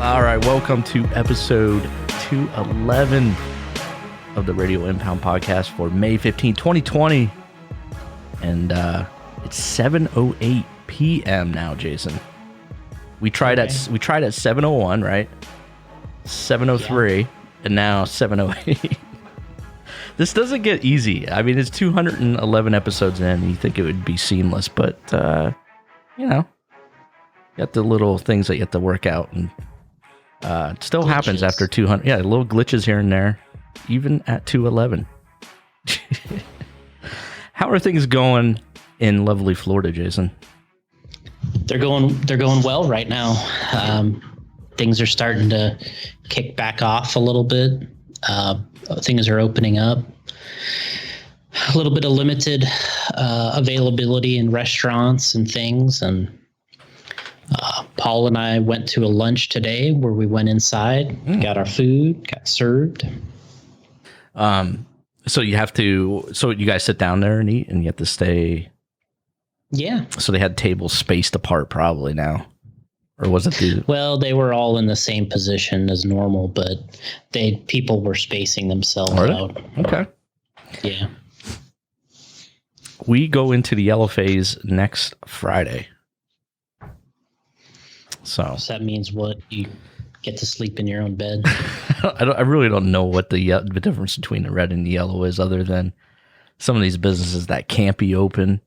All right, welcome to episode 211 of the Radio Impound podcast for May 15, 2020. And it's 7:08 p.m. now, Jason. We tried at 7:01, right? 7:03, and now 7:08. This doesn't get easy. I mean, it's 211 episodes in, and you think it would be seamless, but you got the little things that you have to work out, and it still happens after 200. Yeah, little glitches here and there, even at 211. How are things going in lovely Florida, Jason? They're going well right now. Things are starting to kick back off a little bit. Things are opening up. A little bit of limited availability in restaurants and things. And Paul and I went to a lunch today where we went inside, got our food, got served. So you guys sit down there and eat, and you have to stay. Yeah. So they had tables spaced apart probably now. Or was it Well, they were all in the same position as normal, but people were spacing themselves out. Okay. Yeah. We go into the yellow phase next Friday. So that means what? You get to sleep in your own bed? I really don't know what the difference between the red and the yellow is, other than some of these businesses that can't be open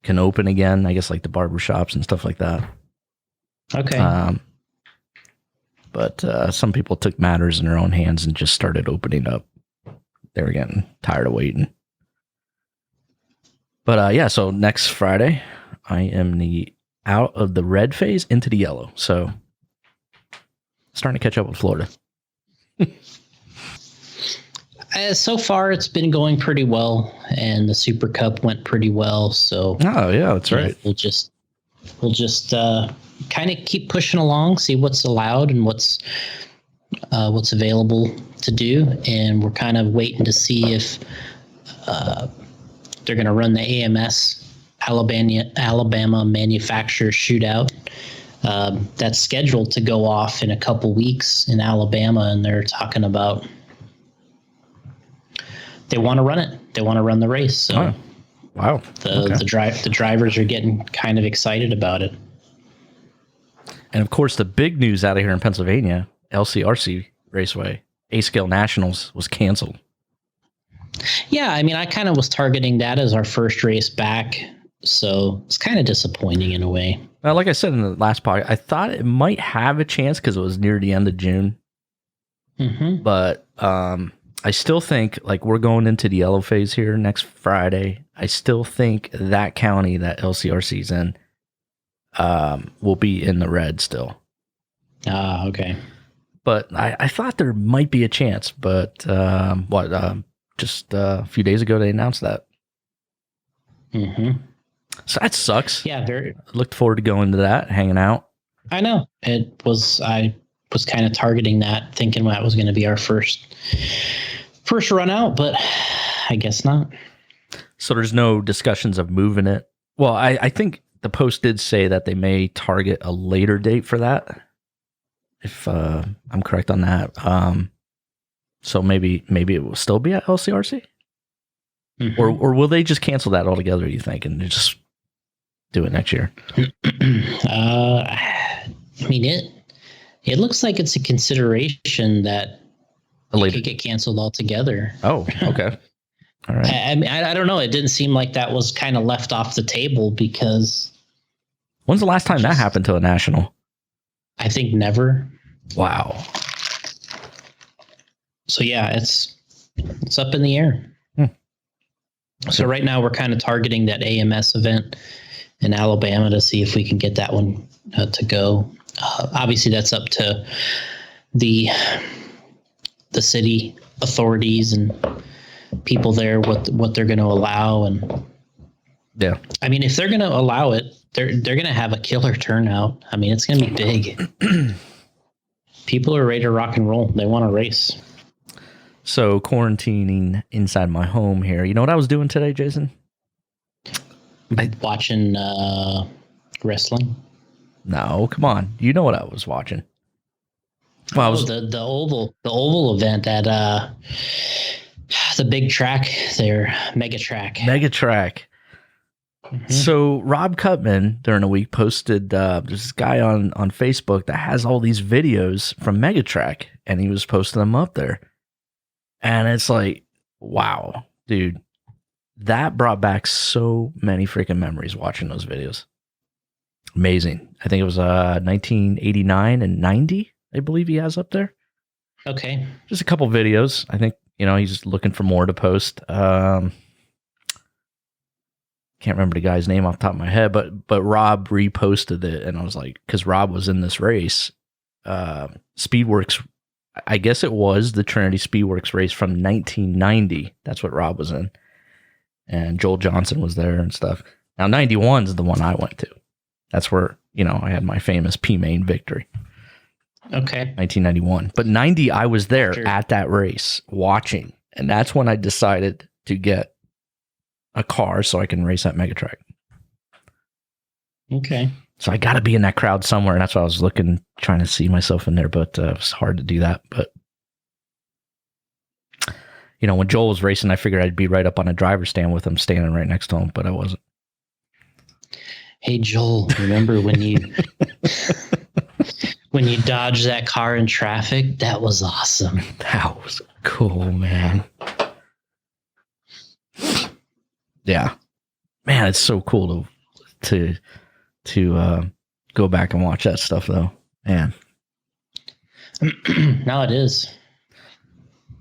can open again. I guess like the barbershops and stuff like that. Okay. But some people took matters in their own hands and just started opening up. They were getting tired of waiting. But so next Friday, I am out of the red phase into the yellow. So starting to catch up with Florida. So far, it's been going pretty well, and the Super Cup went pretty well. So that's right. We'll just kind of keep pushing along, see what's allowed and what's available to do, and we're kind of waiting to see if they're going to run the AMS Alabama manufacturer shootout. That's scheduled to go off in a couple weeks in Alabama, and they're talking about they want to run it. They want to run the race. So, wow! The drivers are getting kind of excited about it. And of course, the big news out of here in Pennsylvania, LCRC Raceway, A-Scale Nationals was canceled. Yeah, I mean, I kind of was targeting that as our first race back, so it's kind of disappointing in a way. Well, like I said in the last podcast, I thought it might have a chance because it was near the end of June. Mm-hmm. But I still think, like, we're going into the yellow phase here next Friday. I still think that county that LCRC's in will be in the red still. Okay. But I thought there might be a chance, but just a few days ago they announced that. Mm-hmm. So that sucks. Yeah, very. Looked forward to going to that, hanging out. I know. I was kind of targeting that, thinking that was going to be our first run out, but I guess not. So there's no discussions of moving it. Well, I think the post did say that they may target a later date for that, if I'm correct on that. So maybe it will still be at LCRC, mm-hmm. or will they just cancel that altogether? You think, and just do it next year? I mean, it looks like it's a consideration that it could get canceled altogether. Oh, okay. All right. I don't know. It didn't seem like that was kind of left off the table because. When's the last time that happened to a national? I think never. Wow. So yeah, it's up in the air. Okay. So right now we're kind of targeting that AMS event in Alabama to see if we can get that one to go. Obviously, that's up to the city authorities and people there what they're going to allow. And yeah, I mean, if they're going to allow it, they're going to have a killer turnout. I mean, it's going to be big. People are ready to rock and roll. They want to race. So quarantining inside my home here. You know what I was doing today, Jason? Watching wrestling. No, come on. You know what I was watching. Well, the oval event at the big track there, Mega Track. Mm-hmm. So Rob Cutman during the week posted there's this guy on Facebook that has all these videos from Megatrack, and he was posting them up there. And it's like, wow, dude, that brought back so many freaking memories watching those videos. Amazing. I think it was 1989 and 90, I believe he has up there. Okay. Just a couple videos. I think, he's looking for more to post. Can't remember the guy's name off the top of my head, but Rob reposted it, and I was like, because Rob was in this race, Speedworks. I guess it was the Trinity Speedworks race from 1990. That's what Rob was in, and Joel Johnson was there and stuff. Now 91 is the one I went to. That's where I had my famous P main victory. Okay, 1991, but 90 I was there at that race watching, and that's when I decided to get a car so I can race at Megatrack. Okay. So I got to be in that crowd somewhere, and that's why I was trying to see myself in there, but it was hard to do that. But, when Joel was racing, I figured I'd be right up on a driver's stand with him, standing right next to him, but I wasn't. Hey, Joel, remember when you dodged that car in traffic? That was awesome. That was cool, man. Yeah, man, it's so cool to go back and watch that stuff, though, man. Now it is.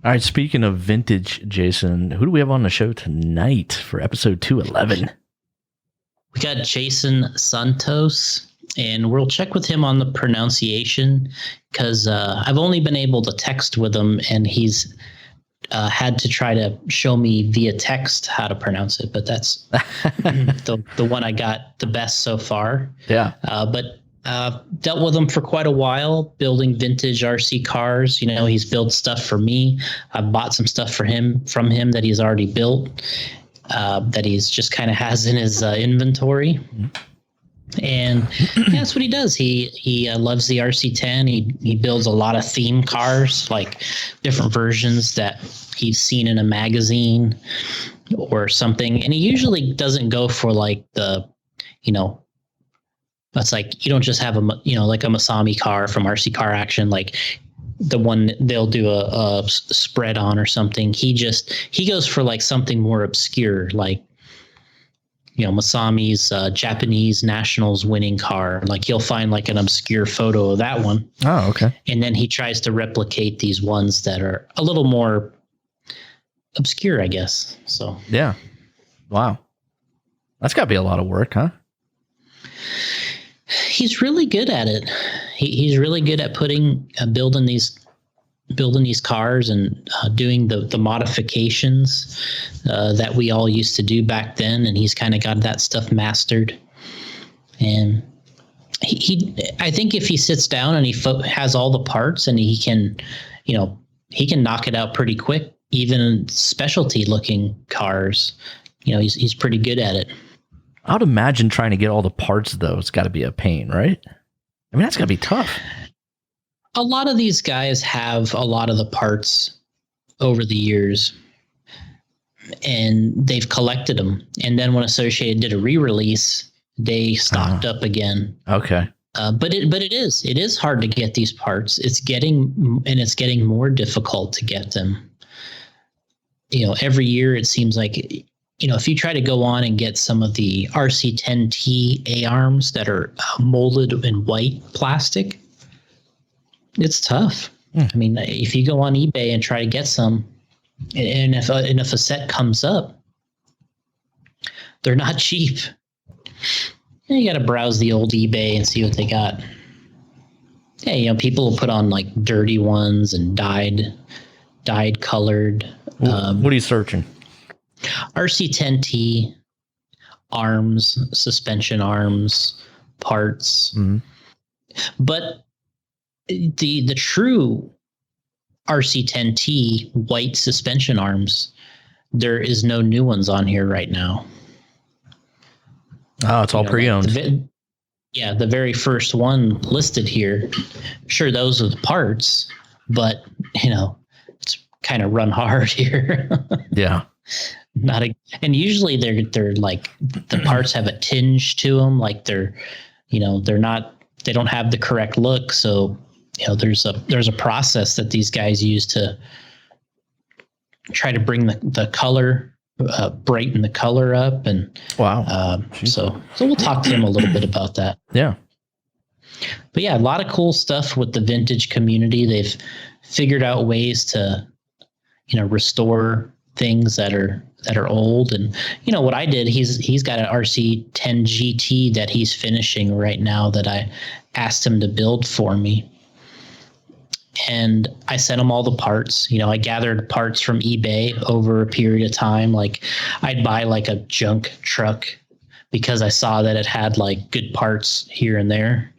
All right, speaking of vintage, Jason, who do we have on the show tonight for episode 211? We got Jason Csontos, and we'll check with him on the pronunciation because I've only been able to text with him, and he's had to try to show me via text how to pronounce it, but that's the one I got the best so far. Yeah. But dealt with him for quite a while, building vintage RC cars. He's built stuff for me. I've bought some stuff from him that he's already built, that he's just kind of has in his inventory. Mm-hmm. And that's what he does. He loves the RC10. He builds a lot of theme cars, like different versions that he's seen in a magazine or something. And he usually doesn't go for like the, that's like, you don't just have like a Masami car from RC Car Action, like the one they'll do a spread on or something. He goes for like something more obscure, like, Masami's Japanese Nationals winning car. Like he'll find like an obscure photo of that one. Oh, okay. And then he tries to replicate these ones that are a little more obscure, I guess. So yeah. Wow. That's got to be a lot of work, huh? He's really good at it. He's really good at building these cars and doing the modifications that we all used to do back then, and he's kind of got that stuff mastered. And I think if he sits down and he has all the parts and he can knock it out pretty quick, even in specialty looking cars. He's pretty good at it. I would imagine trying to get all the parts, though, it's got to be a pain, right? I mean, that's got to be tough. A lot of these guys have a lot of the parts over the years, and they've collected them. And then when Associated did a re-release, they stocked up again. Okay. But it is hard to get these parts. It's getting more difficult to get them. Every year it seems like, if you try to go on and get some of the RC10T A-arms that are molded in white plastic, it's tough. I mean, if you go on eBay and try to get some, and if a set comes up, they're not cheap. And you got to browse the old eBay and see what they got. Yeah, people will put on like dirty ones and dyed colored. What are you searching? RC10T arms, suspension arms, parts. Mm-hmm. But the true RC10T white suspension arms, there is no new ones on here right now. Oh, it's all pre-owned. Yeah, the very first one listed here. Sure, those are the parts, but it's kind of run hard here. Yeah. And usually they're like the parts have a tinge to them, like they're not, they don't have the correct look. So there's a process that these guys use to try to bring the color, brighten the color up, and wow. So we'll talk to him a little bit about that. Yeah. But yeah, a lot of cool stuff with the vintage community. They've figured out ways to restore things that are old. And what I did, he's got an RC10 GT that he's finishing right now that I asked him to build for me. And I sent him all the parts. I gathered parts from eBay over a period of time. Like I'd buy like a junk truck because I saw that it had like good parts here and there.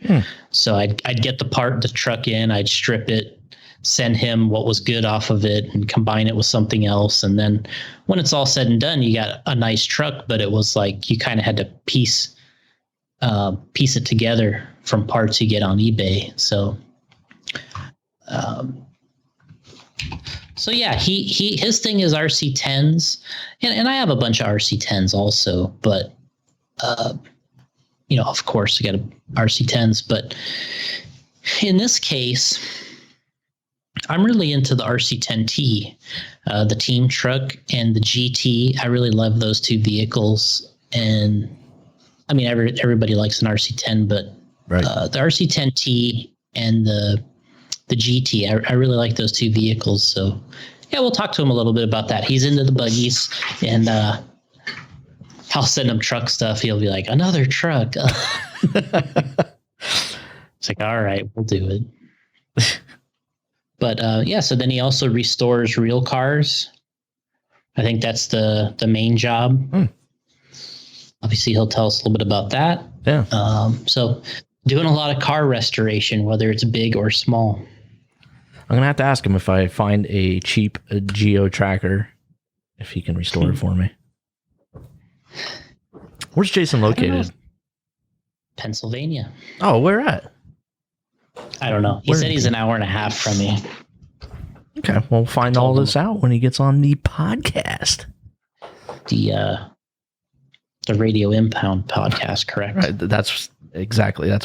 So I'd get the truck in, I'd strip it, send him what was good off of it, and combine it with something else. And then when it's all said and done, you got a nice truck, but it was like you kind of had to piece it together from parts you get on eBay. So yeah, his thing is RC10s, and I have a bunch of RC10s also, but of course I got RC10s, but in this case, I'm really into the RC10T, the team truck, and the GT. I really love those two vehicles, and I mean everybody likes an RC10, but the RC10T and the GT, I really like those two vehicles. So yeah, we'll talk to him a little bit about that. He's into the buggies, and I'll send him truck stuff. He'll be like, another truck. It's like, all right, we'll do it. But so then he also restores real cars. I think that's the main job. Obviously, he'll tell us a little bit about that. Yeah. So doing a lot of car restoration, whether it's big or small. I'm going to have to ask him if I find a cheap Geo tracker, if he can restore it for me. Where's Jason located? Pennsylvania. Oh, where at? I don't know. He said he's an hour and a half from me. Okay, we'll find all this out when he gets on the podcast. The Radio Impound podcast, correct? Right, that's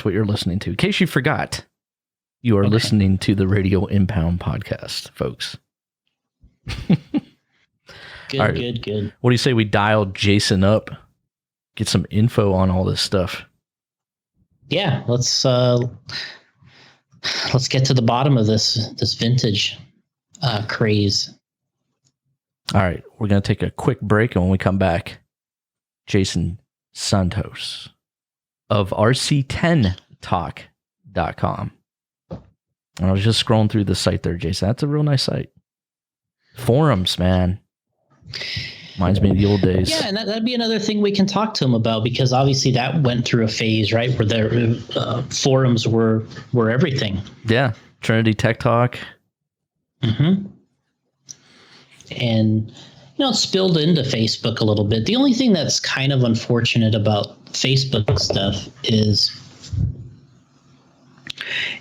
what you're listening to. In case you forgot, you are listening to the Radio Impound podcast, folks. Good, right. Good. What do you say we dial Jason up, get some info on all this stuff? Yeah, let's get to the bottom of this vintage craze. All right, we're going to take a quick break, and when we come back, Jason Csontos of rc10talk.com. I was just scrolling through the site there, Jason. That's a real nice site. Forums, man. Reminds me of the old days. Yeah, and that'd be another thing we can talk to him about, because obviously that went through a phase, right, where their forums were everything. Yeah, Trinity Tech Talk. Mm-hmm. And it spilled into Facebook a little bit. The only thing that's kind of unfortunate about Facebook stuff is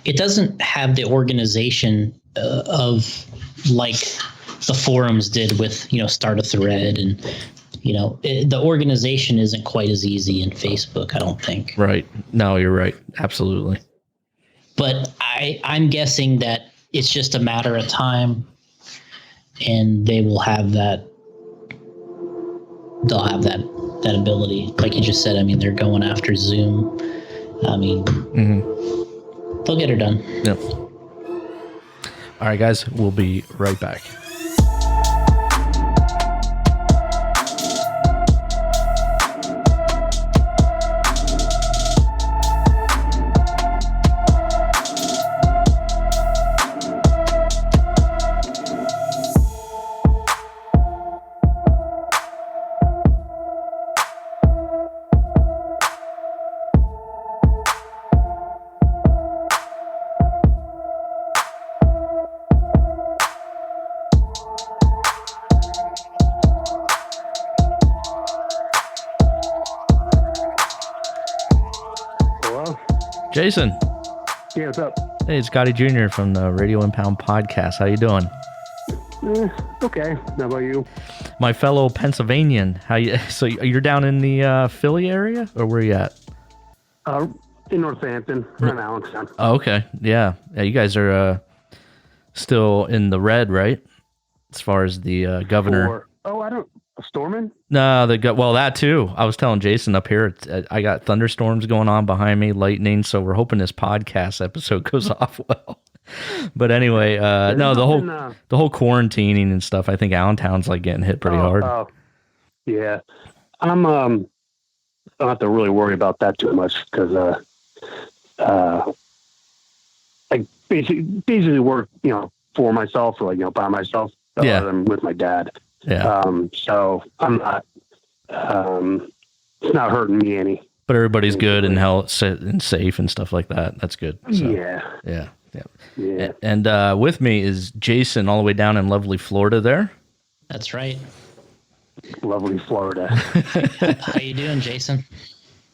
it doesn't have the organization of like the forums did with, start a thread, and, the organization isn't quite as easy in Facebook, I don't think. Right. No, you're right. Absolutely. But I'm guessing that it's just a matter of time, and they will have that. They'll have that ability. Like you just said, I mean, they're going after Zoom. I mean, they'll get her done. Yep. All right, guys, we'll be right back. Jason. Yeah, what's up? Hey, it's Gotti Jr. from the Radio Impound podcast. How you doing? Okay. How about you? My fellow Pennsylvanian. How you? So you're down in the Philly area, or where you at? In Northampton, around Allentown. Oh, okay. Yeah. You guys are still in the red, right? As far as the governor. Storming? No, well, that too. I was telling Jason up here, I got thunderstorms going on behind me, lightning. So we're hoping this podcast episode goes off well. But anyway, no, the whole quarantining and stuff. I think Allentown's like getting hit pretty hard. Yeah, I don't have to really worry about that too much because I basically work, for myself or by myself. Yeah, I'm with my dad. Yeah. So I'm not. It's not hurting me any. But everybody's good and health and safe and stuff like that. That's good. So, yeah. And with me is Jason, all the way down in lovely Florida. There. That's right. Lovely Florida. How you doing, Jason?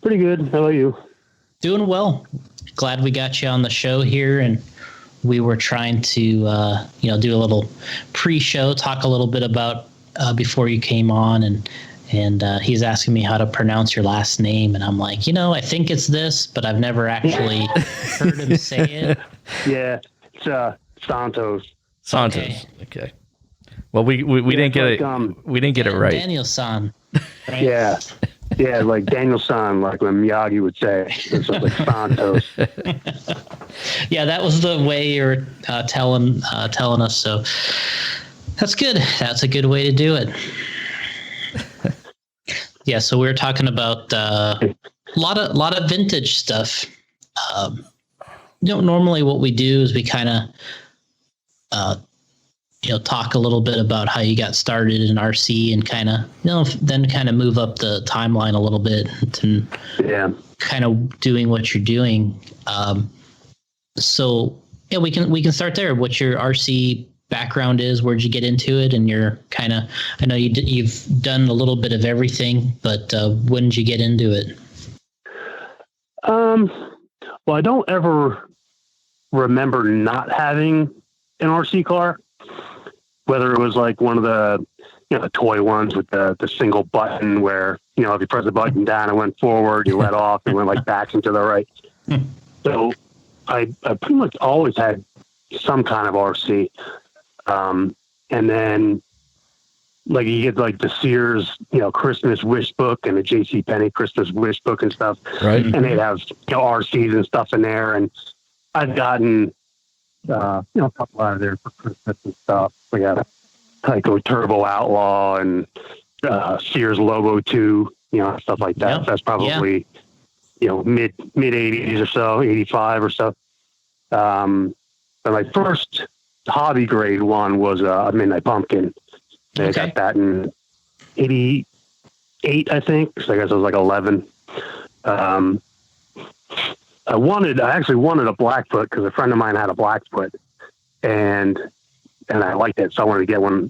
Pretty good. How about you? Doing well. Glad we got you on the show here, and we were trying to do a little pre-show, talk a little bit about before you came on, and he's asking me how to pronounce your last name, and I'm like, I think it's this, but I've never actually heard him say it. Yeah, it's Csontos. Csontos. Okay. Well, we didn't get it. We didn't get it right. Daniel-san. Right? Yeah. Yeah, like Daniel-san, like when Miyagi would say. It's like Csontos. Yeah, that was the way you were telling us. So that's good. That's a good way to do it. Yeah, so we were talking about a lot of vintage stuff. Normally what we do is we kind of talk a little bit about how you got started in RC and kind of then kind of move up the timeline a little bit and kind of doing what you're doing. So yeah, we can start there. What your RC background is, where'd you get into it, and you're kind of, I know you've done a little bit of everything, but when did you get into it? Well, I don't ever remember not having an RC car, whether it was like one of the the toy ones with the single button where if you press the button down it went forward, you let off and went like back and to the right. So I pretty much always had some kind of RC. And then like you get like the Sears, Christmas wish book and the JCPenney Christmas wish book and stuff. Right. And they'd have, RCs and stuff in there. And I've gotten, a couple out of there for Christmas and stuff. We got a Tyco Turbo Outlaw and, Sears Lobo 2, stuff like that. Yep. That's probably, mid 80s or so, 85 or so. But my first hobby grade one was a Midnight Pumpkin. I got that in 88, I think. So I guess I was like 11. I actually wanted a Blackfoot because a friend of mine had a Blackfoot, and I liked it, so I wanted to get one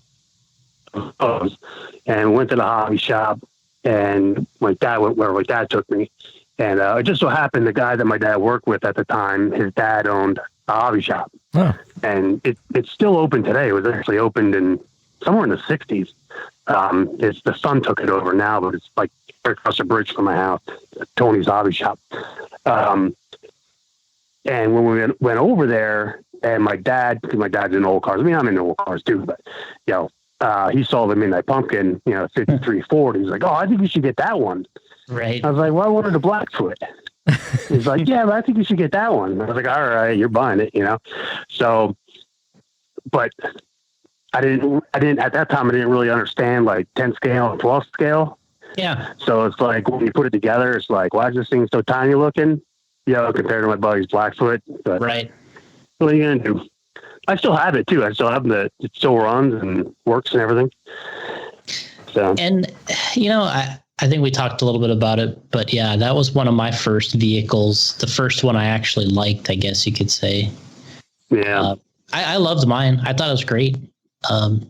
of those. And went to the hobby shop, and my dad went where my dad took me. And it just so happened the guy that my dad worked with at the time, his dad owned a hobby shop. Oh. And it's still open today. It was actually opened in somewhere in the 60s. The son took it over now, but it's like right across the bridge from my house, Tony's Hobby Shop. And when we went over there, and my dad's in old cars. I mean, I'm in old cars too, but he saw the Midnight Pumpkin, 53 Ford. He's like, "Oh, I think you should get that one." Right. I was like, "Well, I wanted a Blackfoot." He's like, "Yeah, but I think you should get that one." I was like, "All right, you're buying it, So, but I didn't at that time. I didn't really understand like 10 scale and 12 scale. Yeah. So it's like when you put it together, it's like, why is this thing so tiny looking? Compared to my buddy's Blackfoot. But right. What are you gonna do? I still have it too. I still have it still runs and works and everything. So and I think we talked a little bit about it, but yeah, that was one of my first vehicles. The first one I actually liked, I guess you could say. Yeah. I loved mine. I thought it was great. But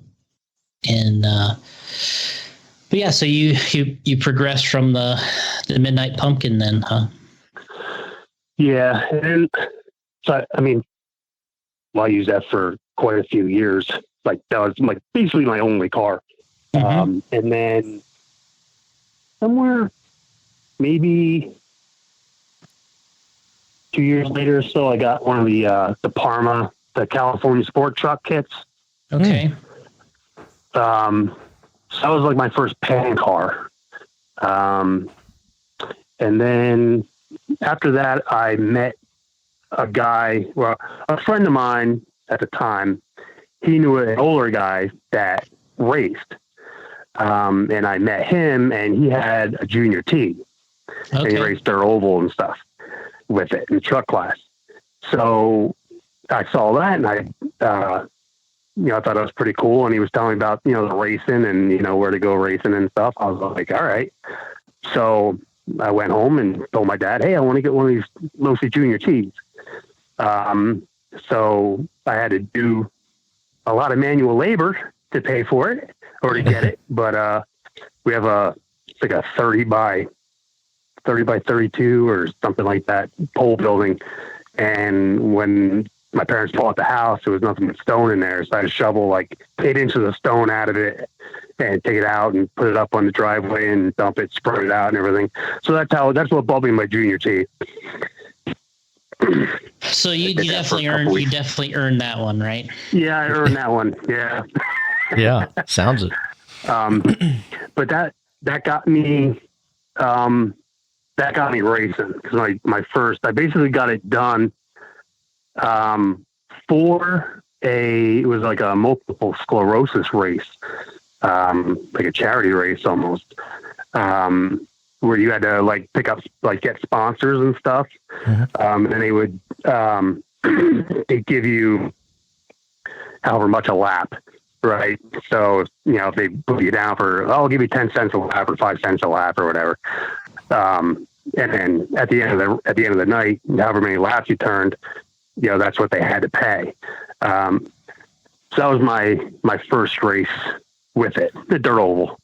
yeah, so you progressed from the Midnight Pumpkin then, huh? Yeah. And so, I mean, well, I used that for quite a few years. Like that was like basically my only car. And then somewhere maybe 2 years later or so, I got one of the Parma, the California sport truck kits. Okay. So that was like my first pan car. And then after that, I met a guy, well, a friend of mine at the time. He knew an older guy that raced. And I met him, and he had a junior T. Okay. And he raced dirt oval and stuff with it in the truck class. So I saw that, and I thought it was pretty cool. And he was telling me about, the racing and, where to go racing and stuff. I was like, all right. So I went home and told my dad, hey, I want to get one of these Losi Junior Ts. So I had to do a lot of manual labor to pay for it or to get it. But we have it's like a 30 by 32 or something like that pole building. And when my parents bought the house, there was nothing but stone in there. So I had to shovel like 8 inches of stone out of it and take it out and put it up on the driveway and dump it, spread it out and everything. So that's what bought me my junior T. So you definitely earned that one, right? Yeah, I earned that one. Yeah. Yeah. Sounds it. But that got me, racing because I basically got it done, it was like a multiple sclerosis race, like a charity race almost, where you had to like pick up, like get sponsors and stuff. And they would, they'd give you however much a lap. Right. So, if they put you down for, I'll give you 10 cents a lap or 5 cents a lap or whatever. And then at the end of the night, however many laps you turned, that's what they had to pay. So that was my first race with it, the dirt oval.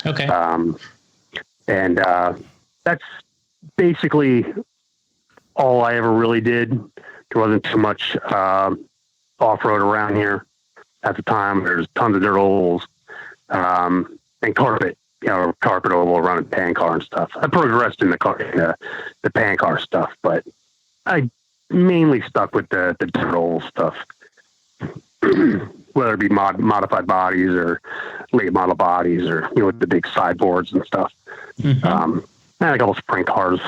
Okay. And that's basically all I ever really did. There wasn't too much off-road around here at the time. There's tons of dirt ovals and carpet, carpet oval running pan car and stuff. I progressed in the pan car stuff, but I mainly stuck with the dirt oval stuff, whether it be modified bodies or late model bodies or, with the big sideboards and stuff. And a couple sprint cars,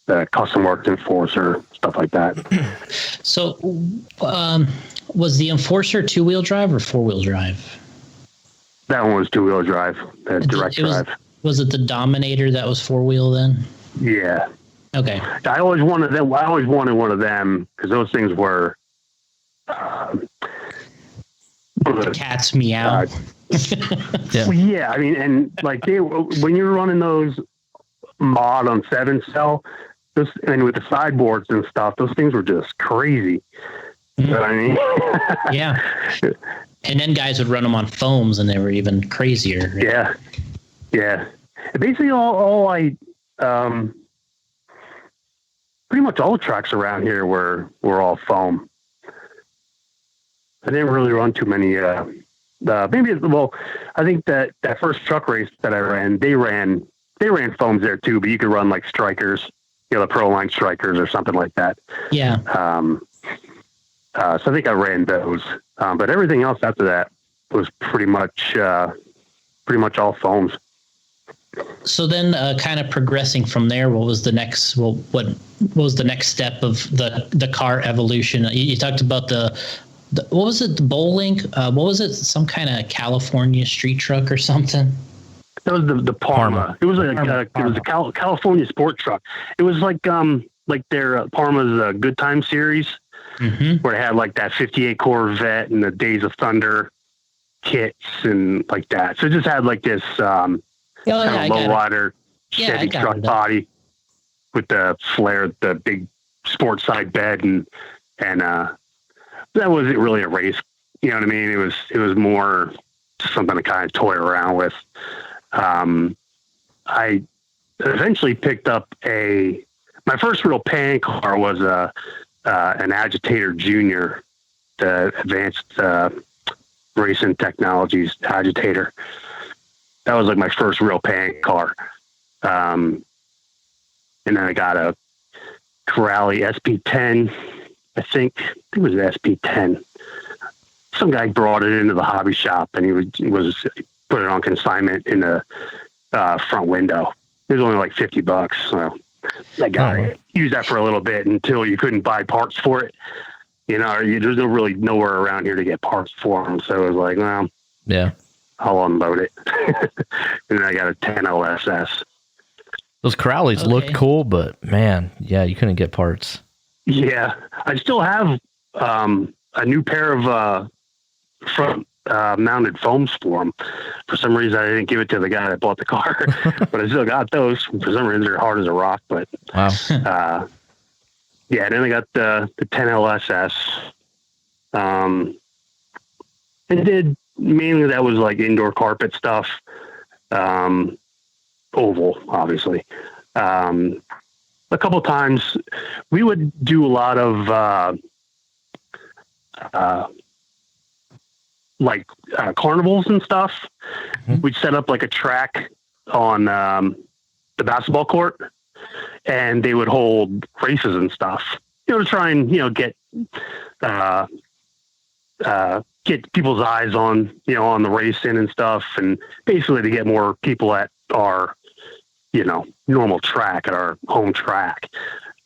the custom worked Enforcer, stuff like that. So, was the Enforcer 2-wheel drive or 4-wheel drive? That one was 2-wheel drive, direct drive. Was it the Dominator that was 4-wheel then? Yeah. Okay. I always wanted them. I always wanted one of them because those things were. The cat's meow. Yeah, I mean, and like when you're running those mod on 7-cell, and with the sideboards and stuff, those things were just crazy. You know what I mean? Yeah. And then guys would run them on foams, and they were even crazier. Right? Yeah, yeah. And basically, all I pretty much all the tracks around here were all foam. I didn't really run too many. I think that first truck race that I ran, they ran foams there too, but you could run like strikers, the Pro Line strikers or something like that. Yeah. So I think I ran those, but everything else after that was pretty much all foams. So then, kind of progressing from there, what was the next? Well, what was the next step of the car evolution? You talked about the what was it? The bowling? What was it? Some kind of California street truck or something? That was the Parma. It was it was a California sport truck. It was like their Parma's Good Time series, where they had like that 58 Corvette and the Days of Thunder kits and like that. So it just had like this kind of lowrider Chevy truck body with the flare, the big sports side bed, and that wasn't really a race. You know what I mean? It was more something to kind of toy around with. I eventually picked up my first real pan car was an Agitator Jr., the advanced racing technologies Agitator. That was like my first real pan car. And then I got a Corrali SP10. I think it was an SP10. Some guy brought it into the hobby shop, and he was put it on consignment in the front window. It was only like $50. So that guy used that for a little bit until you couldn't buy parts for it. There's really nowhere around here to get parts for them. So it was like, well, yeah, I'll unload it. And then I got a 10 LSS. Those Corrales looked cool, but man, yeah, you couldn't get parts. Yeah, I still have a new pair of front mounted foams for them. For some reason, I didn't give it to the guy that bought the car, but I still got those. For some reason, they're hard as a rock. But wow, yeah. Then I got the 10 LSS, and did mainly that was like indoor carpet stuff, oval, obviously. A couple times we would do a lot of carnivals and stuff. Mm-hmm. We'd set up like a track on the basketball court, and they would hold races and stuff, to try and, get people's eyes on, on the racing and stuff, and basically to get more people at our, normal track, at our home track.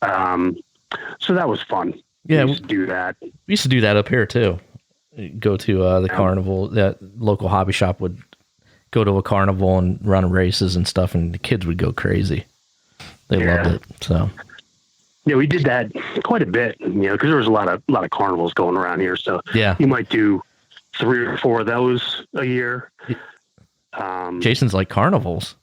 So that was fun. Yeah. We used to do that. We used to do that up here too. Go to the carnival. That local hobby shop would go to a carnival and run races and stuff, and the kids would go crazy. They loved it. So yeah, we did that quite a bit, because there was a lot of carnivals going around here. So yeah, you might do 3 or 4 of those a year. Jason's like carnivals.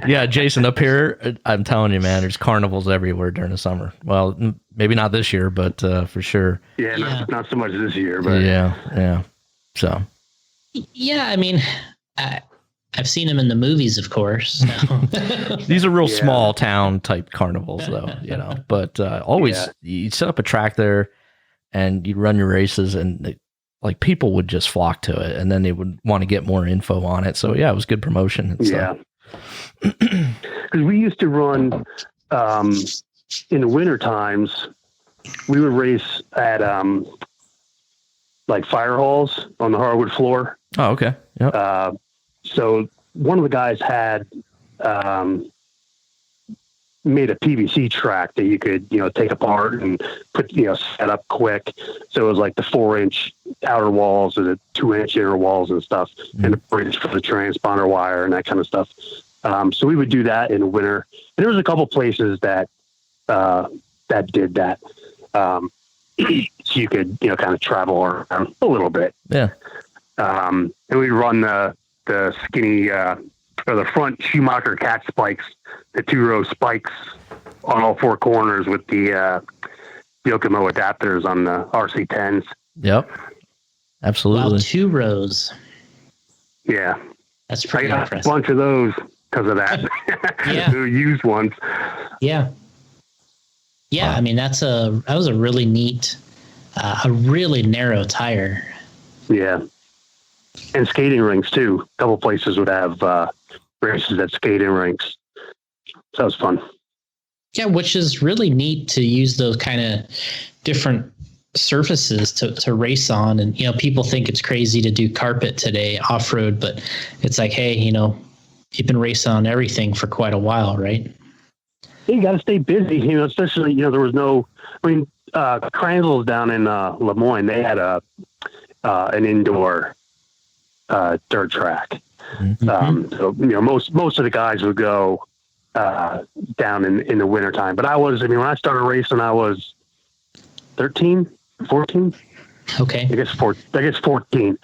Yeah, Jason, up here, I'm telling you, man, there's carnivals everywhere during the summer. Well, maybe not this year, but for sure. Yeah, not so much this year, but yeah. So yeah, I mean, I've seen them in the movies, of course. So. These are real small town type carnivals, though, But always you set up a track there, and you'd run your races, and people would just flock to it, and then they would want to get more info on it. So yeah, it was good promotion. And stuff. Because we used to run in the winter times. We would race at fire halls on the hardwood floor. Oh, okay. Yep. So one of the guys had made a PVC track that you could, take apart and put, set up quick. So it was like the 4-inch outer walls and the 2-inch inner walls and stuff, and the bridge for the transponder wire and that kind of stuff. So we would do that in the winter. And there was a couple places that did that. So you could, kind of travel around a little bit. Yeah. And we'd run the skinny, or the front Schumacher cat spikes, the 2-row spikes on all 4 corners with the Yokomo adapters on the RC10s. Yep. Absolutely. Wow, 2 rows. Yeah. That's pretty impressive. A bunch of those because of that. Yeah. The used ones. Yeah. Yeah. I mean, that was a really neat, a really narrow tire. Yeah. And skating rinks too. A couple places would have races at skating rinks. So that was fun. Yeah, which is really neat to use those kind of different surfaces to race on. And, people think it's crazy to do carpet today, off-road, but it's like, hey, you've been racing on everything for quite a while, right? You got to stay busy, especially, there was Kranzel's down in Le Moyne, they had an indoor dirt track. Mm-hmm. So, most of the guys would go down in the wintertime. But when I started racing, I was 13, 14. Okay. I guess 14.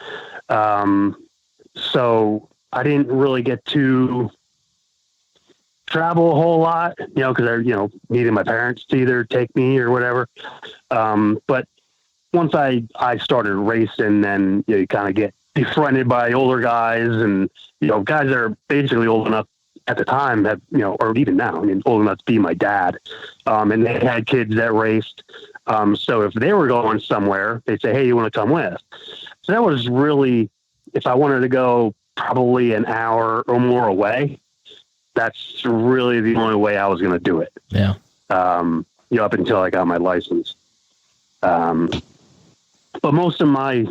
So I didn't really get to travel a whole lot, because I, needed my parents to either take me or whatever. But once I started racing, then you kind of get befriended by older guys and, guys that are basically old enough at the time had, or even now, I mean, old enough to be my dad. And they had kids that raced. So if they were going somewhere, they'd say, hey, you want to come with? So that was really, if I wanted to go probably an hour or more away, that's really the only way I was going to do it. Yeah. Up until I got my license. But most of my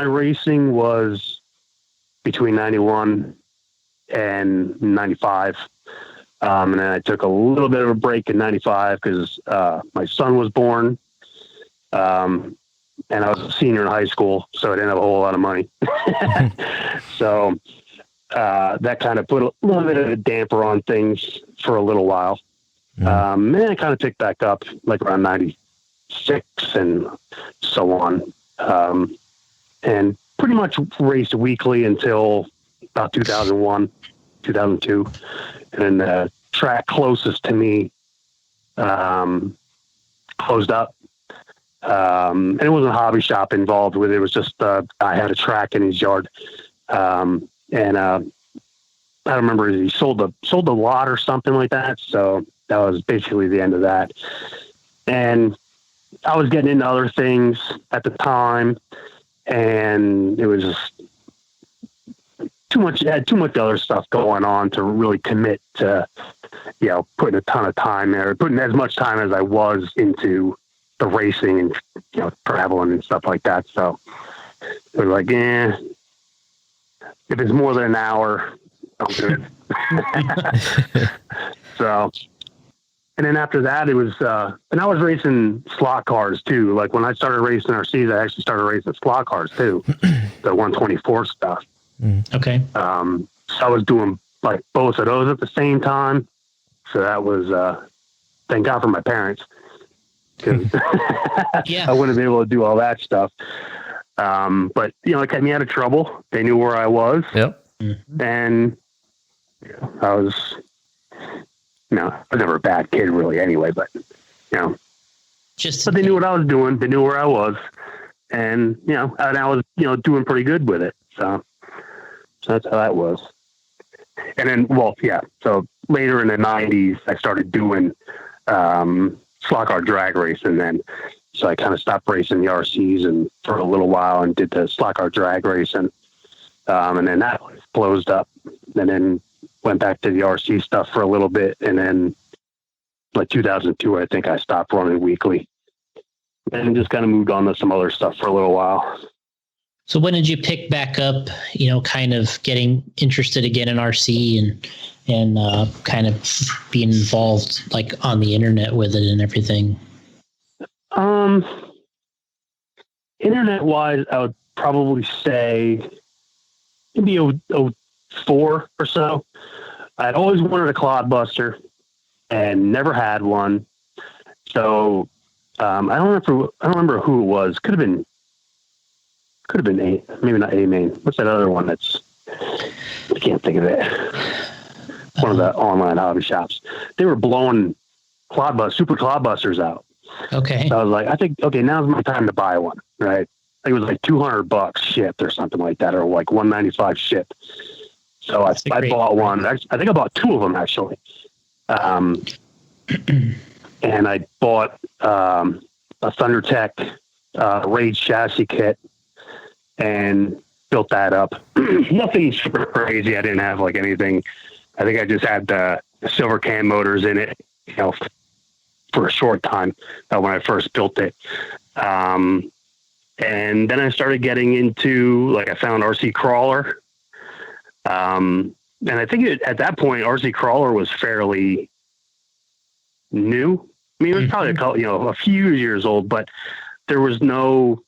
racing between 91 and 95. And then I took a little bit of a break in 95 because my son was born. And I was a senior in high school, so I didn't have a whole lot of money. So that kind of put a little bit of a damper on things for a little while. And then I kind of picked back up like around 96 and so on. And pretty much raced weekly until about 2001, 2002. And then the track closest to me closed up. And it wasn't a hobby shop involved with it. It was just I had a track in his yard. And I don't remember, he sold the lot or something like that. So that was basically the end of that. And I was getting into other things at the time, and it was just too much other stuff going on to really commit to, putting a ton of time there, putting as much time as I was into the racing and, traveling and stuff like that. So it was like, if it's more than an hour, I'm good. So, and then after that, it was, and I was racing slot cars too. Like when I started racing RCs, I actually started racing slot cars too, the 124 stuff. Okay. So I was doing like both of those at the same time. So that was, thank God for my parents, because I wouldn't be able to do all that stuff. But it kept me out of trouble. They knew where I was. Yep. And I was, I was never a bad kid really anyway, but, but they knew what I was doing. They knew where I was, and, and I was, doing pretty good with it. So that's how that was. And then, so later in the 90s, I started doing, slot car drag racing then. So I kind of stopped racing the RCs and for a little while and did the slot car drag racing. And then that closed up, and then went back to the RC stuff for a little bit. And then like 2002, I think I stopped running weekly and just kind of moved on to some other stuff for a little while. So when did you pick back up, kind of getting interested again in RC and kind of being involved like on the internet with it and everything? Internet wise, I would probably say maybe 04 or so. I'd always wanted a clodbuster and never had one. So I don't remember who it was. Could have been A, maybe not A Main. What's that other one I can't think of it. One of the online hobby shops. They were blowing super clodbusters out. Okay. So I was like, now's my time to buy one, right? I think it was like $200 shipped or something like that, or like $195 shipped. So I bought one. I think I bought two of them actually. And I bought a ThunderTech Rage chassis kit and built that up. Nothing super crazy. I didn't have like anything. I think I just had the silver can motors in it, for a short time when I first built it. And then I started getting into, like, I found RC Crawler. And I think at that point, RC Crawler was fairly new. I mean, it was probably a few years old, but there was no,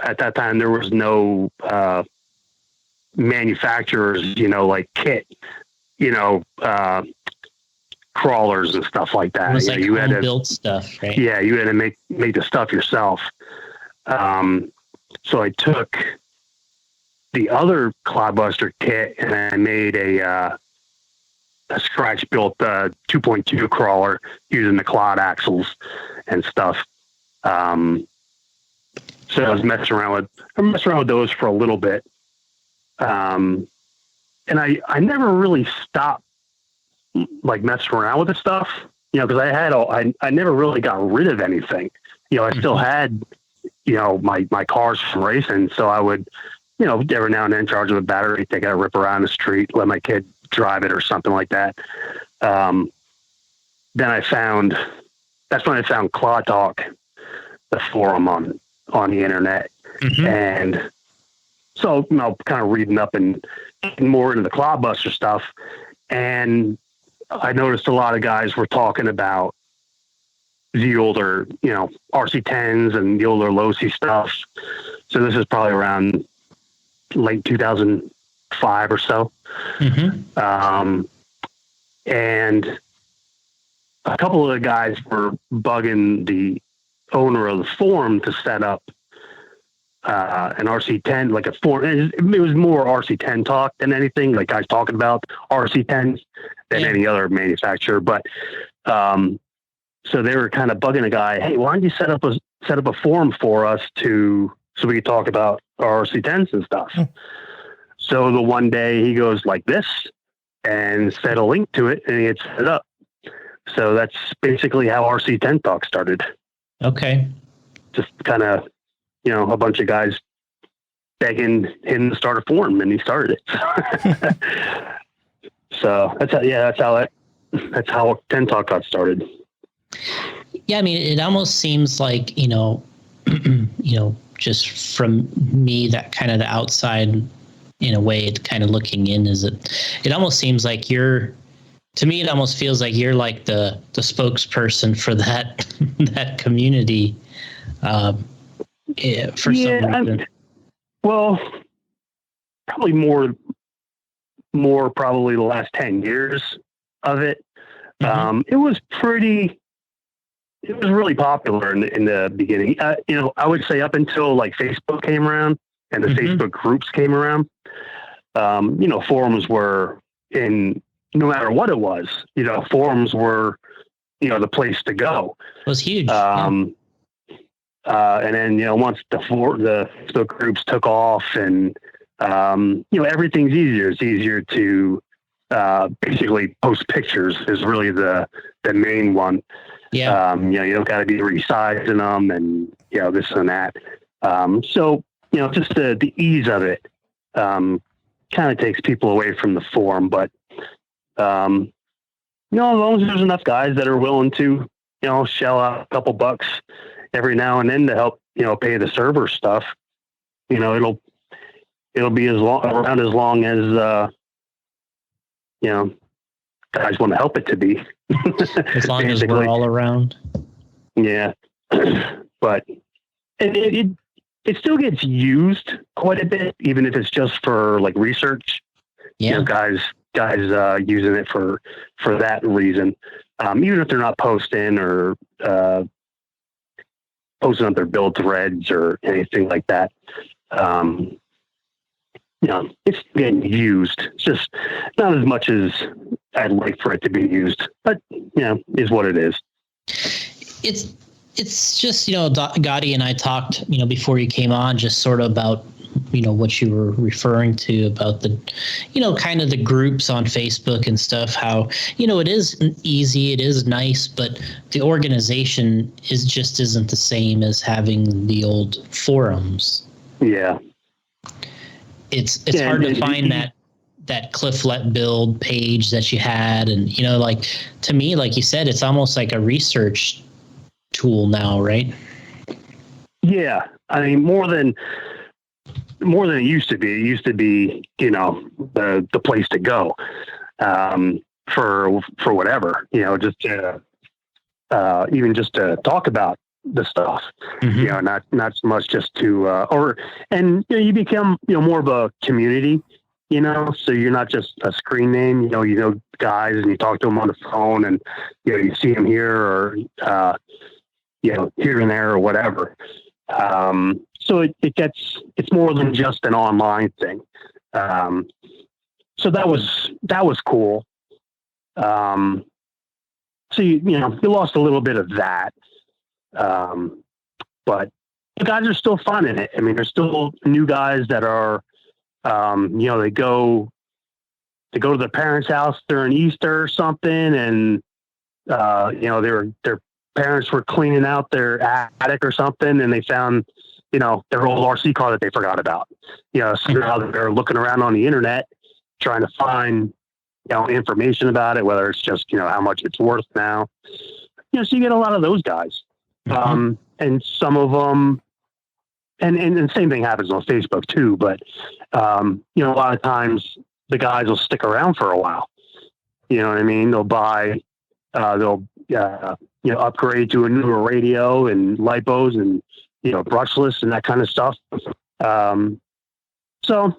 at that time, there was no manufacturers, like kit, crawlers and stuff like that. It was like you had to build stuff, right? Yeah, you had to make the stuff yourself. So I took the other clodbuster kit and I made a scratch built 2.2 crawler using the clod axles and stuff. So I was messing around with those for a little bit. and I never really stopped like messing around with the stuff, because I never really got rid of anything. I still had, my cars from racing. So I would, every now and then charge with a battery, take it a rip around the street, let my kid drive it or something like that. Then that's when I found Claw Talk, the forum on the internet. Mm-hmm. And so, kind of reading up and getting more into the Clodbuster stuff. And I noticed a lot of guys were talking about the older, RC10s and the older Losi stuff. So this is probably around late 2005 or so. Mm-hmm. And a couple of the guys were bugging the owner of the forum to set up an RC10, like a forum. It was more RC10 talk than anything, like guys talking about RC10s than any other manufacturer. But so they were kind of bugging the guy, hey, why don't you set up a forum for us so we could talk about our RC10s and stuff. So the one day he goes like this and set a link to it, and he had set it up. So that's basically how RC10 talk started. Okay. Just kind of, a bunch of guys begging him to start a forum, and he started it. So that's how 10 Talk got started. Yeah, I mean, it almost seems like, just from me, that kind of the outside, in a way, kind of looking in, it almost seems like to me, it almost feels like you're like the spokesperson for that community. For some reason. Well, probably more probably the last 10 years of it. Mm-hmm. It was really popular in the beginning. I would say up until like Facebook came around and the Facebook groups came around. Forums were no matter what it was, forums were, the place to go. It was huge. And then, once the Facebook groups took off and, everything's easier. It's easier to basically post pictures is really the main one. Yeah. You don't got to be resizing them and, this and that. So, just the ease of it kind of takes people away from the forum. But, as long as there's enough guys that are willing to, shell out a couple bucks every now and then to help, pay the server stuff, it'll be around as long as, guys want to help it to be. As long as we're all around. Yeah. But it still gets used quite a bit, even if it's just for like research. Yeah. Guys using it for that reason. Even if they're not posting or posting on their build threads or anything like that. It's getting used. It's just not as much as I'd like for it to be used, but is what it is. It's just, Gotti and I talked, before you came on, just sort of about, what you were referring to about the, kind of the groups on Facebook and stuff, how, it is easy, it is nice, but the organization isn't the same as having the old forums. Yeah. It's hard to find that Cliff Let Build page that you had. And, to me, like you said, it's almost like a research tool now, right? Yeah. I mean, more than it used to be. It used to be, the place to go for whatever, just to, even just to talk about the stuff, not so much just to, you become, more of a community, so you're not just a screen name, guys, and you talk to them on the phone and, you see them here or, here and there or whatever. So it's more than just an online thing. So that was cool. So you lost a little bit of that. But the guys are still fun in it. I mean, there's still new guys that are, they go to go to their parents' house during Easter or something, and their parents were cleaning out their attic or something, and they found their old RC car that they forgot about. So now they're looking around on the internet trying to find information about it, whether it's just how much it's worth now. So you get a lot of those guys, and some of them. And the same thing happens on Facebook too, but, a lot of times the guys will stick around for a while. You know what I mean? They'll buy, they'll upgrade to a newer radio and lipos and, brushless and that kind of stuff. So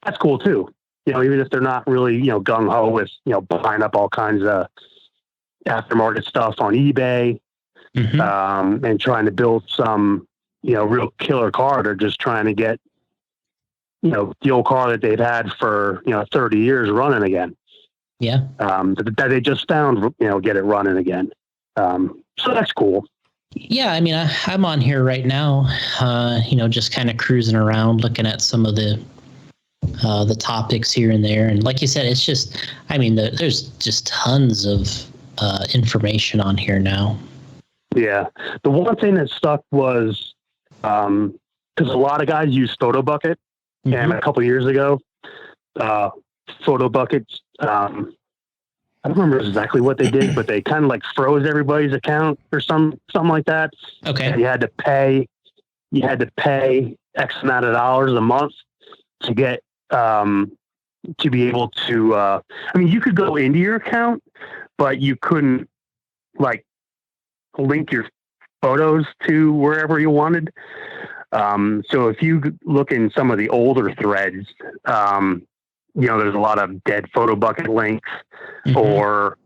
that's cool too. Even if they're not really, gung ho with, buying up all kinds of aftermarket stuff on eBay, and trying to build some, real killer car. They're just trying to get, the old car that they've had for, 30 years running again. Yeah. That they just found, get it running again. So that's cool. Yeah. I mean, I'm on here right now, just kind of cruising around, looking at some of the topics here and there. And like you said, it's just, there's just tons of information on here now. Yeah. The one thing that stuck was, because a lot of guys use Photo Bucket, and a couple of years ago, Photo Buckets, I don't remember exactly what they did, but they kind of like froze everybody's account or something like that. Okay. And you had to pay X amount of dollars a month to get, to be able to, you could go into your account, but you couldn't like link your photos to wherever you wanted. So if you look in some of the older threads, there's a lot of dead Photo Bucket links, or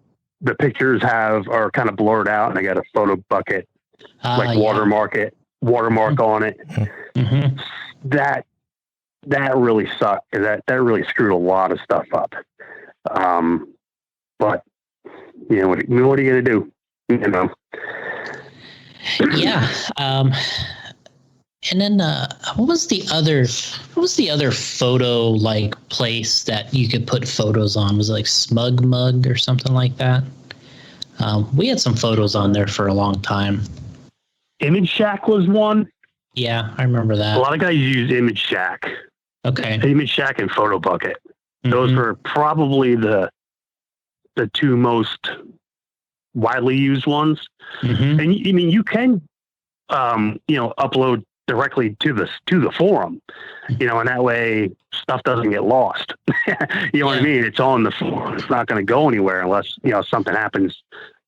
the pictures are kind of blurred out and I got a Photo Bucket watermark on it. That really sucked. That really screwed a lot of stuff up. But what are you going to do? Yeah. And then what was the other photo like place that you could put photos on? Was it like Smug Mug or something like that? We had some photos on there for a long time. Image Shack was one. Yeah, I remember that. A lot of guys use Image Shack. Okay. Image Shack and Photo Bucket. Those were probably the two most widely used ones. And you can upload directly to the forum, and that way stuff doesn't get lost. You know what I mean? It's on the forum. It's not going to go anywhere unless something happens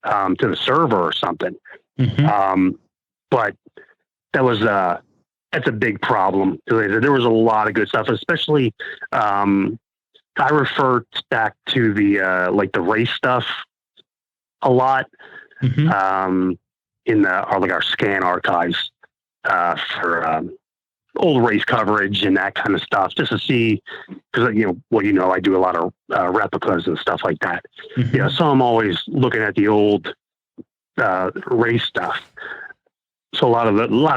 to the server or something. But that's a big problem. There was a lot of good stuff, especially I refer back to the race stuff a lot, in our scan archives for old race coverage and that kind of stuff, just to see, because I do a lot of replicas and stuff like that. So I'm always looking at the old race stuff. So a lot of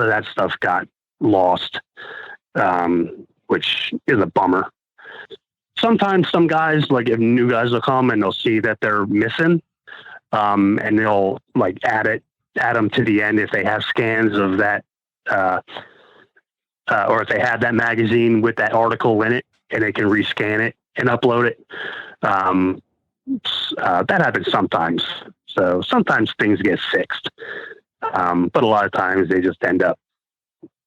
that stuff got lost, which is a bummer. Sometimes some guys, like if new guys will come and they'll see that they're missing, and they'll like add them to the end if they have scans of that, or if they have that magazine with that article in it, and they can rescan it and upload it. That happens sometimes. So sometimes things get fixed, but a lot of times they just end up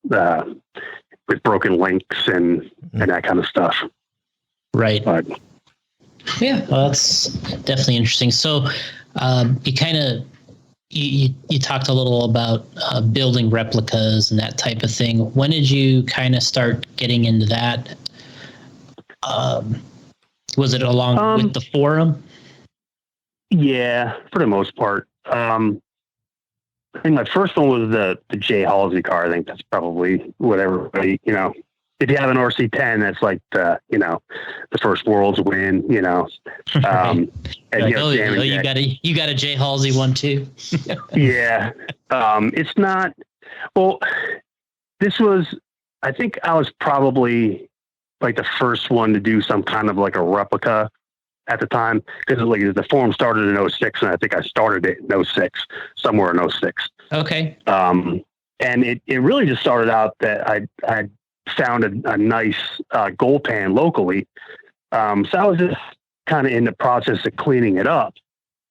with broken links and that kind of stuff. Right. But, yeah, well, that's definitely interesting. So you kind of you talked a little about building replicas and that type of thing. When did you kind of start getting into that? Was it along with the forum? Yeah, for the most part. I think my first one was the Jay Halsey car. I think that's probably what everybody, if you have an RC10, that's like the first world's win, and you got a Jay Halsey one too. Yeah. It's not, well, I think I was probably like the first one to do some kind of like a replica at the time, because like the forum started in 06, and I think I started it in 06, somewhere in 06. Okay. And it really just started out that I found a nice gold pan locally. So I was just kind of in the process of cleaning it up.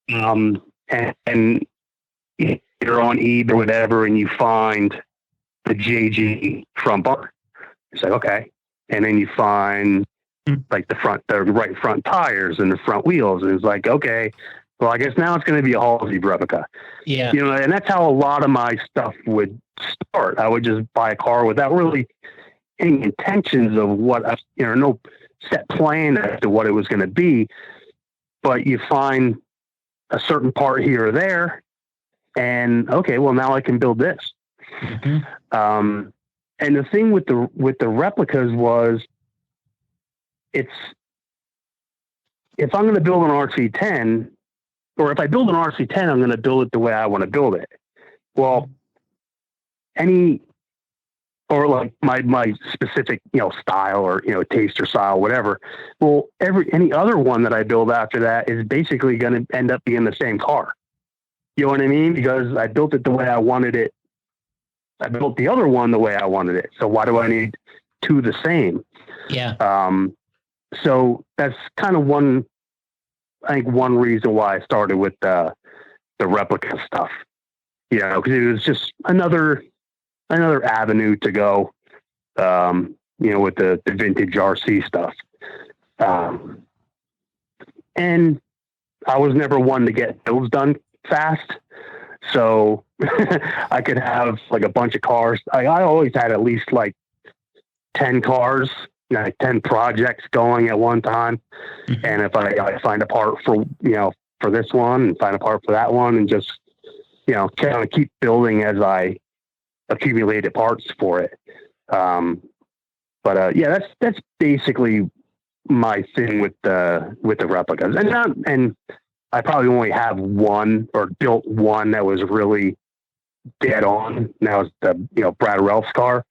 And you're on eBay or whatever, and you find the JG front bar. It's like, okay. And then you find like the right front tires and the front wheels. And it's like, okay, well, I guess now it's going to be a Halsey replica. Yeah. You know, and that's how a lot of my stuff would start. I would just buy a car without really any intentions of what, no set plan as to what it was going to be. But you find a certain part here or there, and okay, well, now I can build this. Mm-hmm. And the thing with the replicas was, if I'm going to build an RC10, or if I build an RC10, I'm going to build it the way I want to build it. Well, or like my specific, style or, taste or style, whatever. Well, any other one that I build after that is basically going to end up being the same car. You know what I mean? Because I built it the way I wanted it. I built the other one the way I wanted it. So why do I need two the same? Yeah. So that's kind of one reason why I started with the replica stuff, because it was just another avenue to go, with the vintage RC stuff. And I was never one to get builds done fast. So I could have like a bunch of cars. I always had at least like 10 cars, 10 projects going at one time. Mm-hmm. And if I find a part for this one and find a part for that one, and just, kind of keep building as I accumulated parts for it. Yeah, that's basically my thing with the replicas. And I probably only have one, or built one, that was really dead on. And that was the, Brad Ralph's car.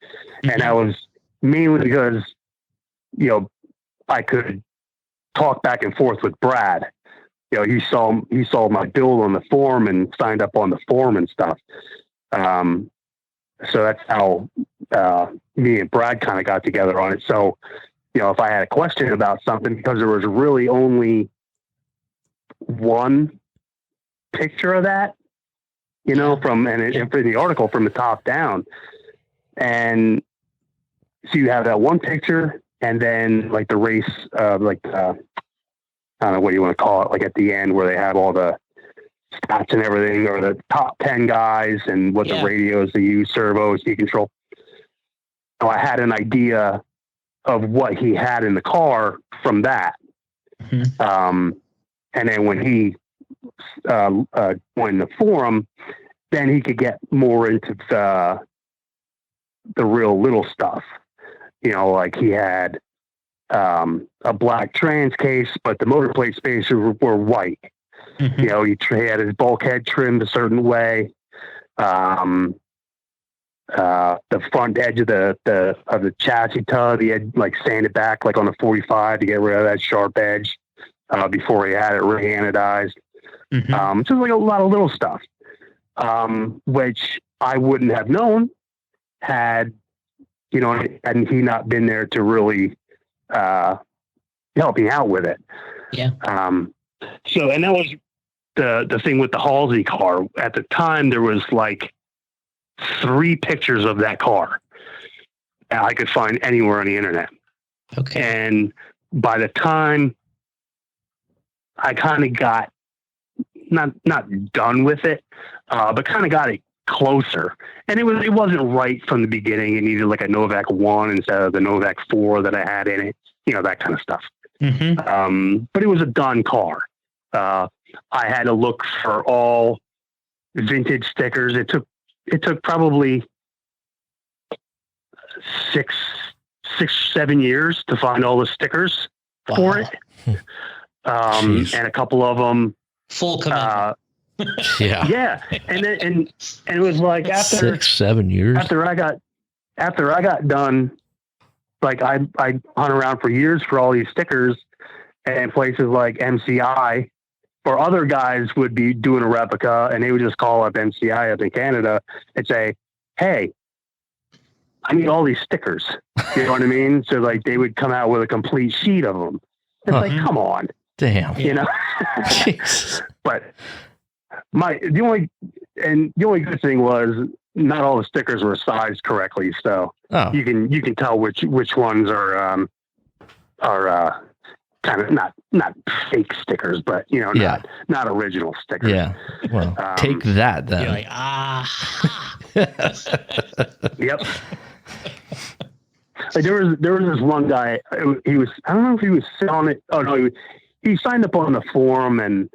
Mm-hmm. And that was mainly because, I could talk back and forth with Brad. He saw my build on the forum and signed up on the forum and stuff. So that's how me and Brad kind of got together on it. So, if I had a question about something, because there was really only one picture of that, from the article from the top down. And so you have that one picture, and then like the race, I don't know what you want to call it, like at the end where they have all the stats and everything, or the top 10 guys and what the radios they use, servo, speed control. So I had an idea of what he had in the car from that. Mm-hmm. And then when he joined the forum, then he could get more into the real little stuff. Like he had a black trans case, but the motor plate spacers were white. Mm-hmm. He had his bulkhead trimmed a certain way. The front edge of the chassis tub, he had like sanded back like on a 45 to get rid of that sharp edge before he had it re-anodized. Mm-hmm. Just like a lot of little stuff, which I wouldn't have known had he not been there to really help me out with it. Yeah. So, and that was the thing with the Halsey car. At the time, there was like 3 pictures of that car that I could find anywhere on the internet. Okay. And by the time I kind of got not done with it, but kind of got it closer, and it wasn't right from the beginning. It needed like a Novak 1 instead of the Novak 4 that I had in it, that kind of stuff. Mm-hmm. But it was a done car. I had to look for all vintage stickers. It took probably 6-7 years to find all the stickers for it. And a couple of them full commitment. Yeah. And it was like after 6-7 years after I got done, like I hunt around for years for all these stickers, and places like MCI or other guys would be doing a replica, and they would just call up MCI up in Canada and say, "Hey, I need all these stickers." You know what I mean? So like they would come out with a complete sheet of them. It's like, come on, damn, you know. But the only good thing was not all the stickers were sized correctly, so you can tell which ones are kind of not fake stickers, but you know, not original stickers. Yeah. Well, take that then. You're like, Yep. Like there was this one guy. He was, I don't know if he was selling it. Oh no, he signed up on the forum, and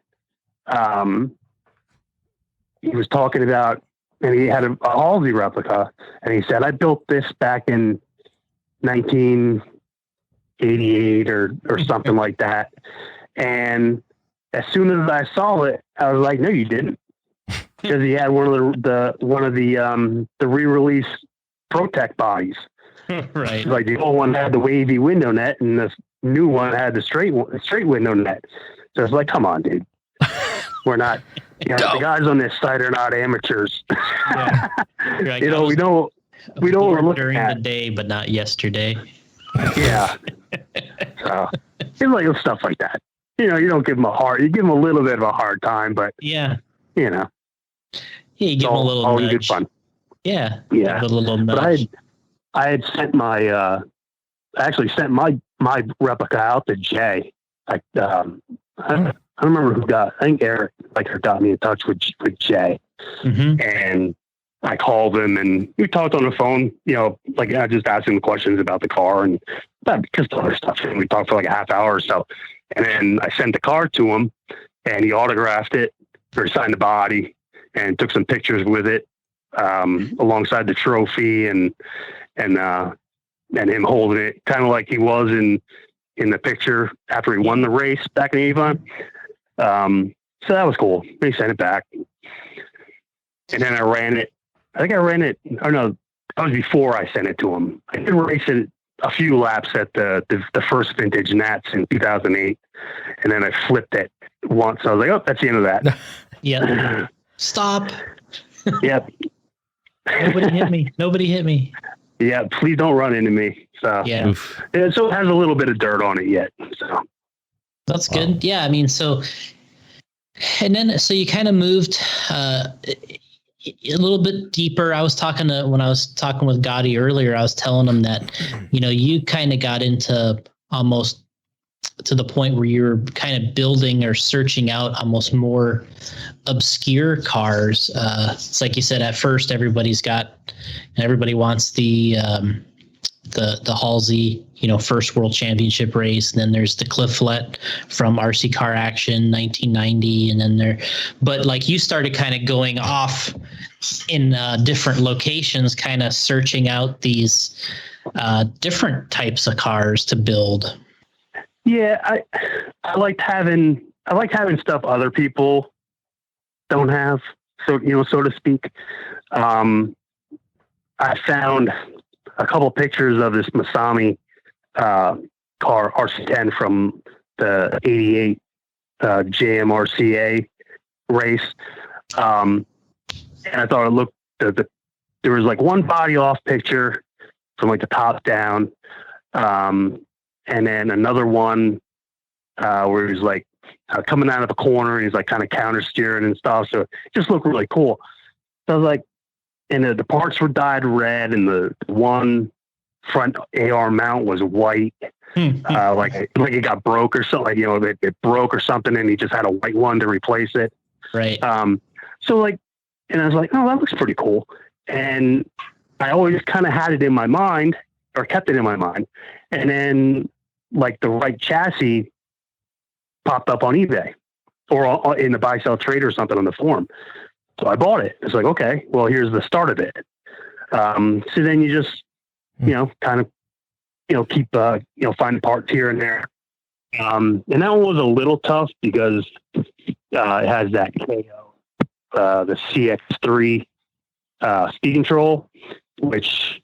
he was talking about, and he had a Halsey replica, and he said, "I built this back in 1988 or something like that." And as soon as I saw it, I was like, "No, you didn't," because he had one of the re-release Protect bodies. right. Like the old one had the wavy window net, and this new one had the straight window net. So it's like, come on, dude. We're not. You know, the guys on this site are not amateurs. Yeah. Like, you know, we don't look during at the day, but not yesterday. Yeah. So it's like stuff like that. You know, you don't give them you give them a little bit of a hard time, but yeah, you know, you give them a little nudge. Good fun. Yeah, yeah, a little nudge. But I had sent I actually sent my replica out to Jay. I don't remember who I think Eric got me in touch with Jay, and I called him and we talked on the phone. You know, like I just asked him questions about the car and because other stuff. And we talked for like a half hour or so, and then I sent the car to him, and he autographed it or signed the body and took some pictures with it alongside the trophy and him holding it, kind of like he was in the picture after he won the race back in '85. So that was cool. He sent it back, and then I ran it. I think I ran it. Oh no, that was before I sent it to him. I did race it a few laps at the first vintage Nats in 2008, and then I flipped it once. I was like, oh, that's the end of that. Yeah. Stop. Yep. Nobody hit me. Yeah, please don't run into me. So yeah. So it has a little bit of dirt on it yet. So that's good. Yeah, I mean, so you kind of moved a little bit deeper. When I was talking with Gotti earlier, I was telling him that, you know, you kind of got into almost to the point where you're kind of building or searching out almost more obscure cars. It's like you said, at first everybody wants the Halsey, you know, first world championship race. And then there's the Clifflet from RC Car Action 1990. And then but like you started kind of going off in different locations, kind of searching out these different types of cars to build. Yeah, I liked having stuff other people don't have, so to speak. I found a couple pictures of this Masami car RC10 from the '88 JMRCA race, and I thought it looked. There was like one body off picture from like the top down. And then another one where he's like coming out of a corner and he's like kind of counter steering and stuff. So it just looked really cool. So I was like, and the parts were dyed red, and the one front AR mount was white. Like it got broke or something. Like, you know, it broke or something, and he just had a white one to replace it. Right. So like, and I was like, oh, that looks pretty cool. And I always kind of had it in my mind, or kept it in my mind. And then like the right chassis popped up on eBay or in the buy sell trade or something on the forum. So I bought it. It's like, okay, well, here's the start of it. So then you just, you know, kind of, you know, keep, find parts here and there. And that one was a little tough because it has that KO, the CX3 speed control, which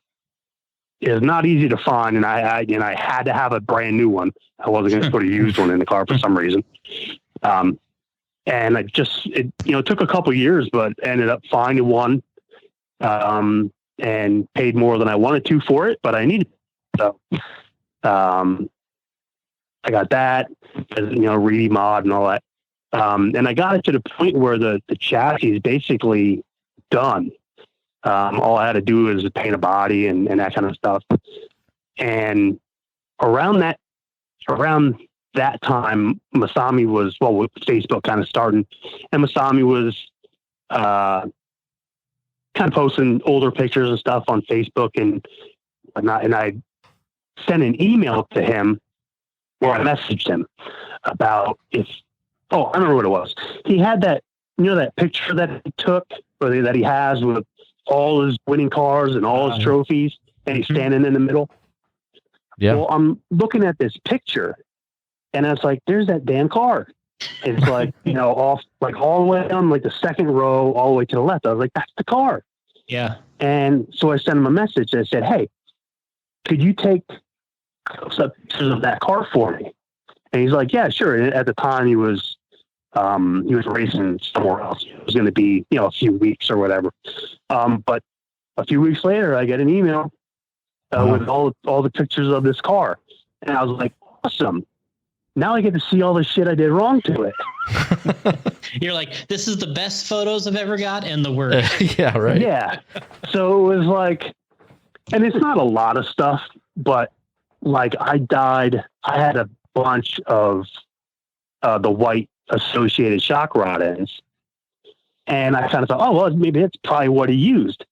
is not easy to find, and I had to have a brand new one. I wasn't going to put a used one in the car for some reason. And it took a couple years, but ended up finding one, and paid more than I wanted to for it, but I needed it. So, I got that, Reedy mod and all that. And I got it to the point where the chassis is basically done. All I had to do is paint a body and that kind of stuff. And around that time, Masami was, with Facebook kind of starting, and Masami was kind of posting older pictures and stuff on Facebook and whatnot. And I sent an email to him where I messaged him about I remember what it was. He had that, that picture that he took, or that he has with all his winning cars and all his trophies, and he's standing in the middle. Yeah. Well, I'm looking at this picture, and I was like, there's that damn car. It's like, off, like all the way down, like the second row, all the way to the left. I was like, that's the car. Yeah. And so I sent him a message that said, hey, could you take some pictures of that car for me? And he's like, yeah, sure. And at the time he was racing somewhere else. It was going to be, a few weeks or whatever. But a few weeks later, I get an email with all the pictures of this car. And I was like, awesome. Now I get to see all the shit I did wrong to it. You're like, this is the best photos I've ever got and the worst. Yeah, right. Yeah. So it was like, and it's not a lot of stuff, but like I had a bunch of the white associated shock rod ends. And I kind of thought, maybe that's probably what he used.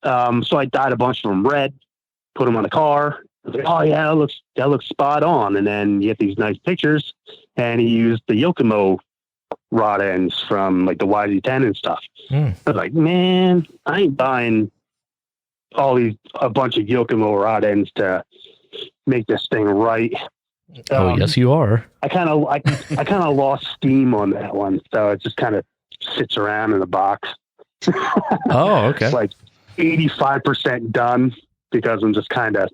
So I dyed a bunch of them red, put them on the car. I was like, oh yeah, that looks spot on. And then you get these nice pictures, and he used the Yokomo rod ends from like the YZ10 and stuff. I was like, man, I ain't buying a bunch of Yokomo rod ends to make this thing right. Yes, you are. I kind of lost steam on that one, so it just kind of sits around in the box. Oh, okay. It's like 85% done because I'm just kind of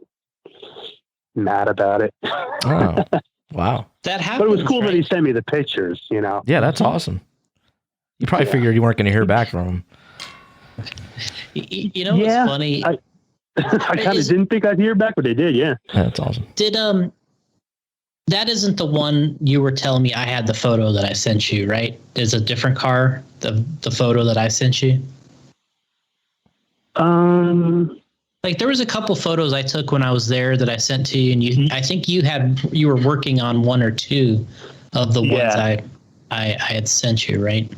mad about it. Oh, wow. That happened. But it was cool that he sent me the pictures, Yeah, that's awesome. You probably figured you weren't going to hear back from him. What's funny? I kind of didn't think I'd hear back, but they did, yeah. That's awesome. That isn't the one you were telling me I had the photo that I sent you, right? Is a different car, the photo that I sent you? Like there was a couple photos I took when I was there that I sent to you, and I think you were working on one or two of the ones I had sent you, right?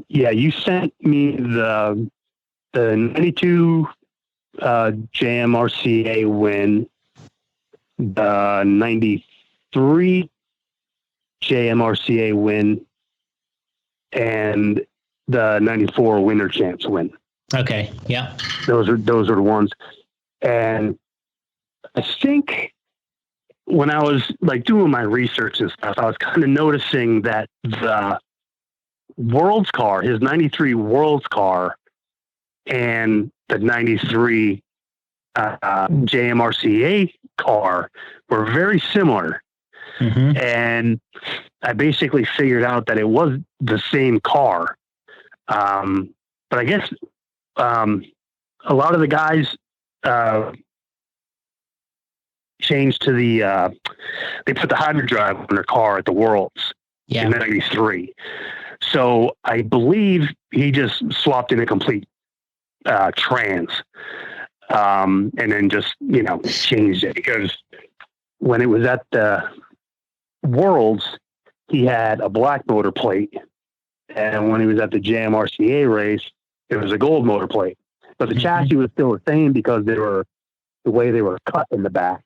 Yeah, you sent me the 92 JMRCA win, the 93 JMRCA win, and the 94 Winter Champs win. Okay, yeah. Those are the ones. And I think when I was like doing my research and stuff, I was kind of noticing that the World's car, his 93 World's car, and the 93 JMRCA car were very similar. Mm-hmm. And I basically figured out that it was the same car. But I guess a lot of the guys changed to they put the hybrid drive on their car at the Worlds in 93. So I believe he just swapped in a complete trans, and then just, changed it, because when it was at the Worlds, he had a black motor plate. And when he was at the JMRCA race, it was a gold motor plate. But the chassis was still the same because they were the way they were cut in the back.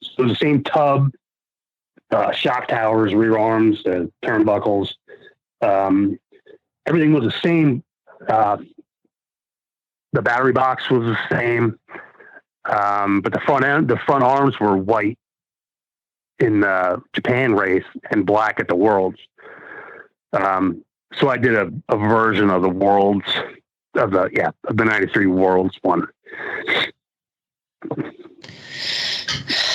So the same tub, shock towers, rear arms, the turnbuckles, everything was the same. The battery box was the same, but the front arms were white in the Japan race and black at the Worlds. So I did a version of the Worlds of the 93 Worlds one.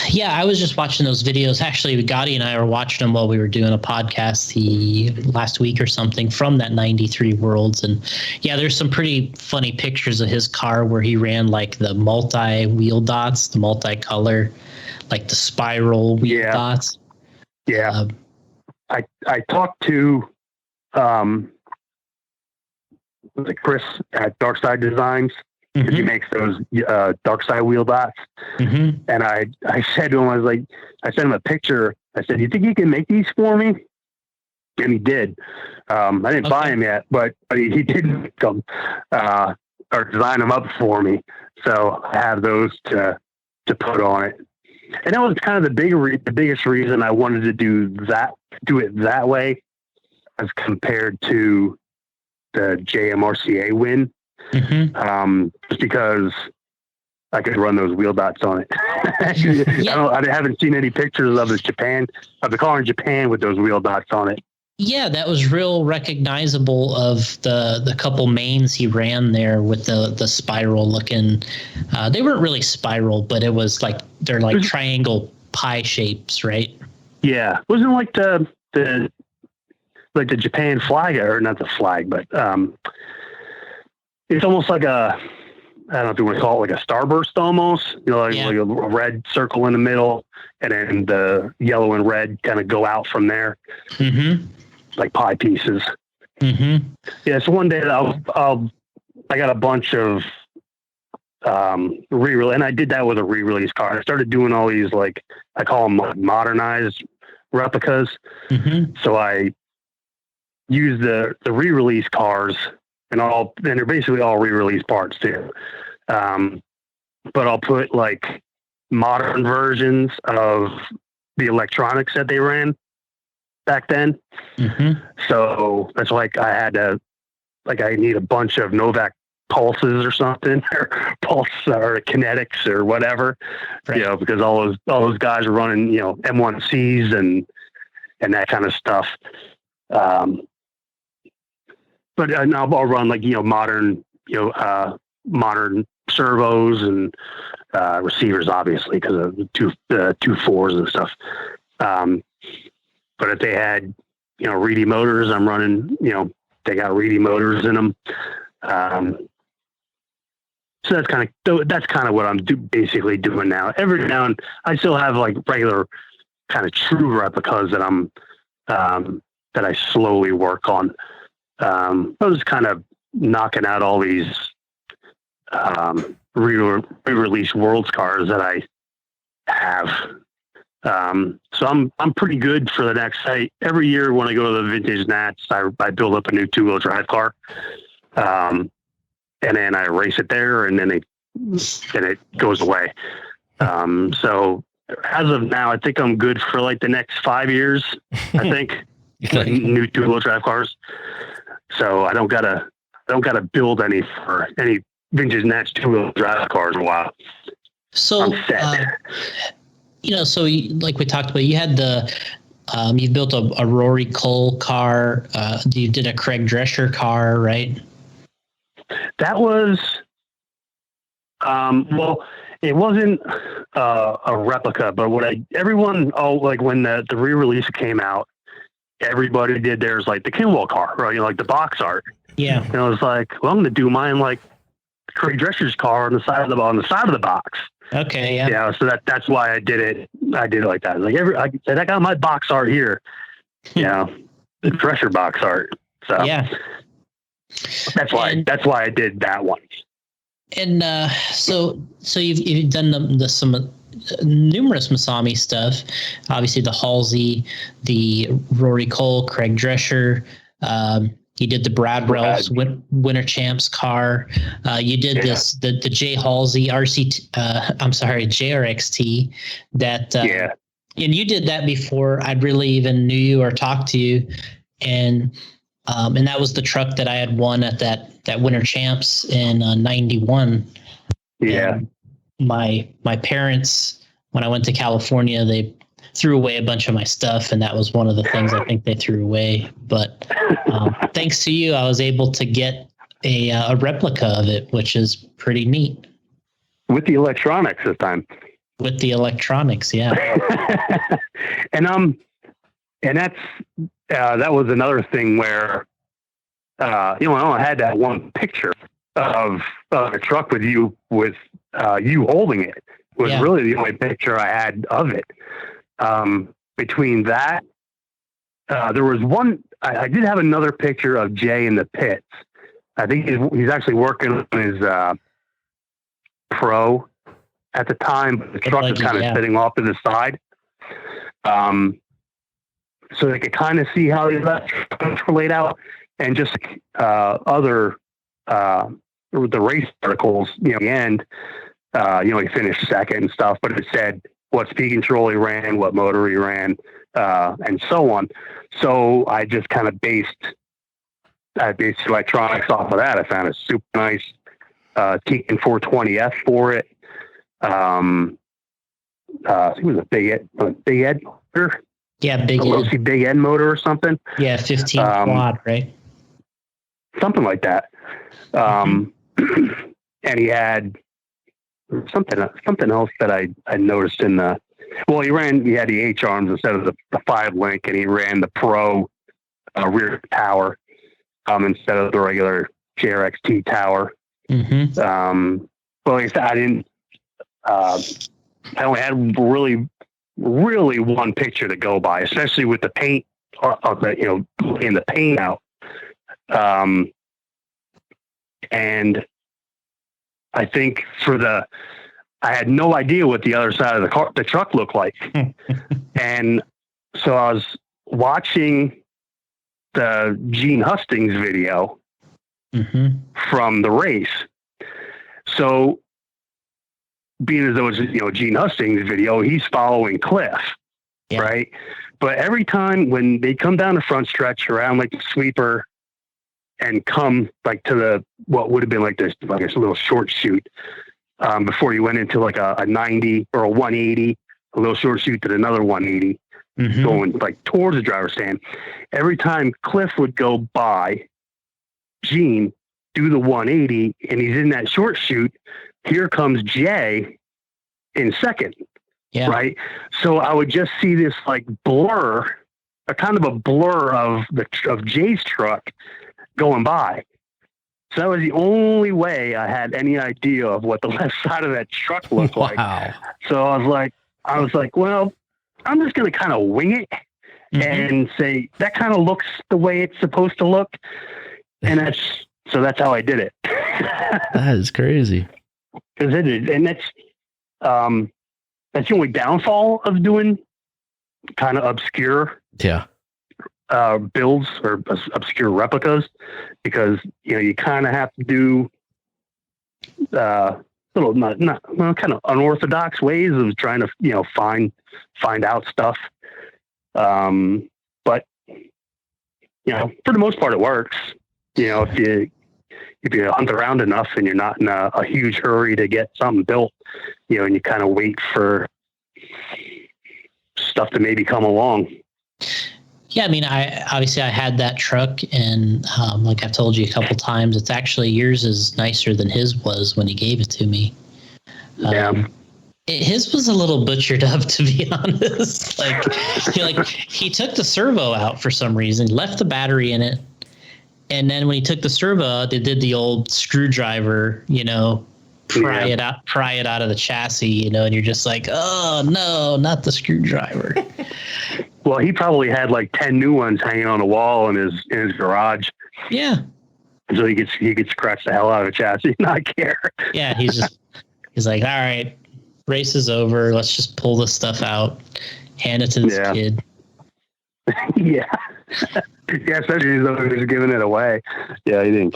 Yeah, I was just watching those videos. Actually, Gotti and I were watching them while we were doing a podcast the last week or something from that 93 Worlds. And yeah, there's some pretty funny pictures of his car where he ran like the multi-wheel dots, the multicolor, like the spiral wheel dots. Yeah. I talked to Chris at Dark Side Designs. Mm-hmm. He makes those dark side wheel dots. Mm-hmm. And I said to him, I sent him a picture. I said, you think you can make these for me? And he did. I didn't buy them yet, but he did make them or design them up for me. So I have those to put on it. And that was kind of the biggest reason I wanted to do it that way as compared to the JMRCA win. Mm-hmm. Just because I could run those wheel dots on it. I haven't seen any pictures of the car in Japan with those wheel dots on it. Yeah, that was real recognizable of the couple mains he ran there with the spiral looking. They weren't really spiral, but it was like they're like triangle pie shapes, right? Yeah, wasn't like the Japan flag, or not the flag, but it's almost like I don't know if you want to call it like a starburst almost, like a red circle in the middle, and then the yellow and red kind of go out from there, like pie pieces. Mm-hmm. Yeah, so one day I got a bunch of re-release, and I did that with a re-release car. I started doing all these, like, I call them modernized replicas. Mm-hmm. So I use the re-release cars, and they're basically all re-release parts too. But I'll put like modern versions of the electronics that they ran back then. Mm-hmm. So that's like I need a bunch of Novak pulses or something, or kinetics or whatever, right. Because all those guys are running, M1Cs and that kind of stuff. But now I'll run like, modern servos and receivers, obviously, because of the 2.4s and stuff. But if they had, Reedy motors, I'm running, they got Reedy motors in them. So that's kind of what I'm basically doing now. Every now and I still have like regular kind of true replicas that that I slowly work on. I was kind of knocking out all these re-release Worlds cars that I have. So I'm pretty good for the next site. Every year when I go to the Vintage Nats, I build up a new 2-wheel drive car. And then I race it there, and then it goes away. So as of now, I think I'm good for like the next 5 years, I think. New 2-wheel drive cars. So I don't gotta build any Vintage Nats 2-wheel drive cars in a while. So I'm set. Like we talked about, you had you built a Rory Cole car. You did a Craig Drescher car, right? That was, well, it wasn't a replica, but when the re-release came out, everybody did theirs like the Kinwell car, right? Like the box art. Yeah. And I was like, well, I'm going to do mine like Craig Drescher's car on the side of the box. Okay. Yeah. Yeah. So that's why I did it. I did it like that. Like I got my box art here. The Drescher box art. So yeah. That's why I did that one. And so you've done some numerous Masami stuff. Obviously, the Halsey, the Rory Cole, Craig Drescher. You did the Brad Ralph's Winter Champs car. You did the J Halsey JRXT. That and you did that before I'd really even knew you or talked to you, and that was the truck that I had won at that Winter Champs in '91. Yeah. And my parents, when I went to California, they threw away a bunch of my stuff, and that was one of the things I think they threw away. But thanks to you, I was able to get a replica of it, which is pretty neat. with the electronics this time. With the electronics, yeah. and that's that was another thing where I only had that one picture of a truck with you holding it. Was really the only picture I had of it. Between that, there was one. I did have another picture of Jay in the pits. I think he's actually working on his Pro at the time, but the truck was kind of sitting off to the side. So they could kind of see how the electronics were laid out, and just other the race articles. At the end, he finished second and stuff, but it said what speed control he ran, what motor he ran, and so on. So I just kind of based electronics off of that. I found a super nice Tekin 420F for it. I think it was a Big Ed motor. Yeah, Big Ed motor or something. Yeah, 15 quad, right? Something like that. And he had something else that I noticed in the. Well, he had the H arms instead of the 5-link, and he ran the Pro rear tower instead of the regular JRXT tower. But like I said, I didn't. I only had really one picture to go by, especially with the paint, in the paint out. And I think I had no idea what the other side of the truck looked like. And so I was watching the Gene Hustings video from the race. So being as though it's, Gene Hustings video, he's following Cliff, right? But every time when they come down the front stretch around like the sweeper and come like to what would have been like this little short shoot, before you went into like a 90 or a 180, a little short shoot to another 180, going like towards the driver's stand. Every time Cliff would go by Gene, do the 180, and he's in that short shoot, here comes Jay in second. Yeah. Right. So I would just see this like blur, a kind of a blur of Jay's truck going by. So that was the only way I had any idea of what the left side of that truck looked like. So I was like, well, I'm just going to kind of wing it and say that kind of looks the way it's supposed to look. And that's how I did it. That is crazy. Because it is, and that's the only downfall of doing kind of obscure builds or obscure replicas, because you kind of have to do little not kind of unorthodox ways of trying to find out stuff. But for the most part it works. If you hunt around enough and you're not in a huge hurry to get something built, and you kind of wait for stuff to maybe come along. Yeah, I mean, I had that truck, and like I've told you a couple times, it's actually yours is nicer than his was when he gave it to me. His was a little butchered up, to be honest. He took the servo out for some reason, left the battery in it, and then when he took the servo out, they did the old screwdriver, pry it out of the chassis, and you're just like, oh no, not the screwdriver. Well, he probably had like 10 new ones hanging on the wall in his garage. Yeah. So he could scratch the hell out of a chassis and not care. Yeah, he's like, all right, race is over. Let's just pull this stuff out, hand it to this kid. Yeah. Yeah, especially though he was giving it away. Yeah, he didn't.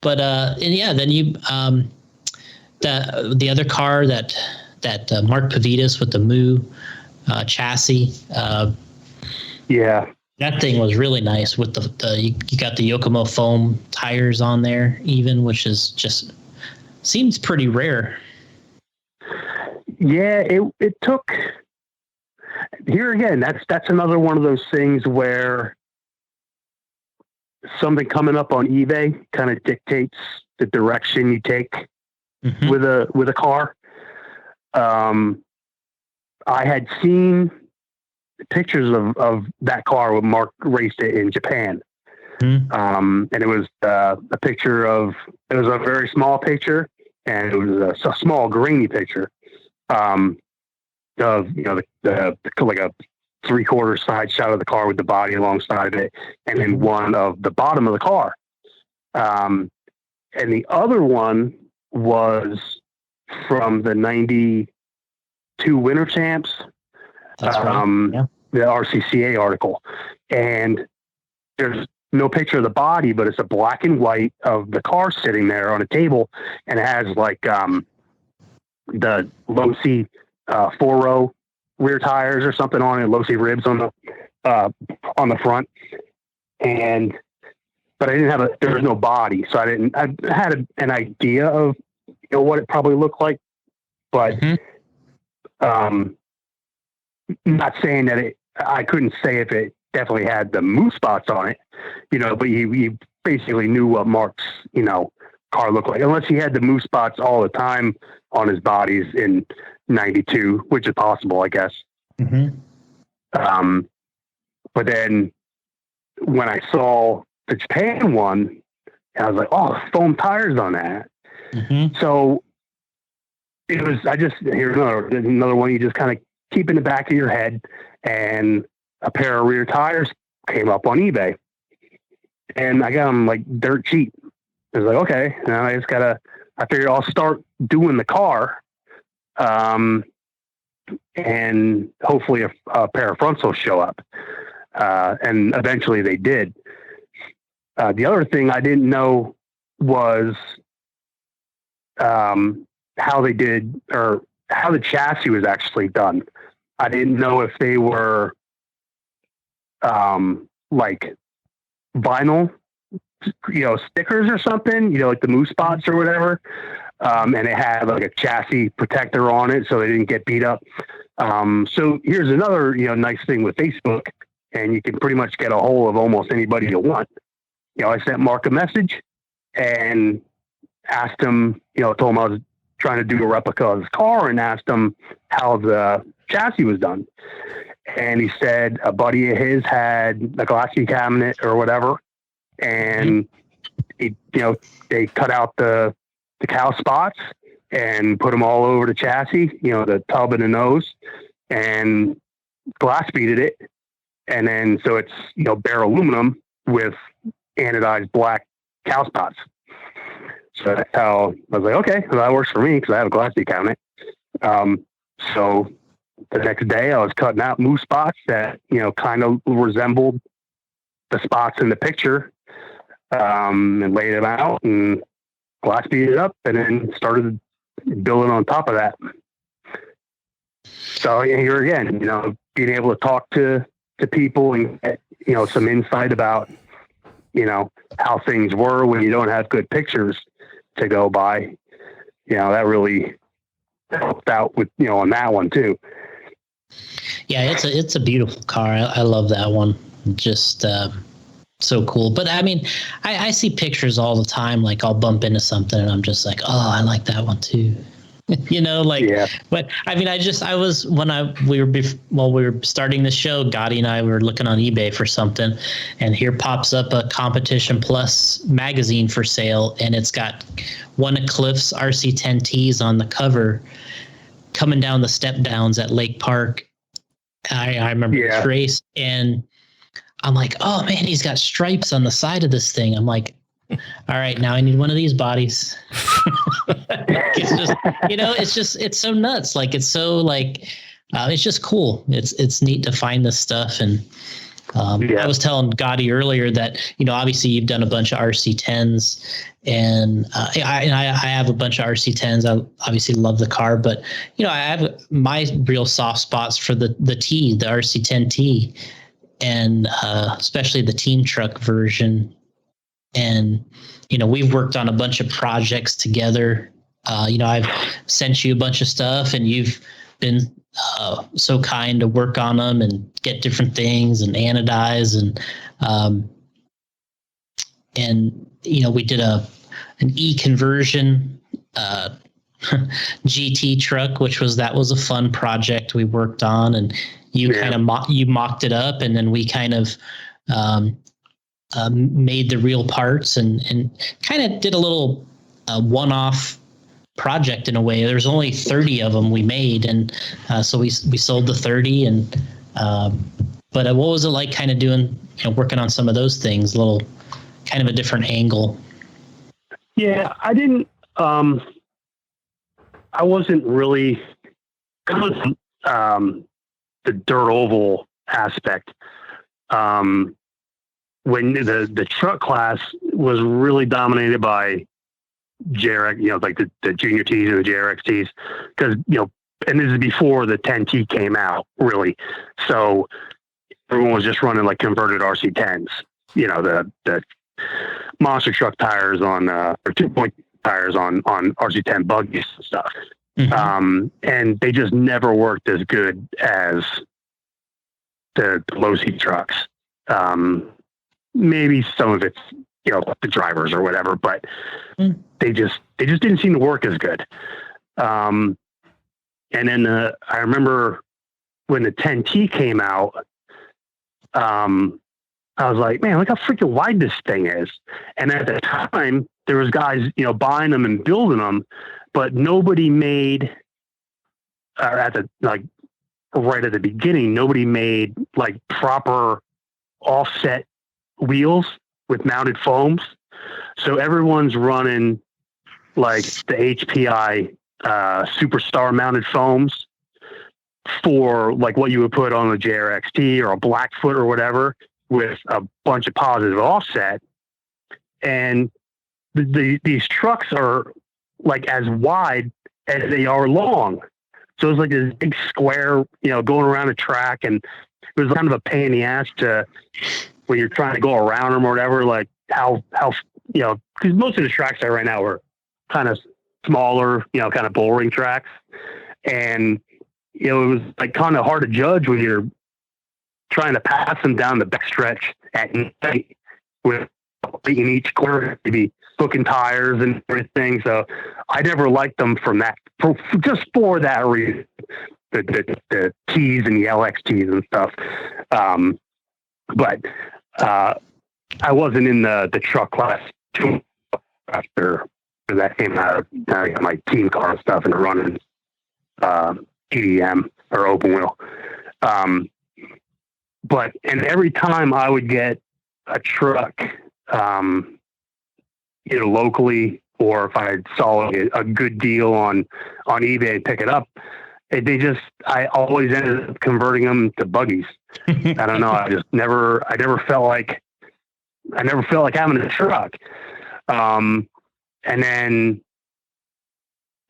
But then you the other car that Mark Pavitas with the Moo chassis. That thing was really nice with you got the Yokomo foam tires on there even, which is just seems pretty rare. Yeah, it took here again. That's another one of those things where something coming up on eBay kind of dictates the direction you take with a car. I had seen pictures of that car when Mark raced it in Japan. And it was a picture of, it was a very small picture, and it was a small grainy picture of, the like a 3/4 side shot of the car with the body alongside it, and then one of the bottom of the car. And the other one was from the 92 Winter Champs. That's right. Yeah. The RCCA article, and there's no picture of the body, but it's a black and white of the car sitting there on a table, and it has like the low C 4-row rear tires or something on it, low C ribs on the front, but I didn't have there was no body, so I had an idea of what it probably looked like, but not saying that I couldn't say if it definitely had the moose spots on it, but you basically knew what Mark's, car looked like, unless he had the moose spots all the time on his bodies in 92, which is possible, I guess. But then when I saw the Japan one, I was like, oh, foam tires on that. So it was, here's another one you just kind of keep in the back of your head, and a pair of rear tires came up on eBay, and I got them like dirt cheap. I was like, okay, now I figured I'll start doing the car. And hopefully a pair of fronts will show up. And eventually they did. The other thing I didn't know was, how they did, or how the chassis was actually done. I didn't know if they were, like vinyl, stickers or something, like the moose spots or whatever. And it had like a chassis protector on it, so they didn't get beat up. So here's another, nice thing with Facebook, and you can pretty much get a hold of almost anybody you want. I sent Mark a message and asked him, told him I was trying to do a replica of his car, and asked him how the chassis was done. And he said a buddy of his had a glassy cabinet or whatever, and they cut out the cow spots and put them all over the chassis, the tub and the nose, and glass beaded it. And then, so it's, bare aluminum with anodized black cow spots. So that's how I was like, okay, well, that works for me, because I have a glassy cabinet. So the next day I was cutting out moose spots that, kind of resembled the spots in the picture, and laid them out and glass beat it up, and then started building on top of that. So here again, being able to talk to people and get, some insight about, how things were when you don't have good pictures to go by, that really helped out with, on that one too. Yeah, it's a beautiful car. I love that one. Just so cool. But I mean, I see pictures all the time. Like I'll bump into something and I'm just like, oh, I like that one too. Yeah. But I mean, while we were starting the show, Gotti and I were looking on eBay for something, and here pops up a Competition Plus magazine for sale, and it's got one of Cliff's RC10Ts on the cover coming down the step downs at Lake Park. I remember this race, and I'm like, oh man, he's got stripes on the side of this thing. I'm like, all right, now I need one of these bodies. It's just, it's so nuts. Like, it's so like, it's just cool. It's neat to find this stuff. And I was telling Gotti earlier that, obviously you've done a bunch of RC10s, and I have a bunch of RC10s. I obviously love the car, but, I have my real soft spots for the RC10T, and especially the team truck version. And, we've worked on a bunch of projects together. I've sent you a bunch of stuff, and you've been so kind to work on them and get different things and anodize. And we did an E conversion GT truck, which was a fun project we worked on, and you kind of mocked it up, and then we kind of made the real parts and kind of did a little one-off project in a way. There's only 30 of them we made, and so we sold the 30. And but what was it like kind of doing, working on some of those things, a little kind of a different angle? Yeah, I didn't. I wasn't really the dirt oval aspect. When the truck class was really dominated by JRX, like the junior T's and the JRX-T's, because, and this is before the 10T came out, really. So everyone was just running like converted RC10s, the monster truck tires on, or 2-point tires on RC10 buggies and stuff. Mm-hmm. And they just never worked as good as the low seat trucks. Maybe some of it's, the drivers or whatever, but they just didn't seem to work as good. And then I remember when the 10T came out, I was like, man, look how freaking wide this thing is. And at the time, there was guys, buying them and building them, but nobody made, right at the beginning, nobody made like proper offset wheels with mounted foams. So everyone's running like the HPI Superstar mounted foams for like what you would put on a JRX-T or a Blackfoot or whatever, with a bunch of positive offset. And these trucks are like as wide as they are long. So it's like this big square, going around a track, and it was kind of a pain in the ass to, when you're trying to go around them or whatever, like how, because most of the tracks there right now are kind of smaller, kind of bullring tracks. And, it was like kind of hard to judge when you're trying to pass them down the backstretch at night with in each corner to be booking tires and everything. So I never liked them just for that reason, the T's and the LXTs and stuff. But I wasn't in the truck class too after that came out. I got my team car and stuff and running EDM or open wheel. But every time I would get a truck, either locally or if I saw a good deal on eBay and pick it up, I always ended up converting them to buggies. I don't know. I never felt like having a truck. And then,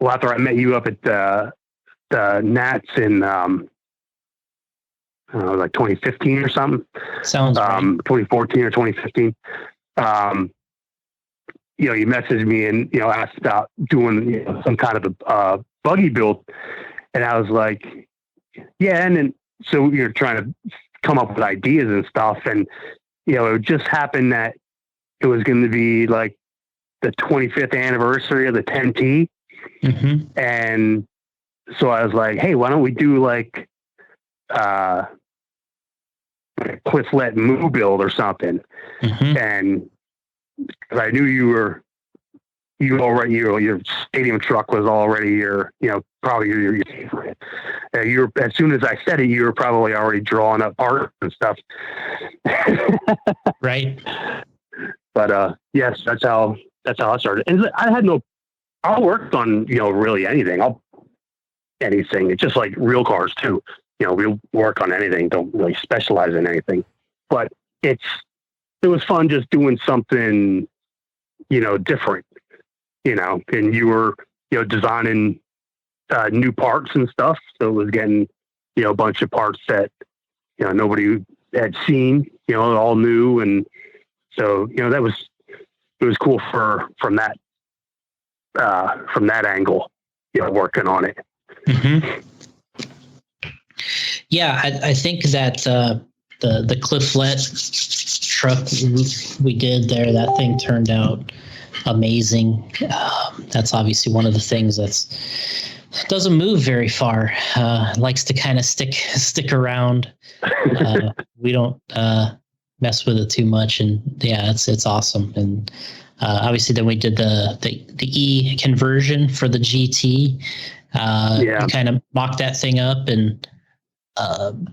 well, after I met you up at the Nats in, like 2015 or something. Sounds right. 2014 or 2015. You messaged me and, asked about doing some kind of a buggy build. And I was like, yeah. And then, so you're trying to come up with ideas and stuff. And, it just happened that it was going to be like the 25th anniversary of the 10T. Mm-hmm. And so I was like, hey, why don't we do like a Clifflet Moo build or something? Mm-hmm. And cause I knew your stadium truck was already probably your favorite. As soon as I said it, you were probably already drawing up parts and stuff. Right. But yes, that's how I started. And I worked on really anything. Anything. It's just like real cars too. We'll work on anything. Don't really specialize in anything. But it was fun just doing something different. And you were designing new parts and stuff. So it was getting a bunch of parts that nobody had seen. All new, and so it was cool from that angle. Working on it. Mm-hmm. Yeah, I think that the Clifflet truck we did there, that thing turned out amazing. That's obviously one of the things doesn't move very far. Likes to kind of stick around. We don't mess with it too much, and yeah, it's awesome. And obviously, then we did the E conversion for the GT. We kind of mocked that thing up, and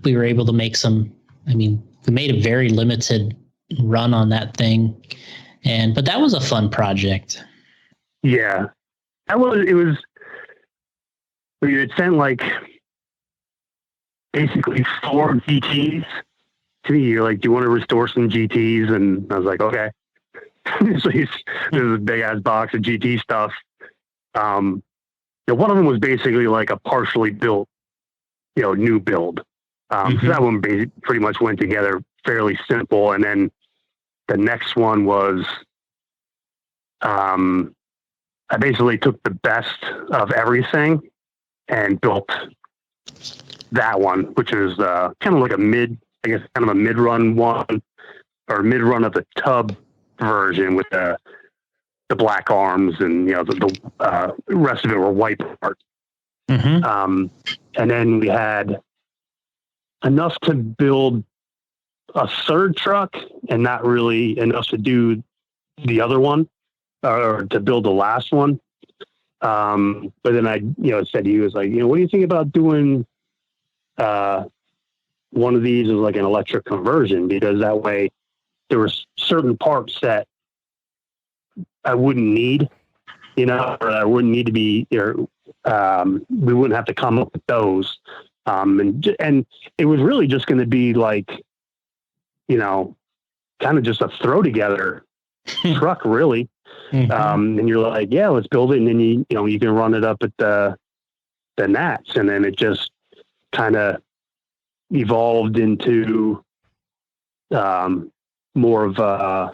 we were able to make some. I mean, we made a very limited run on that thing, but that was a fun project. Yeah, it was. We had sent like basically 4 GTs to me. You're like, do you want to restore some GTs? And I was like, okay. So there's a big ass box of GT stuff. One of them was basically like a partially built, new build. So that one pretty much went together fairly simple. And then the next one was, I basically took the best of everything and built that one, which is kind of like a mid-run one, or mid-run of the tub version with the black arms, and the rest of it were white parts. And then we had enough to build a third truck, and not really enough to do the other one, or to build the last one. But then I, said to you, was like, what do you think about doing one of these as like an electric conversion? Because that way there were certain parts that I wouldn't need, or I wouldn't need to be, or we wouldn't have to come up with those. And it was really just going to be like, kind of just a throw together truck, really. And you're like, yeah, let's build it. And then you can run it up at the Nats. And then it just kind of evolved into more of a,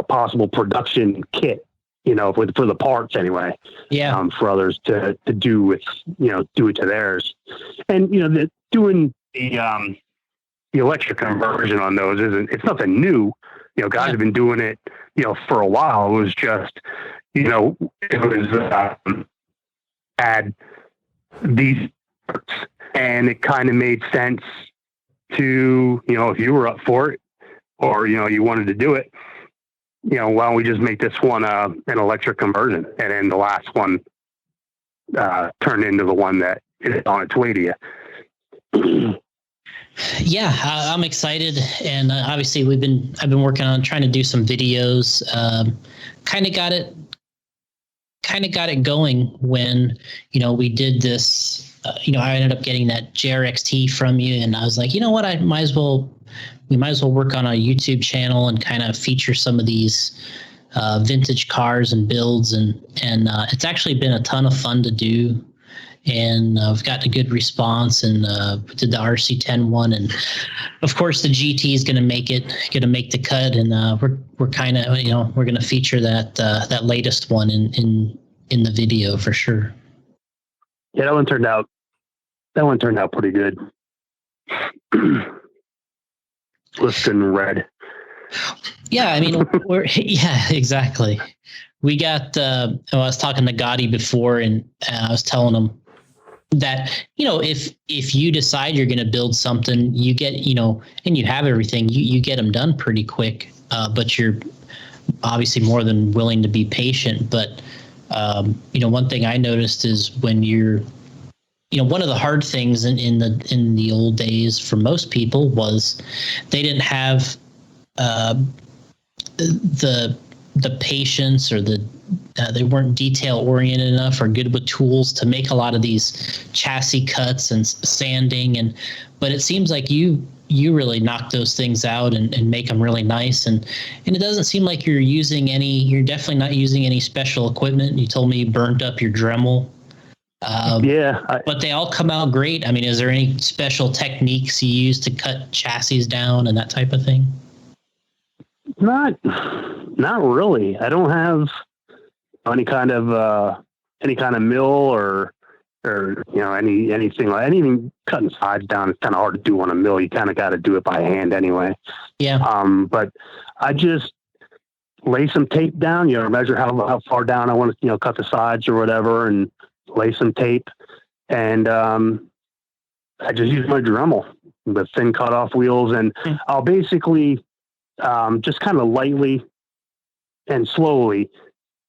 possible production kit, for the parts anyway. Yeah. For others to do with, do it to theirs. And, doing the electric conversion on those it's nothing new. Guys have been doing it, for a while. It was just, it was, add these parts, and it kind of made sense to, if you were up for it, or, you wanted to do it, why don't we just make this one, an electric conversion? And then the last one, turned into the one that is on its way to you. Yeah, I'm excited, and obviously I've been working on trying to do some videos. Kind of got it going when we did this. I ended up getting that JRXT from you, and I was like, you know what, we might as well work on a YouTube channel and kind of feature some of these vintage cars and builds, and it's actually been a ton of fun to do. And we've gotten a good response, and we did the RC10 one, and of course the GT is going to make the cut, and we're kind of we're going to feature that latest one in the video for sure. Yeah, that one turned out pretty good. Listen, red. Yeah, I mean, yeah, exactly. We got. I was talking to Gotti before, and I was telling him that if you decide you're going to build something, you get and you have everything, you get them done pretty quick. But you're obviously more than willing to be patient. But one thing I noticed is when you're one of the hard things in the old days for most people was they didn't have the patience, or they weren't detail oriented enough or good with tools to make a lot of these chassis cuts and sanding. But it seems like you really knock those things out and make them really nice. And it doesn't seem like you're definitely not using any special equipment. You told me you burnt up your Dremel. But they all come out great. I mean, is there any special techniques you use to cut chassis down and that type of thing? Not really. I don't have any kind of mill or anything like anything cutting sides down. It's kind of hard to do on a mill. You kind of got to do it by hand anyway. Yeah. But I just lay some tape down, measure how far down I want to, cut the sides or whatever, and lay some tape. And I just use my Dremel, the thin cutoff wheels, and I'll basically just kind of lightly and slowly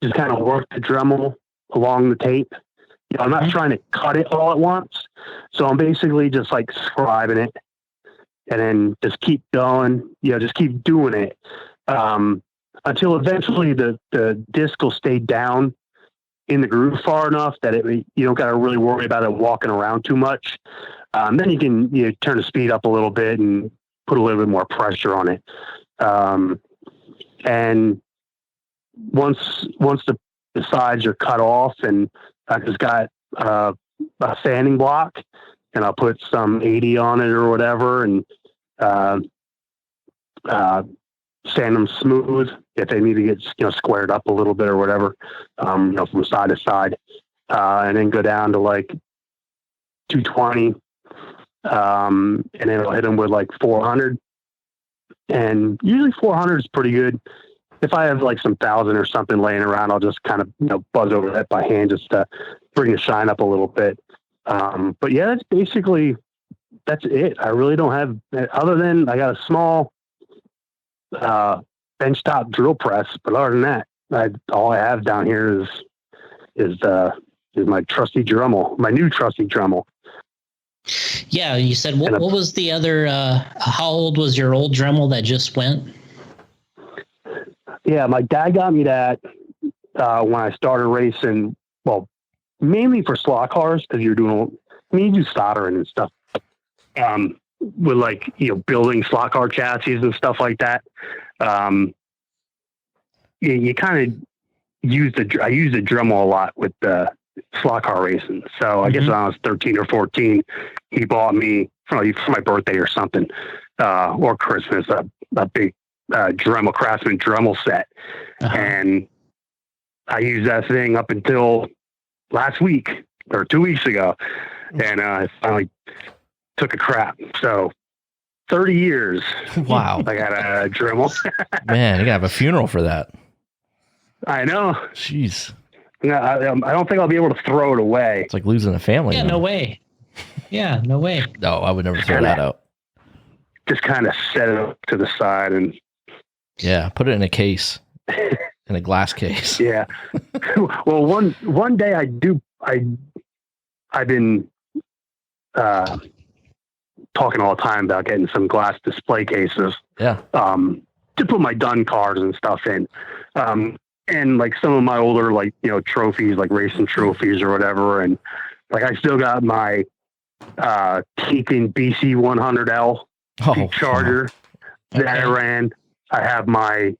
just kind of work the Dremel along the tape. I'm not trying to cut it all at once. So I'm basically just like scribing it and then just keep going, just keep doing it. Until eventually the disc will stay down in the groove far enough that you don't got to really worry about it walking around too much. Then you can turn the speed up a little bit and put a little bit more pressure on it. And once the sides are cut off, and I just got a sanding block, and I'll put some 80 on it or whatever, and sand them smooth if they need to get squared up a little bit or whatever, from side to side, and then go down to like 220, and then I'll hit them with like 400, and usually 400 is pretty good. If I have like some 1,000 or something laying around, I'll just kind of buzz over that by hand just to bring the shine up a little bit. But yeah, that's it. I really don't have, other than I got a small benchtop drill press, but other than that, all I have down here is my trusty Dremel, my new trusty Dremel. Yeah, you said what was the other? How old was your old Dremel that just went? Yeah, my dad got me that when I started racing. Well, mainly for slot cars, because you do soldering and stuff. With like building slot car chassis and stuff like that. You kind of I use the Dremel a lot with the slot car racing. So I guess when I was 13 or 14, he bought me for my birthday or something, or Christmas, a big Dremel Craftsman Dremel set. And I used that thing up until last week or 2 weeks ago. And I finally took a crap. So 30 years. Wow. I got a Dremel. Man, you gotta have a funeral for that. I know. Jeez. I don't think I'll be able to throw it away. It's like losing a family. Yeah, no way. Yeah, no way. No, I would never throw that out. Just kind of set it up to the side and put it in a case, in a glass case. Yeah. Well, one day I've been talking all the time about getting some glass display cases. Yeah. To put my done cars and stuff in. And like some of my older, trophies, like racing trophies or whatever. And like, I still got my, Tekin BC 100L charger that I ran. I have my,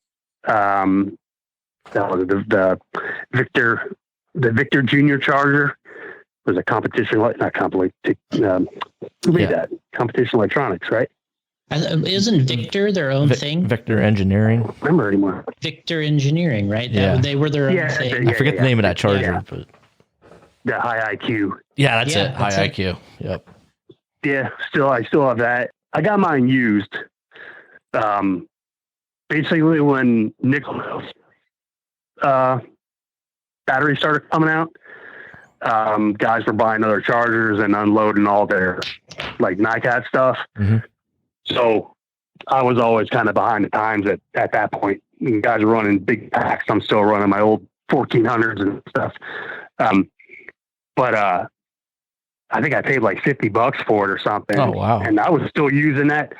the Victor Jr charger. Was a competition, not competition, who made that? Competition Electronics, right? Isn't Victor their own thing? Victor Engineering. I don't remember anymore. Victor Engineering, right? Yeah. They were their own thing. I forget the name of that charger. But the high IQ. Yeah, that's it. High IQ. Yep. Yeah, I still have that. I got mine used. Basically when nickel batteries started coming out, guys were buying other chargers and unloading all their like NiCad stuff. Mm-hmm. So I was always kind of behind the times at that point. And guys were running big packs. I'm still running my old 1400s and stuff. But I think I paid like $50 for it or something. Oh, wow. And I was still using that.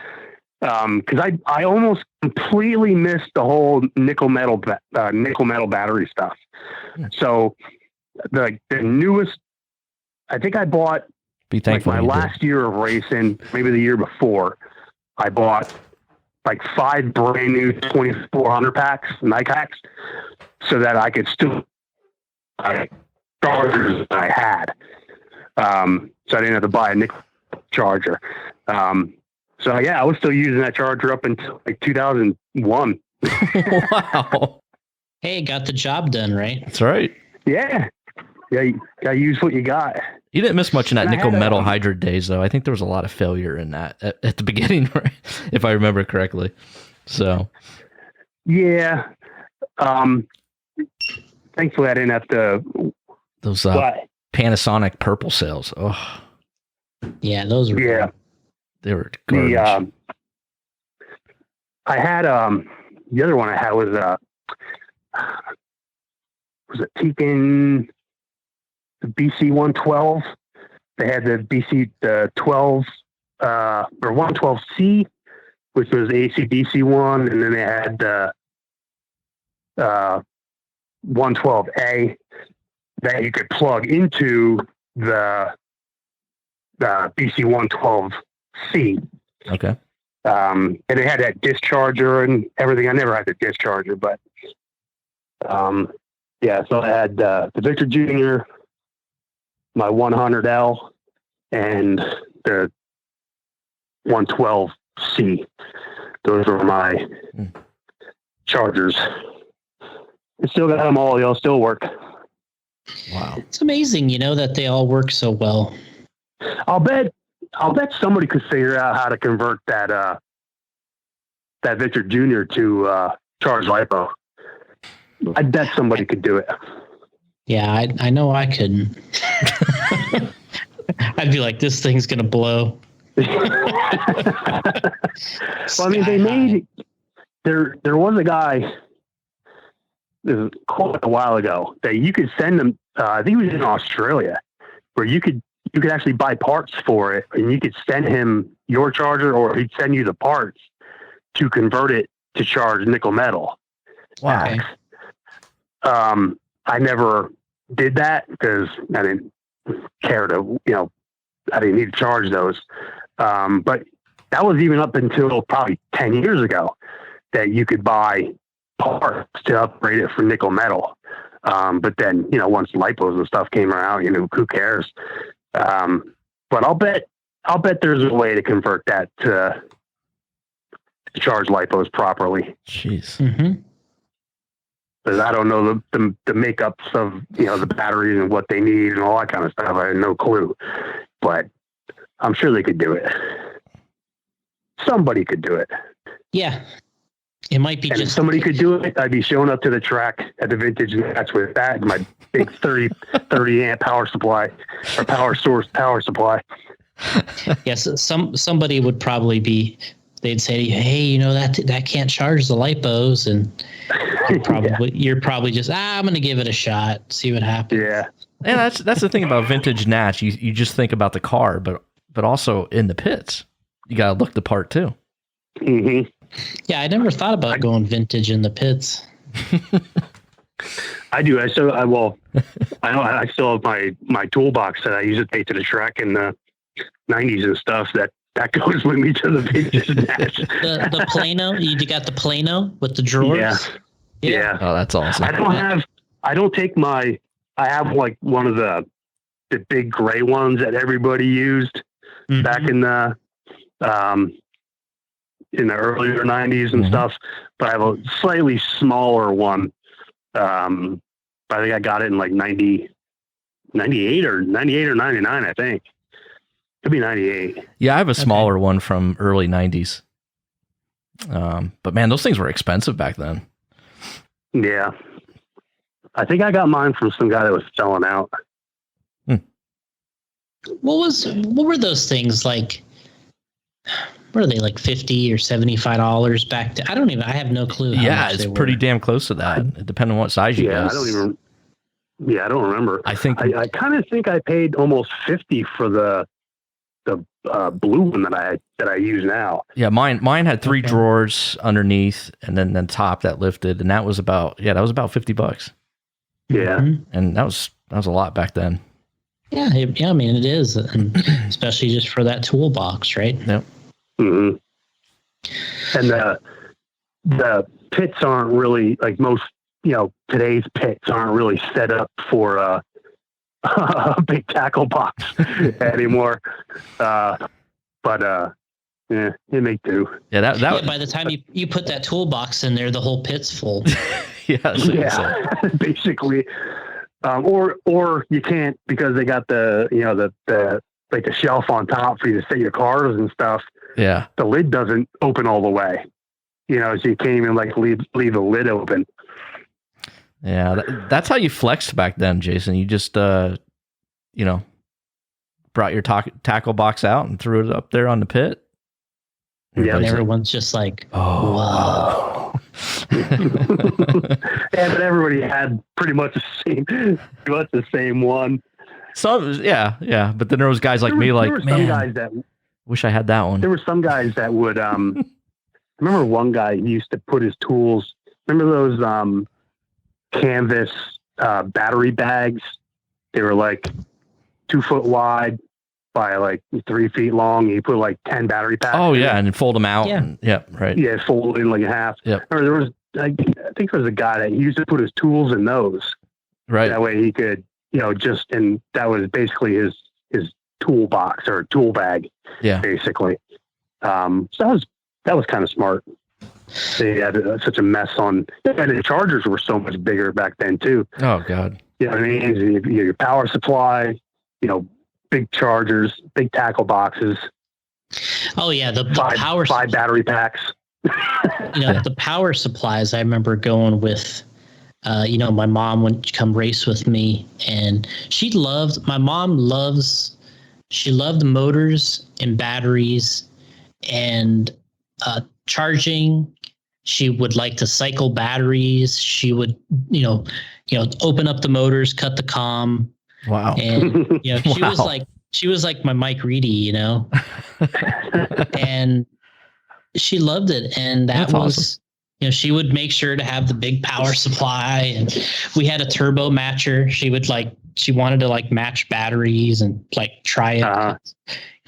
Cause I almost completely missed the whole nickel metal battery stuff. So the newest, I think I bought like my last year of racing, maybe the year before, I bought like 5 brand new 2400 packs, Nike packs, so that I could still chargers that I had. So I didn't have to buy a nickel charger. So yeah, I was still using that charger up until like 2001. Wow. Hey, got the job done, right? That's right. Yeah. Yeah, you gotta use what you got. You didn't miss much in that nickel metal hydride days, though. I think there was a lot of failure in that at the beginning, right? If I remember correctly. So, yeah, Thankfully, I didn't have to. Those Panasonic purple cells. Oh, Yeah, those were. Yeah, they were garbage. I had the other one I had was a Tekin BC 112. They had the BC 12 or 112C, which was the AC/DC one, and then they had the 112A that you could plug into the BC 112C. Okay. And it had that discharger and everything. I never had the discharger, but yeah. So I had the Victor Jr., my 100L, and the 112C. Those were my chargers. I still got them all. They'll still work. Wow. It's amazing, that they all work so well. I'll bet somebody could figure out how to convert that Victor Jr. to charge LiPo. I bet somebody could do it. Yeah, I know I couldn't. I'd be like, this thing's gonna blow. Well, I mean, they made there was a guy quite a while ago that you could send them. I think it was in Australia, where you could actually buy parts for it, and you could send him your charger, or he'd send you the parts to convert it to charge nickel metal. Wow. Okay. I never did that because I didn't care to, I didn't need to charge those. But that was even up until probably 10 years ago that you could buy parts to upgrade it for nickel metal. But then, once LiPos and stuff came around, who cares? But I'll bet there's a way to convert that to charge LiPos properly. Jeez. Mm-hmm. Because I don't know the makeups of the batteries and what they need and all that kind of stuff. I have no clue, but I'm sure they could do it. Somebody could do it. Yeah, it might be. And just if somebody could do it, I'd be showing up to the track at the vintage match with that and my big 30 amp power supply or power source power supply. Yes, somebody would probably be. They'd say to you, "Hey, that can't charge the LiPos," and you're probably just, I'm going to give it a shot, see what happens. Yeah, And that's the thing about vintage Natch. You just think about the car, but also in the pits, you got to look the part too. Mm-hmm. Yeah, I never thought about going vintage in the pits. I do. I still have my toolbox that I used to take to the track in the 90s and stuff. That goes with me to the vintage Natch. the Plano, you got the Plano with the drawers. Yeah. Oh, that's awesome. I have like one of the big gray ones that everybody used back in the earlier 90s and stuff, but I have a slightly smaller one. I think I got it in like 98 or 99, I think. Could be 98. Yeah, I have a smaller one from early 90s. But man, those things were expensive back then. Yeah. I think I got mine from some guy that was selling out. What were those things like? What are they, like $50 or $75 back to? I have no clue. Yeah, it's pretty damn close to that. Depending on what size you Yeah, got. I don't remember. I think I kind of think I paid almost $50 for the blue one that I use now. Yeah, mine had 3 drawers underneath, and then top that lifted, and that was about $50. Yeah, and that was a lot back then. Yeah, I mean it is, and especially just for that toolbox, right? Yep. Mm-hmm. And the pits aren't really like most. Today's pits aren't really set up for a big tackle box anymore. Yeah, it may do. Yeah, that by the time you put that toolbox in there, the whole pit's full. Yeah, basically. Or you can't because they got the like the shelf on top for you to set your cars and stuff. Yeah, the lid doesn't open all the way. So you can't even like leave the lid open. Yeah, that's how you flexed back then, Jason. You just, brought your tackle box out and threw it up there on the pit. Yeah, and everyone's just like, "Wow!" Yeah, but everybody had pretty much the same one. Yeah. But then there was guys like me, like, man, some guys that wish I had that one. There were some guys that would. I remember one guy used to put his tools. Remember those canvas battery bags? They were like 2 foot wide by like 3 feet long. You put like 10 battery packs. Oh yeah, and then fold them out. Yeah, right. Yeah, fold in like a half. Yep. Or there was, I think there was a guy that used to put his tools in those. Right. That way he could, and that was basically his toolbox or tool bag. Yeah. Basically. So that was kind of smart. They had such a mess on, and the chargers were so much bigger back then too. Oh God. You know what I mean? Your power supply, big chargers, big tackle boxes. Oh yeah, the five battery packs. The power supplies. I remember going with, my mom would come race with me, and she loved motors and batteries and charging. She would like to cycle batteries. She would, open up the motors, cut the comm. Wow. And she was like my Mike Reedy, and she loved it. And that was awesome. She would make sure to have the big power supply, and we had a turbo matcher. She wanted to like match batteries and like try it.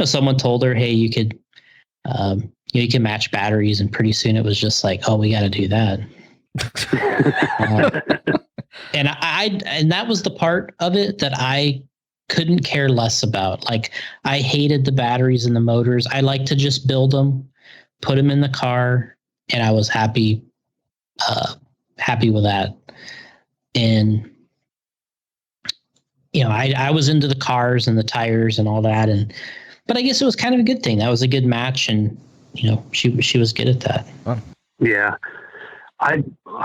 Someone told her, hey, you could, you can match batteries, and pretty soon it was just like, oh, we got to do that. And that was the part of it that I couldn't care less about. Like, I hated the batteries and the motors. I like to just build them, put them in the car, and I was happy with that. And I was into the cars and the tires and all that, but I guess it was kind of a good thing. That was a good match, and she was good at that. Huh. Yeah. I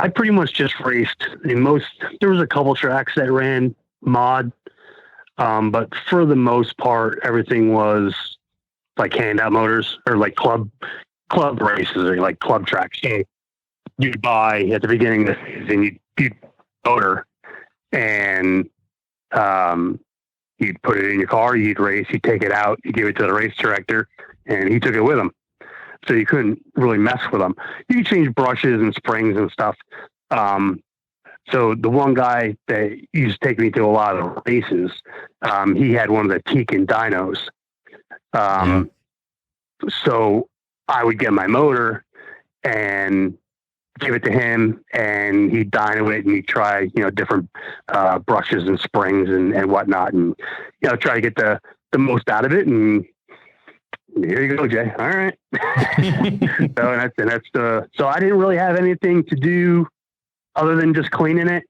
pretty much just raced there was a couple tracks that ran mod, but for the most part, everything was like handout motors or like club races or like club tracks. You'd buy at the beginning of the season, you'd motor, and you'd put it in your car, you'd race, you'd take it out, you give it to the race director, and he took it with him. So you couldn't really mess with them. You could change brushes and springs and stuff. So the one guy that used to take me to a lot of races, he had one of the Tekin dynos. So I would get my motor and give it to him, and he'd dyno it, and he'd try, different brushes and springs and whatnot, and try to get the most out of it. And here you go, Jay. All right. So I didn't really have anything to do other than just cleaning it,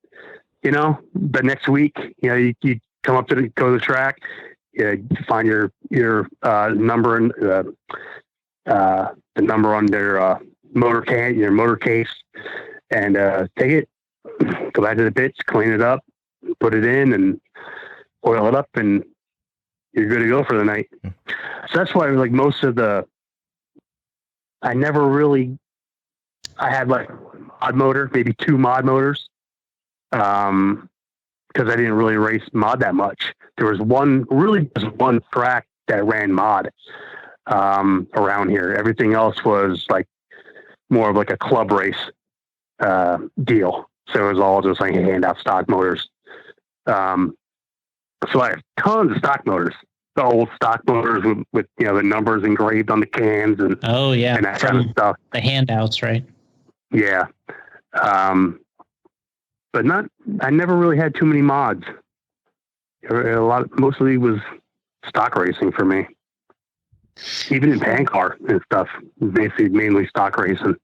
but next week, you come up go to the track, you find your number and the number on their your motor case, and take it, go back to the pits, clean it up, put it in, and oil it up, and you're good to go for the night. So that's why, like, most of I had like mod motor, maybe 2 mod motors, because I didn't really race mod that much. There was one track that ran mod around here. Everything else was like more of like a club race deal. So it was all just like handout stock motors. So I have tons of stock motors, the old stock motors with the numbers engraved on the cans and and that kind of stuff. The handouts, right? Yeah. But I never really had too many mods. Mostly was stock racing for me. Even in pan car and stuff, basically mainly stock racing.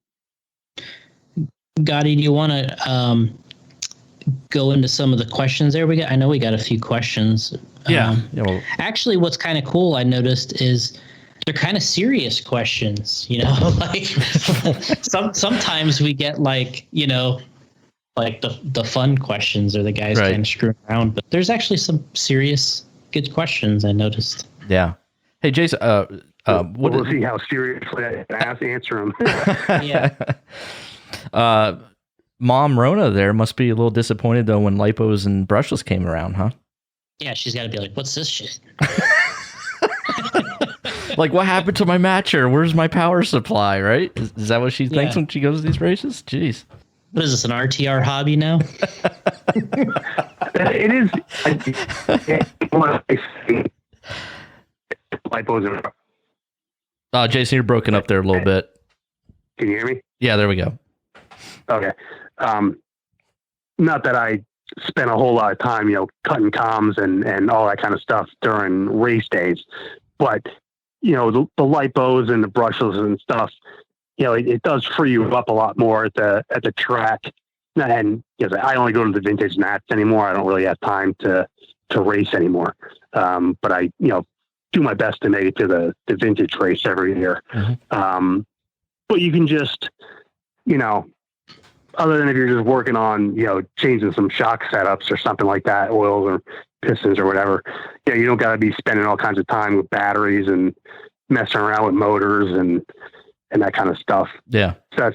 Gotti, do you want to go into some of the questions there? I know we got a few questions. Yeah. Actually, what's kind of cool I noticed is they're kind of serious questions. Like sometimes we get like like the fun questions or the guys Right. kind of screwing around. But there's actually some serious good questions I noticed. Yeah. Hey, Jason. We'll see how seriously I answer them. Yeah. Mom Rona there must be a little disappointed though when lipos and brushless came around, huh? Yeah, she's got to be like, what's this shit? Like, what happened to my matcher? Where's my power supply? Right? Is that what she thinks when she goes to these races? Jeez. What is this, an RTR hobby now? It is. Lipos are. Jason, you're broken up there a little bit. Can you hear me? Yeah, there we go. Okay. Not that I spent a whole lot of time, cutting comms and all that kind of stuff during race days, but the lipos and the brushless and stuff, it does free you up a lot more at the track. And I only go to the vintage nats anymore. I don't really have time to race anymore. But I, do my best to make it to the vintage race every year. Mm-hmm. But you can just, other than if you're just working on, changing some shock setups or something like that, oils or pistons or whatever, you don't got to be spending all kinds of time with batteries and messing around with motors and that kind of stuff. Yeah. So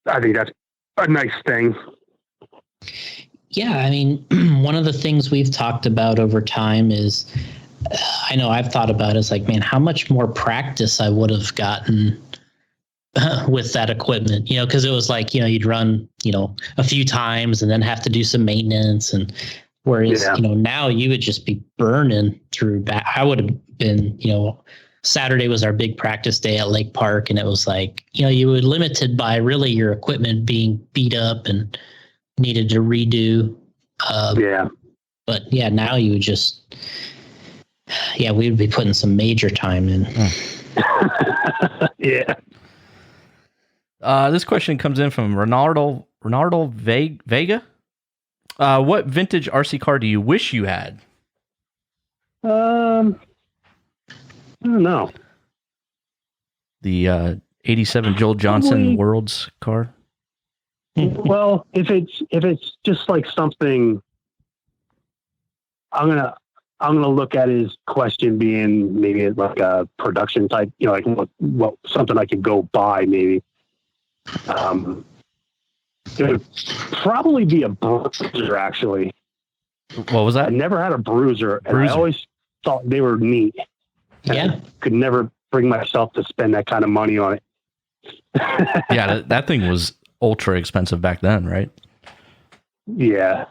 I think that's a nice thing. Yeah. I mean, one of the things we've talked about over time is, I know I've thought about it, it's like, man, how much more practice I would have gotten with that equipment, because it was like, you'd run, a few times and then have to do some maintenance. And whereas, now you would just be burning through I would have been, Saturday was our big practice day at Lake Park. And it was like, you were limited by really your equipment being beat up and needed to redo. But yeah, now you would just, we would be putting some major time in. Yeah. This question comes in from Ronaldo Vega. What vintage RC car do you wish you had? I don't know. The 87 Joel Johnson Worlds car. Well, if it's just like something, I'm gonna look at his question being maybe like a production type, like what something I could go buy maybe. It would probably be a bruiser, actually. What was that? I never had a bruiser, and I always thought they were neat. Yeah. I could never bring myself to spend that kind of money on it. Yeah, that thing was ultra expensive back then, right? Yeah.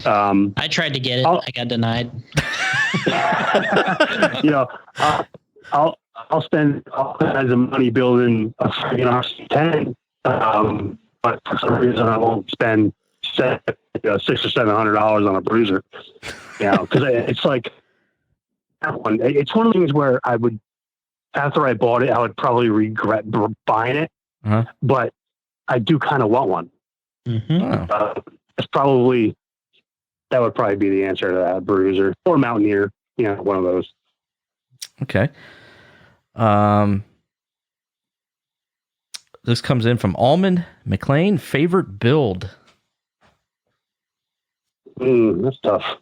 I tried to get it. I got denied. I'll spend all kinds of money building a freaking RC10, but for some reason I won't spend $600 or $700 on a bruiser. Because it's like that one. It's one of the things where I would, after I bought it, I would probably regret buying it. Uh-huh. But I do kind of want one. Mm-hmm. That would probably be the answer to that, bruiser or Mountaineer. One of those. Okay. This comes in from Almond McLean. Favorite build? That's tough.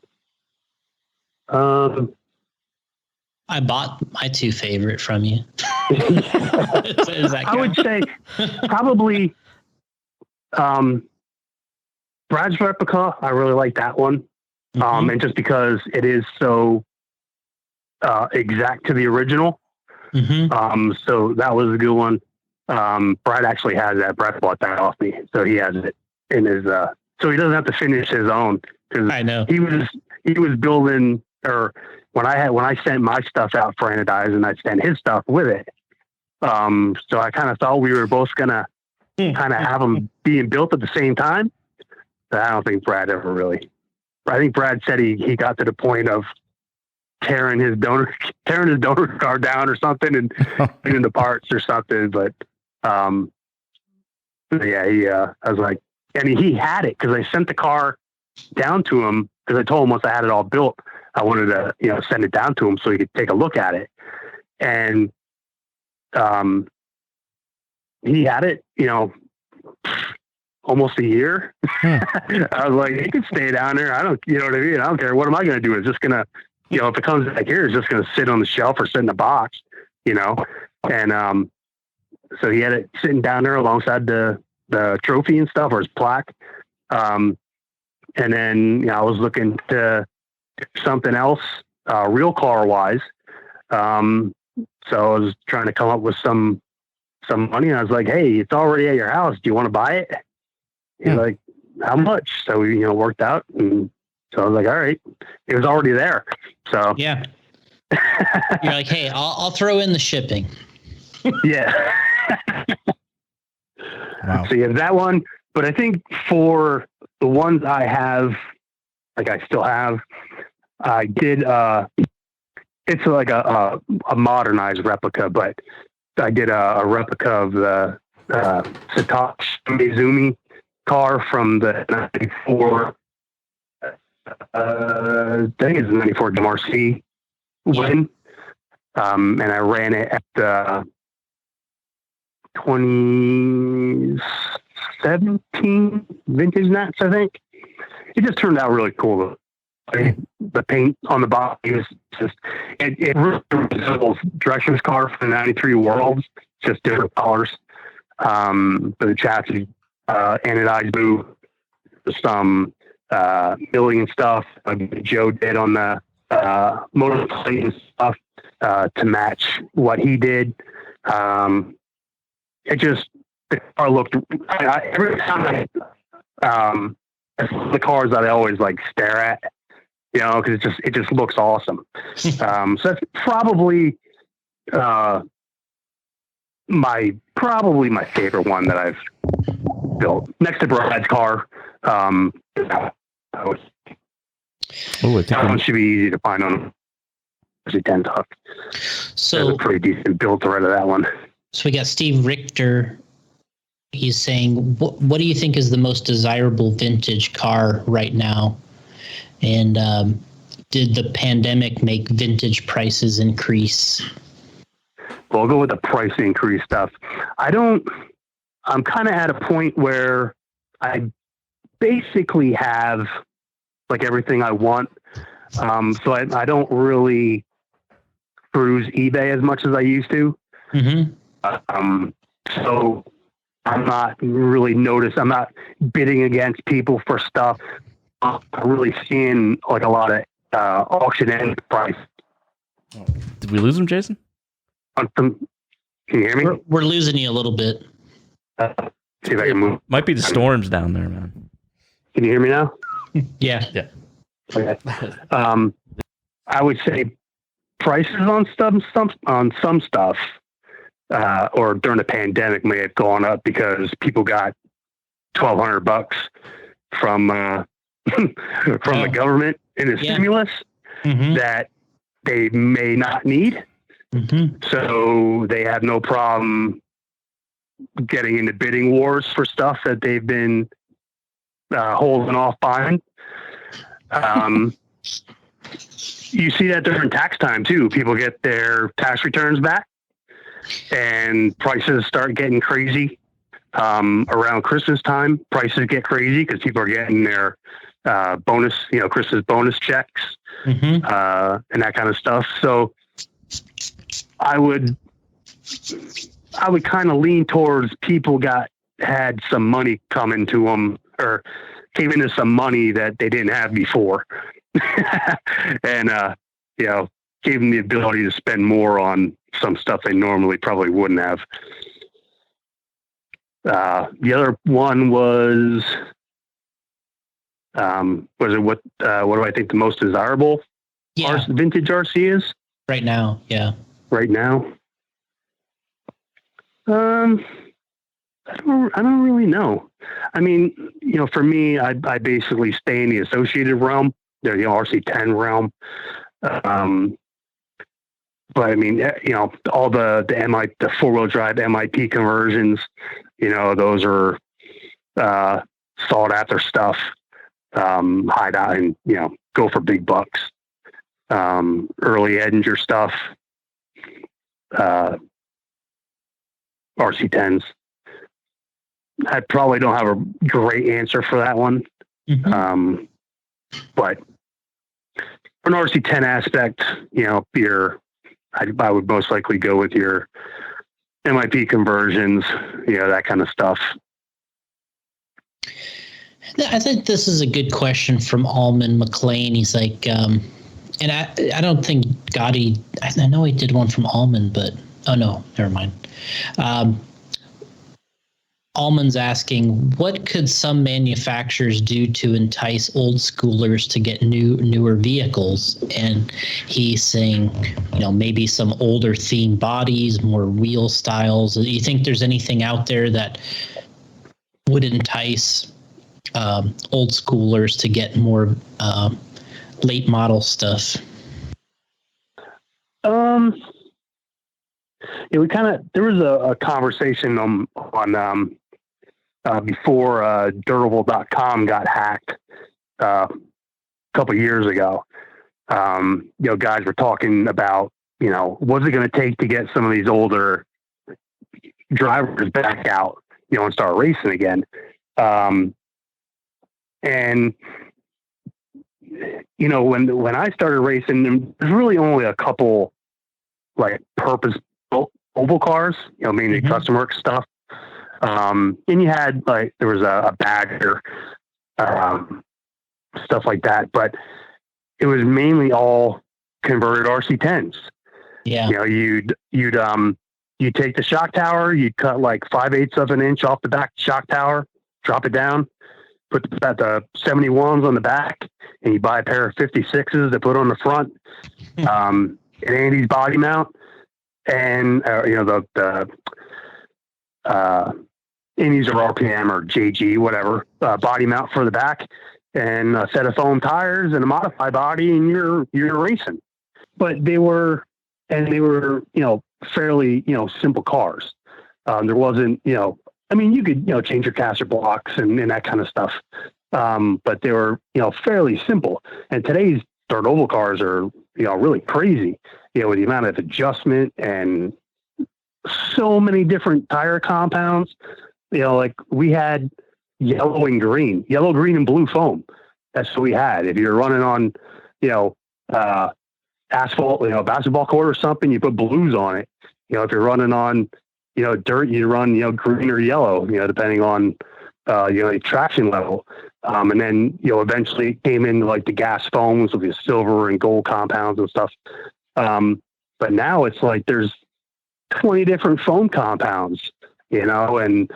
I bought my two favorite from you. I would say probably Brad's Replica. I really like that one. Mm-hmm. And just because it is so exact to the original. Mm-hmm. So that was a good one. Brad actually has that. Brad bought that off me. So he has it in his, so he doesn't have to finish his own. I know. He was building, or when I sent my stuff out for Entice, and I sent his stuff with it. So I kind of thought we were both going to kind of have them being built at the same time. But I don't think Brad ever really, I think Brad said he got to the point of tearing his donor car down or something and getting the parts or something. But I was like, and he had it because I sent the car down to him because I told him once I had it all built, I wanted to, send it down to him so he could take a look at it. And he had it, almost a year. Hmm. I was like, he can stay down there. I don't, you know what I mean? I don't care. What am I going to do? It's just going to, you know, if it comes back here, it's just going to sit on the shelf or sit in the box, you know? And, so he had it sitting down there alongside the trophy and stuff, or his plaque. And then, you know, I was looking to do something else, real car wise. So I was trying to come up with some money. And I was like, hey, it's already at your house. Do you want to buy it? He's like, how much? So we, you know, worked out. And so I was like, all right, it was already there. So yeah, you're like, hey, I'll throw in the shipping. yeah. Wow. So you have that one. But I think for the ones I have, like I still have, I did, it's like a modernized replica, but I did a replica of the Satoshi Mizumi car from the 94, I think it's the 94 MRC win. And I ran it at 2017 vintage Nats, I think. It just turned out really cool. The paint on the body is just, it really resembles Directions car from the 93 Worlds, just different colors. But the chassis, anodized blue, some milling stuff like Joe did on the motor plate and stuff to match what he did. It just, the car looked, every time it's the cars that I always like stare at, you know, because it just looks awesome. So that's probably my favorite one that I've built, next to Brad's car. That one should be easy to find on 10 Talk. So that's a pretty decent build to right of that one. So we got Steve Richter. He's saying, what do you think is the most desirable vintage car right now? And did the pandemic make vintage prices increase? Well, I'll go with the price increase stuff. I'm kind of at a point where I basically have like everything I want. So I don't really cruise eBay as much as I used to. Mm-hmm. So I'm not really bidding against people for stuff. I'm really seeing like a lot of auction end price. Did we lose him, Jason? Can you hear me? We're losing you a little bit. See if I can move. Might be the storms down there, man. Can you hear me now? Yeah. Yeah. Okay. I would say prices on some stuff, or during the pandemic may have gone up because people got $1,200 from the government in a stimulus that they may not need. Mm-hmm. So they have no problem getting into bidding wars for stuff that they've been holding off buying. You see that during tax time too. People get their tax returns back and prices start getting crazy. Around Christmas time, prices get crazy because people are getting their bonus, Christmas bonus checks and that kind of stuff. So I would kind of lean towards people had some money coming to them or came into some money that they didn't have before. And, gave them the ability to spend more on some stuff they normally probably wouldn't have. The other one was what do I think the most desirable vintage RC is? Right now. Yeah. Right now. I don't really know. I mean, for me, I basically stay in the associated realm, the RC10 realm. But I mean, all the four-wheel drive MIP conversions, those are sought after stuff. Hide out and go for big bucks. Early Edinger stuff. RC10s. I probably don't have a great answer for that one. Mhm. But for an RC10 aspect, I would most likely go with your MIP conversions, that kind of stuff. I think this is a good question from Alman McLean. He's like, and I don't think Gotti, I know he did one from Alman, but oh no, never mind. Alman's asking, what could some manufacturers do to entice old schoolers to get newer vehicles? And he's saying, maybe some older theme bodies, more wheel styles. Do you think there's anything out there that would entice old schoolers to get more late model stuff? There was a conversation on before durable.com got hacked a couple years ago. Guys were talking about, what's it going to take to get some of these older drivers back out, and start racing again. And when I started racing, there's really only a couple like purpose oval cars, mainly custom work stuff. And you had there was a bagger, stuff like that, but it was mainly all converted RC10s. Yeah. You'd take the shock tower, you'd cut like 5/8 of an inch off the back shock tower, drop it down, put the 71s on the back, and you buy a pair of 56s to put on the front. An Andy's body mount, and the Andy's or RPM or JG, whatever, body mount for the back, and a set of foam tires and a modified body, and you're racing. But they were fairly simple cars. There wasn't you could change your caster blocks and that kind of stuff, but they were fairly simple. And today's dirt oval cars are really crazy, with the amount of adjustment and so many different tire compounds. Like we had yellow, green, and blue foam. That's what we had. If you're running on asphalt, basketball court or something, you put blues on it. If you're running on dirt, you run green or yellow, depending on the traction level. And then eventually it came in like the gas foams with the silver and gold compounds and stuff. But now it's like there's 20 different foam compounds, and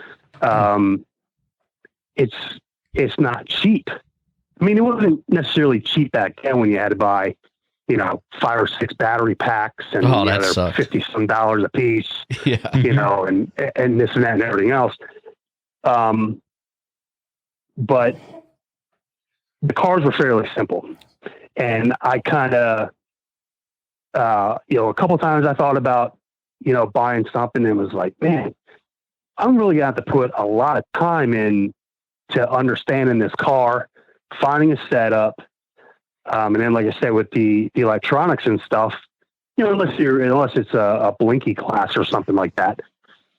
it's not cheap. I mean, it wasn't necessarily cheap back then when you had to buy 5 or 6 battery packs and they're $50 some a piece, yeah. And this and that and everything else. But the cars were fairly simple, and I kind of, a couple of times I thought about, buying something and was like, man, I'm really going to have to put a lot of time in to understanding this car, finding a setup. And then, like I said, with the electronics and stuff, unless it's a blinky class or something like that,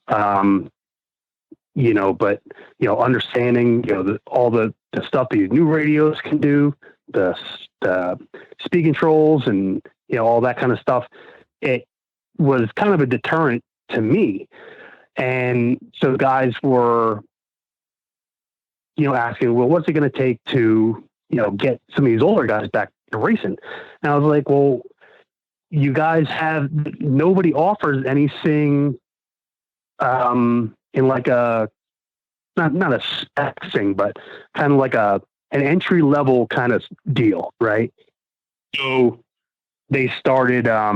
but understanding all the stuff these new radios can do, the speed controls and all that kind of stuff, it was kind of a deterrent to me. And so guys were asking, well, what's it going to take to get some of these older guys back to racing? And I was like, well, you guys nobody offers anything in like not a spec thing, but kind of like an entry level kind of deal, right? So they started, I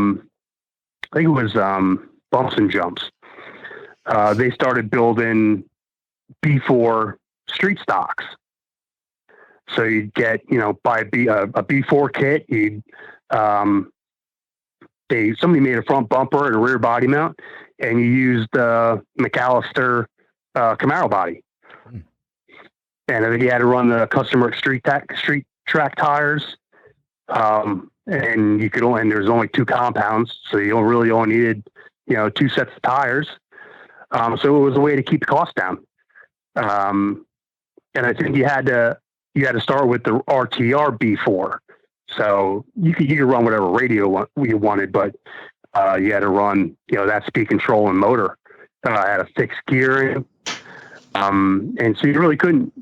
think it was Bumps and Jumps. They started building B4 street stocks. So you'd get, buy a B4 kit. Somebody made a front bumper and a rear body mount, and you used the McAllister Camaro body. And I think you had to run the customer street track tires. And you could and there's only 2 compounds, so you only needed, 2 sets of tires. So it was a way to keep the cost down. And I think you had to start with the RTR B4. So you could run whatever radio you wanted, but you had to run, that speed control and motor. Had a fixed gearing. And so you really couldn't,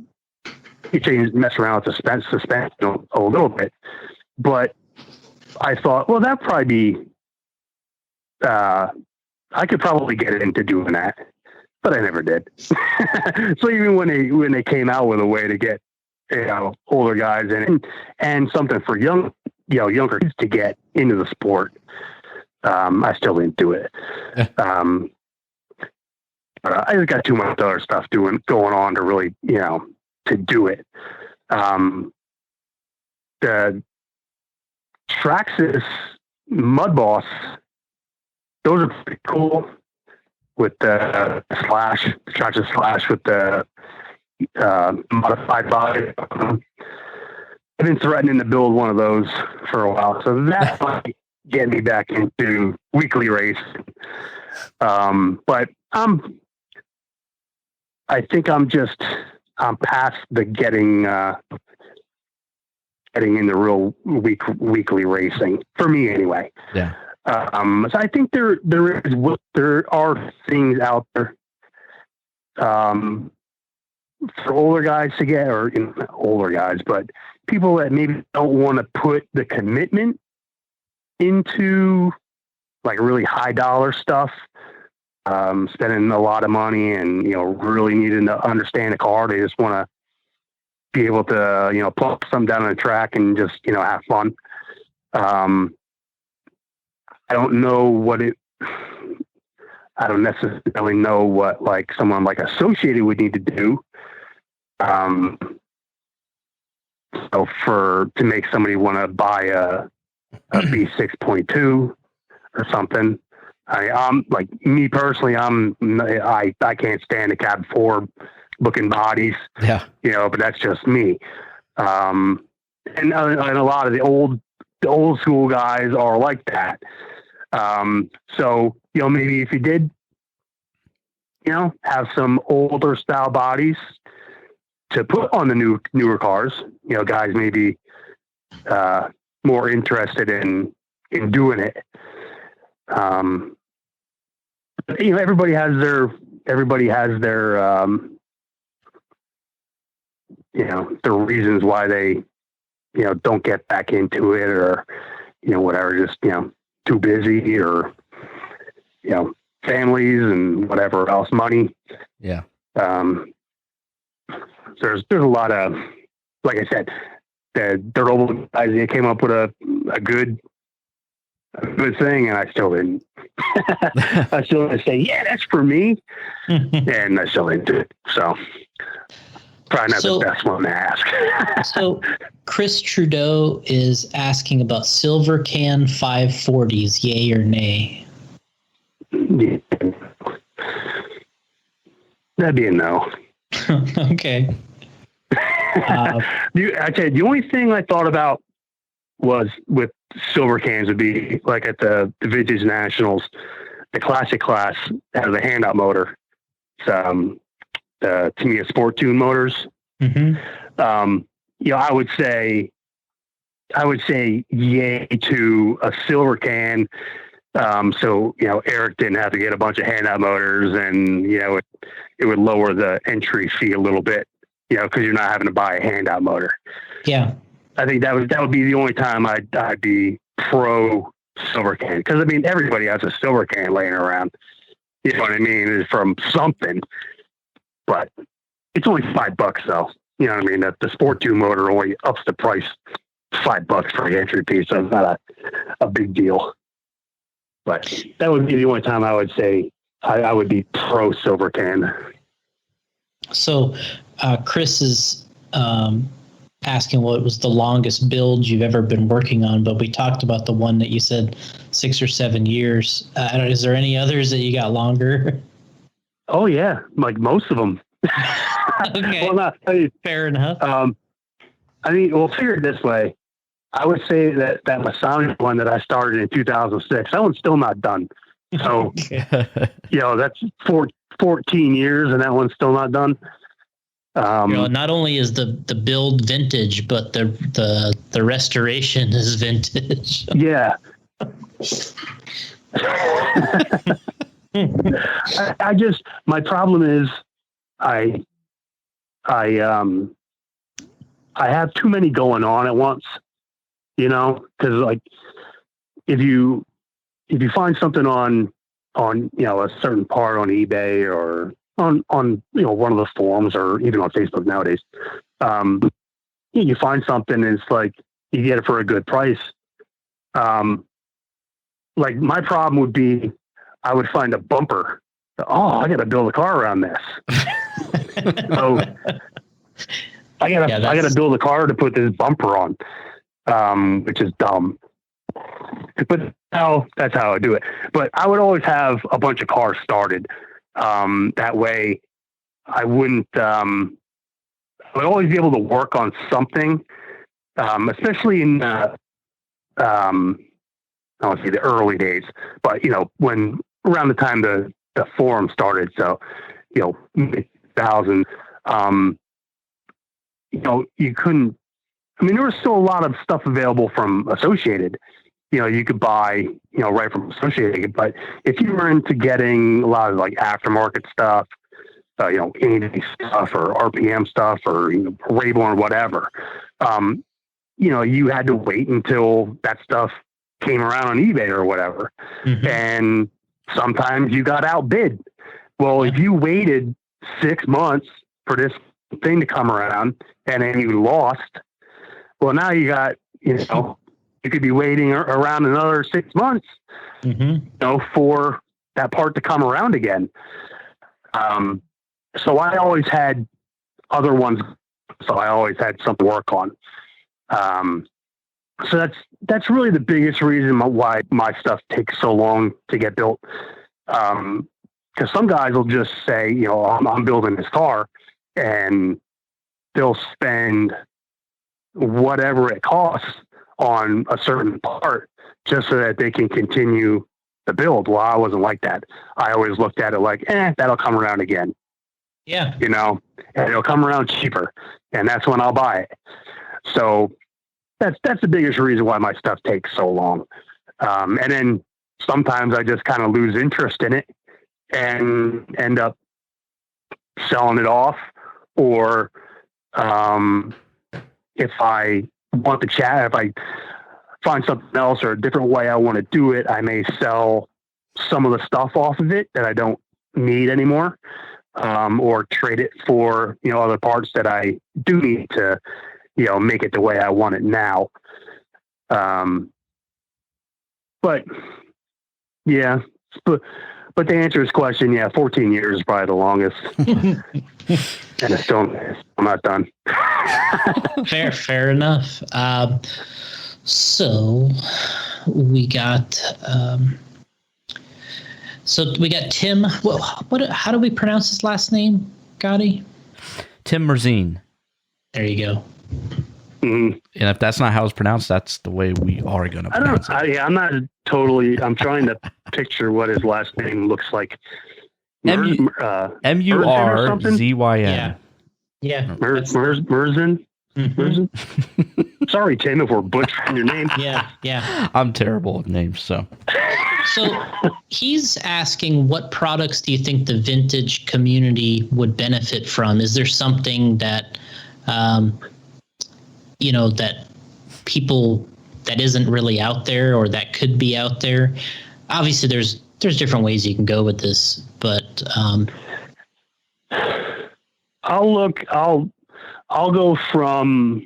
mess around with the suspension a little bit. But I thought, well, that'd probably be, I could probably get into doing that, but I never did. So even when they came out with a way to get, older guys in and something for younger kids to get into the sport, I still didn't do it. I just got too much other stuff going on to really, to do it. The Traxxas Mud Boss, those are pretty cool with the Traxxas Slash with the modified body. I've been threatening to build one of those for a while, so that might get me back into weekly race. But I think I'm past the getting into real weekly racing for me anyway. Yeah. So I think there are things out there for older guys to get, or older guys, but people that maybe don't want to put the commitment into like really high dollar stuff, spending a lot of money and, really needing to understand the car. They just want to be able to, plop something down on the track and just, have fun. I don't necessarily know what like someone like Associated would need to do. So to make somebody want to buy a B6.2 or something. I'm like, me personally, I can't stand the cab four looking bodies, but that's just me. And a lot of the old school guys are like that. So, maybe if you did, have some older style bodies to put on the newer cars, guys may be more interested in doing it. Everybody has their the reasons why they, don't get back into it, or, whatever, just, too busy, or, families and whatever else, money. Yeah. There's a lot of, like I said, the dirt old guys, they came up with a good thing, and I still didn't. I still didn't say, yeah, that's for me. And I still didn't do it. So probably not the best one to ask. So Chris Trudeau is asking about silver can 540s, yay or nay? Yeah. That'd be a no. Okay. I tell you, the only thing I thought about was with silver cans would be like at the Vintage Nationals, the classic class has a handout motor. It's Tamiya Sport Tune motors. Mm-hmm. I would say yay to a silver can. So, Eric didn't have to get a bunch of handout motors, and, it would lower the entry fee a little bit, because you're not having to buy a handout motor. Yeah. I think that would be the only time I'd be pro silver can. Because, everybody has a silver can laying around. You know what I mean? It's from something. But it's only $5 though. You know what I mean? The Sport 2 motor only ups the price $5 for the entry piece. So it's not a big deal. But that would be the only time I would say I would be pro silver can. So Chris is asking what was the longest build you've ever been working on, but we talked about the one that you said 6 or 7 years. Is there any others that you got longer? Oh yeah, like most of them. Okay. Well, fair enough. We'll figure it this way. I would say that Masonic one that I started in 2006, that one's still not done. So, that's 14 years and that one's still not done. Not only is the build vintage, but the restoration is vintage. Yeah. I just, my problem is I have too many going on at once, because like if you find something on a certain part on eBay or on one of the forums or even on Facebook nowadays, you find something and it's like you get it for a good price. Like my problem would be I would find a bumper. Oh, I got to build a car around this. So I gotta build a car to put this bumper on, which is dumb. But that's how I do it. But I would always have a bunch of cars started. That way I wouldn't, I would always be able to work on something, especially in, I don't say the early days, but when around the time the forum started. So, mid-2000s, you couldn't, there was still a lot of stuff available from Associated. You could buy, right from Associated, but if you were into getting a lot of like aftermarket stuff, indie stuff or RPM stuff or, Rayborn, whatever, you had to wait until that stuff came around on eBay or whatever. Mm-hmm. And sometimes you got outbid. Well, if you waited 6 months for this thing to come around and then you lost, well, now you got, you could be waiting around another 6 months, for that part to come around again. So I always had other ones. So I always had something to work on. So that's really the biggest reason why my stuff takes so long to get built. Because some guys will just say, I'm building this car, and they'll spend whatever it costs on a certain part just so that they can continue the build. Well, I wasn't like that. I always looked at it like, that'll come around again. Yeah. And it'll come around cheaper, and that's when I'll buy it. So that's the biggest reason why my stuff takes so long. And then sometimes I just kind of lose interest in it and end up selling it off. Or if I want to chat, if I find something else or a different way I want to do it, I may sell some of the stuff off of it that I don't need anymore, or trade it for, other parts that I do need to, make it the way I want it now. But yeah, but to answer his question, 14 years is probably the longest. And I'm not done. Fair enough. So we got Tim. How do we pronounce his last name, Gotti? Tim Merzine. There you go. Mm-hmm. And if that's not how it's pronounced, that's the way we are going to pronounce it. I'm not totally. I'm trying to picture what his last name looks like. Murzyn. Yeah. Merzin. Mm-hmm. Sorry, Tim, if we're butchering your name. Yeah. I'm terrible with names, so. So he's asking, what products do you think the vintage community would benefit from? Is there something that, that people that isn't really out there or that could be out there? Obviously, there's different ways you can go with this, but I'll go from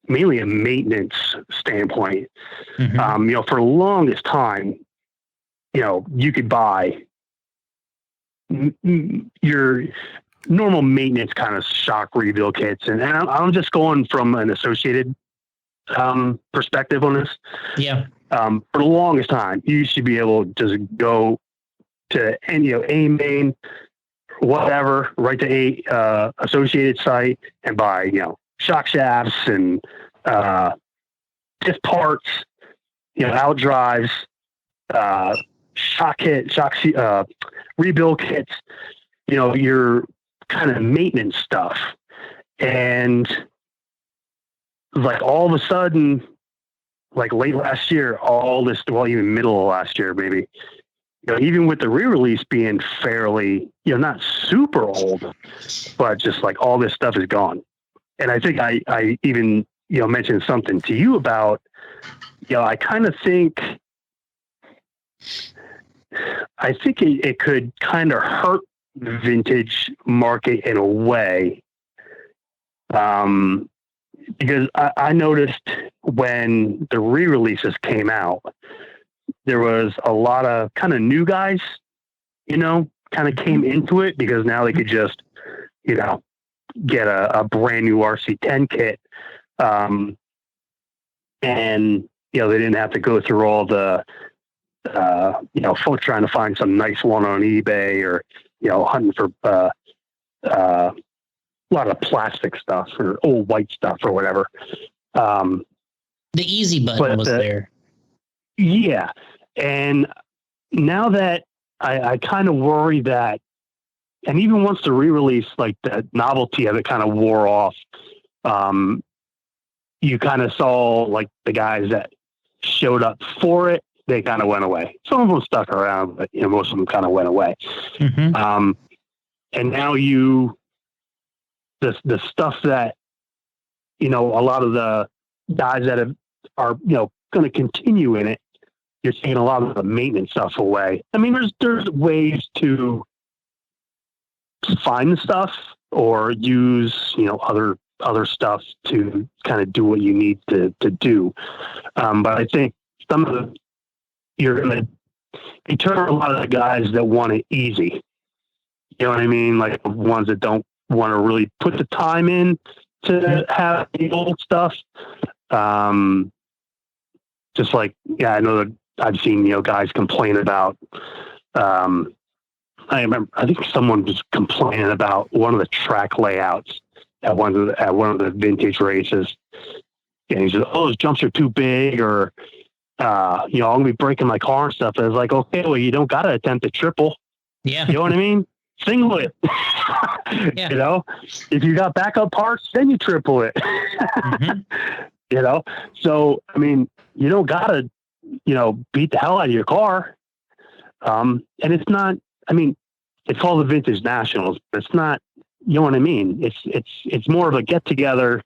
mainly a maintenance standpoint. Mm-hmm. For the longest time, you could buy your normal maintenance kind of shock rebuild kits. And I'm just going from an Associated perspective on this. Yeah. For the longest time, you should be able to just go to A main, whatever, right to a Associated site and buy, shock shafts and diff parts, out drives, shock rebuild kits, your kind of maintenance stuff. And like all of a sudden, like late last year, even middle of last year, maybe, even with the re-release being fairly, not super old, but just like all this stuff is gone. And I think I even, mentioned something to you about, I kind of think, it could kind of hurt the vintage market in a way. Because I noticed when the re-releases came out, there was a lot of kind of new guys, kind of came into it because now they could just, get a brand new RC10 kit. And, they didn't have to go through all the, folks trying to find some nice one on eBay or, hunting for, a lot of plastic stuff or old white stuff or whatever. The easy button was there. Yeah. And now that I kind of worry that, and even once the re-release, like the novelty of it kind of wore off, you kind of saw like the guys that showed up for it, they kind of went away. Some of them stuck around, but most of them kind of went away. Mm-hmm. And now the stuff that, a lot of the guys that are going to continue in it, you're taking a lot of the maintenance stuff away. I mean, there's ways to find the stuff or use, other stuff to kind of do what you need to do. But I think you're going to deter a lot of the guys that want it easy. You know what I mean? Like the ones that don't want to really put the time in to have the old stuff. Just like, I know that I've seen, guys complain about, I think someone was complaining about one of the track layouts at one of the vintage races. And he said, those jumps are too big, or, I'm going to be breaking my car and stuff. And I was like, okay, well, you don't got to attempt a triple. Yeah. You know what I mean? Single it. Yeah. If you got backup parts, then you triple it. Mm-hmm. So, I mean, you don't got to, beat the hell out of your car. And it's not, I mean, it's called the Vintage Nationals, but it's not, you know what I mean? It's more of a get together,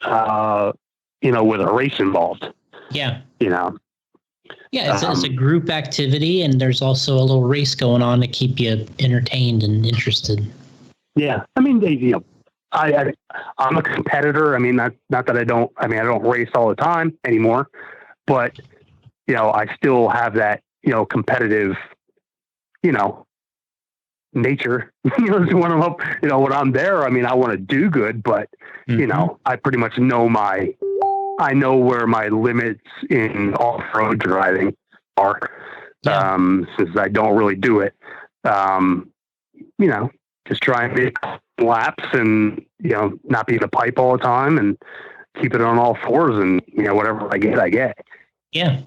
with a race involved. Yeah. Yeah, it's a group activity, and there's also a little race going on to keep you entertained and interested. Yeah, I mean, I'm a competitor. I mean, not that I don't race all the time anymore, but I still have that competitive, nature. When I'm up, when I'm there, I mean, I want to do good, but I pretty much know I know where my limits in off-road driving are, since I don't really do it. Just try and make laps and, not be in a pipe all the time and keep it on all fours, and, whatever I get. Yeah.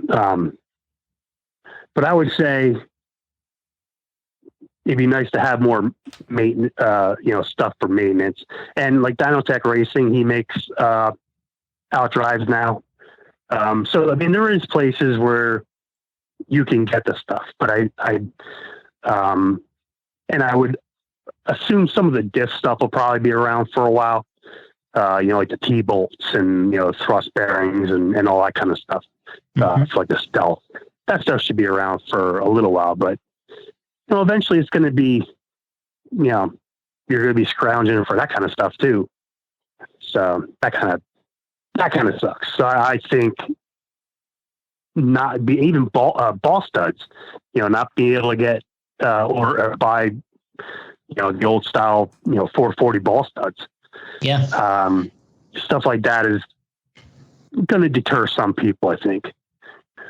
But I would say it'd be nice to have more maintenance, stuff for maintenance. And like Dynotech Racing, he makes outdrives now. So I mean, there is places where you can get the stuff, but and I would assume some of the diff stuff will probably be around for a while. Like the T-bolts and, thrust bearings and all that kind of stuff. It's like the Stealth. That stuff should be around for a little while, but eventually it's going to be, you're going to be scrounging for that kind of stuff too. So that kind of sucks. So I think not be even ball studs, not being able to get, or buy, the old style, 440 ball studs. Yeah. Stuff like that is going to deter some people, I think.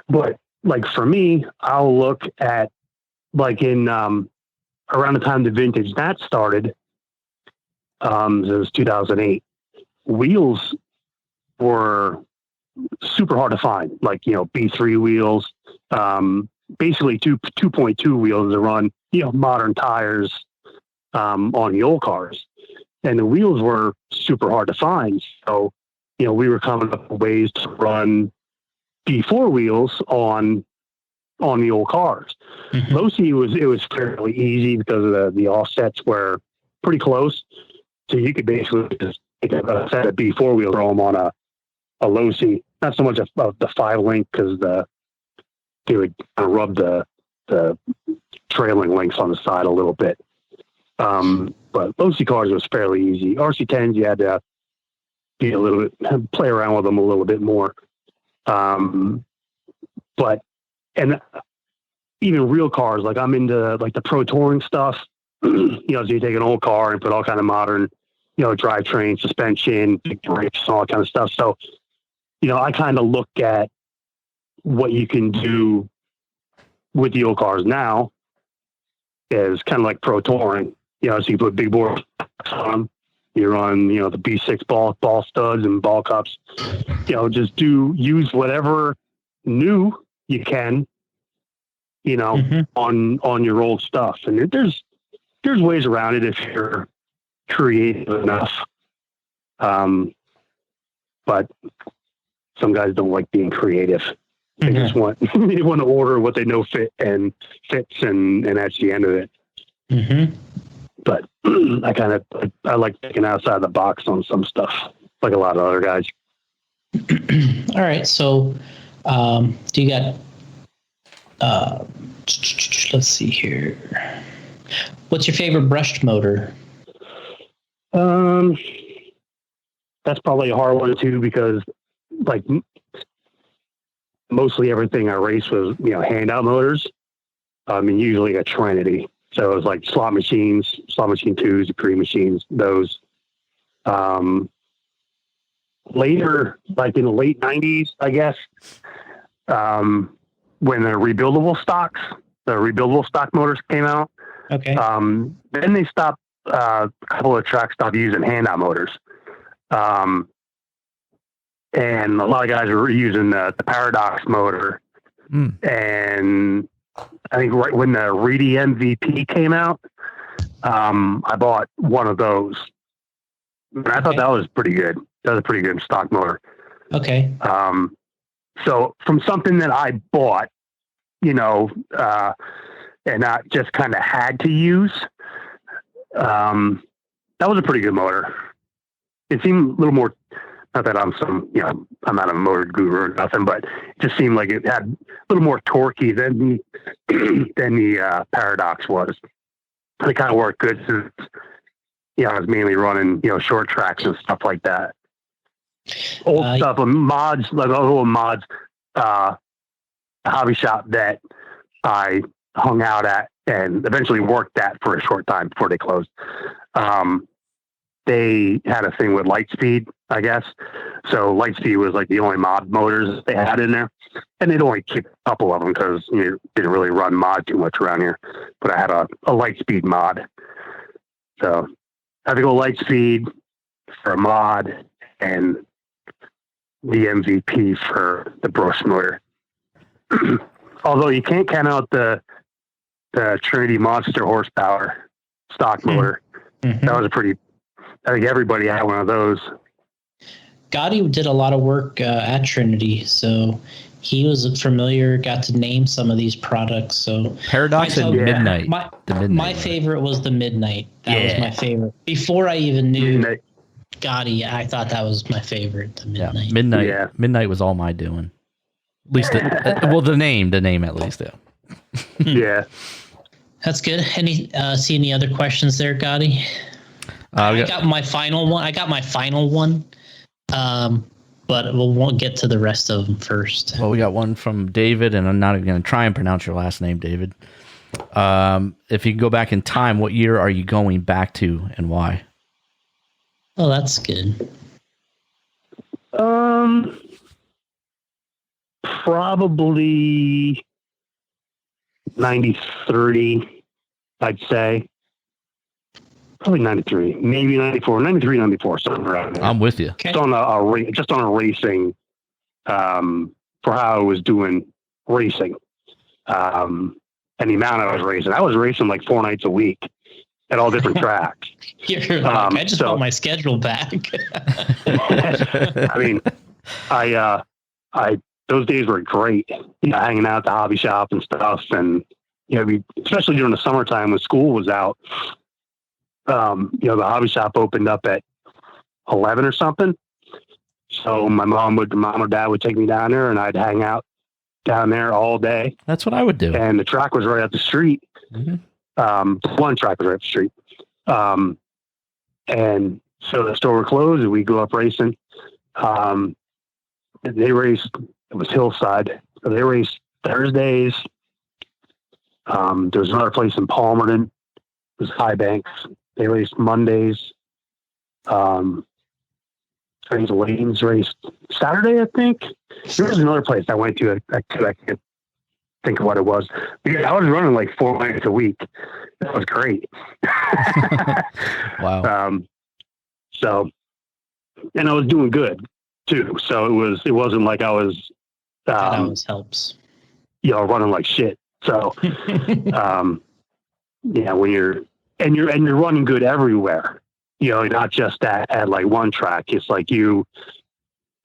But like for me, I'll look at like in around the time the Vintage Nat started, it was 2008. Wheels were super hard to find, like B3 wheels, basically 2.2 wheels to run, modern tires on the old cars. And the wheels were super hard to find. So, we were coming up with ways to run B4 wheels on the old cars. Mm-hmm. Low C it was fairly easy because of the offsets were pretty close. So you could basically just take a set of B4 wheels, throw them on a low C. Not so much of the 5-link because they would rub the trailing links on the side a little bit. But low C cars was fairly easy. RC10s, you had to be a little bit, play around with them a little bit more. But even real cars, like I'm into like the pro touring stuff, so you take an old car and put all kind of modern, drivetrain, suspension, big brakes, all that kind of stuff. So, I kind of look at what you can do with the old cars now is kind of like pro touring, so you put big bore on them. You run, the B6 ball studs and ball cups, just use whatever new you can, on your old stuff. And there's ways around it if you're creative enough. But some guys don't like being creative. They just want to order what they know fits, and that's the end of it. Mm-hmm. But I like thinking outside the box on some stuff, like a lot of other guys. All right. So, do you got, let's see here. What's your favorite brushed motor? That's probably a hard one too, because like mostly everything I race was, handout motors. Usually a Trinity. So it was like slot machine 2s, Capri machines, those. Later, like in the late 90s, I guess, when the rebuildable stock motors came out. Okay. Then they stopped, a couple of tracks stopped using handout motors. And a lot of guys were using the Paradox motor. And I think right when the Reedy MVP came out, I bought one of those. And I thought that was pretty good. That was a pretty good stock motor. Okay. So from something that I bought, and not just kind of had to use, that was a pretty good motor. It seemed a little more, not that I'm I'm not a motor guru or nothing, but it just seemed like it had a little more torquey than the Paradox was. And it kind of worked good since, I was mainly running, short tracks and stuff like that. Old stuff, mods, like little mods, a hobby shop that I hung out at and eventually worked at for a short time before they closed. They had a thing with Lightspeed, I guess. So Lightspeed was like the only mod motors they had in there. And they'd only keep a couple of them because you didn't really run mod too much around here. But I had a Lightspeed mod. So I had to go Lightspeed for a mod and the MVP for the brush motor. Although you can't count out the Trinity Monster horsepower stock motor. Mm-hmm. That was I think everybody had one of those. Gotti did a lot of work at Trinity, so he was familiar, got to name some of these products. So Paradox and Midnight. My favorite was the Midnight. That was my favorite. Before I even knew Gotti, I thought that was my favorite, the Midnight. Yeah, Midnight. Yeah. Midnight was all my doing. At least, the name at least. Yeah. Yeah. That's good. See any other questions there, Gotti? I got my final one. But we'll get to the rest of them first. Well, we got one from David, and I'm not even going to try and pronounce your last name, David. If you can go back in time, what year are you going back to and why? Oh, that's good. Probably 93, I'd say. Probably 93, maybe 94, 93, 94, something around there. I'm with you. Okay. Just on a racing, for how I was doing racing. And the amount I was racing like 4 nights a week at all different tracks. You're like, I just want my schedule back. I mean, I those days were great, hanging out at the hobby shop and stuff. And, especially during the summertime when school was out, the hobby shop opened up at 11 or something. So my mom or dad would take me down there and I'd hang out down there all day. That's what I would do. And the track was right up the street. Mm-hmm. One track was right up the street. And so the store would close and we'd go up racing. They raced, it was Hillside. So they raced Thursdays. There was another place in Palmerton. It was High Banks. They raced Mondays. Trains Lanes raced Saturday, I think. There was another place I went to. I can't think of what it was. But yeah, I was running like 4 nights a week. That was great. Wow. So, and I was doing good too. So it wasn't like I was, that always helps. Running like shit. So, when you're running good everywhere, not just at like one track. It's like you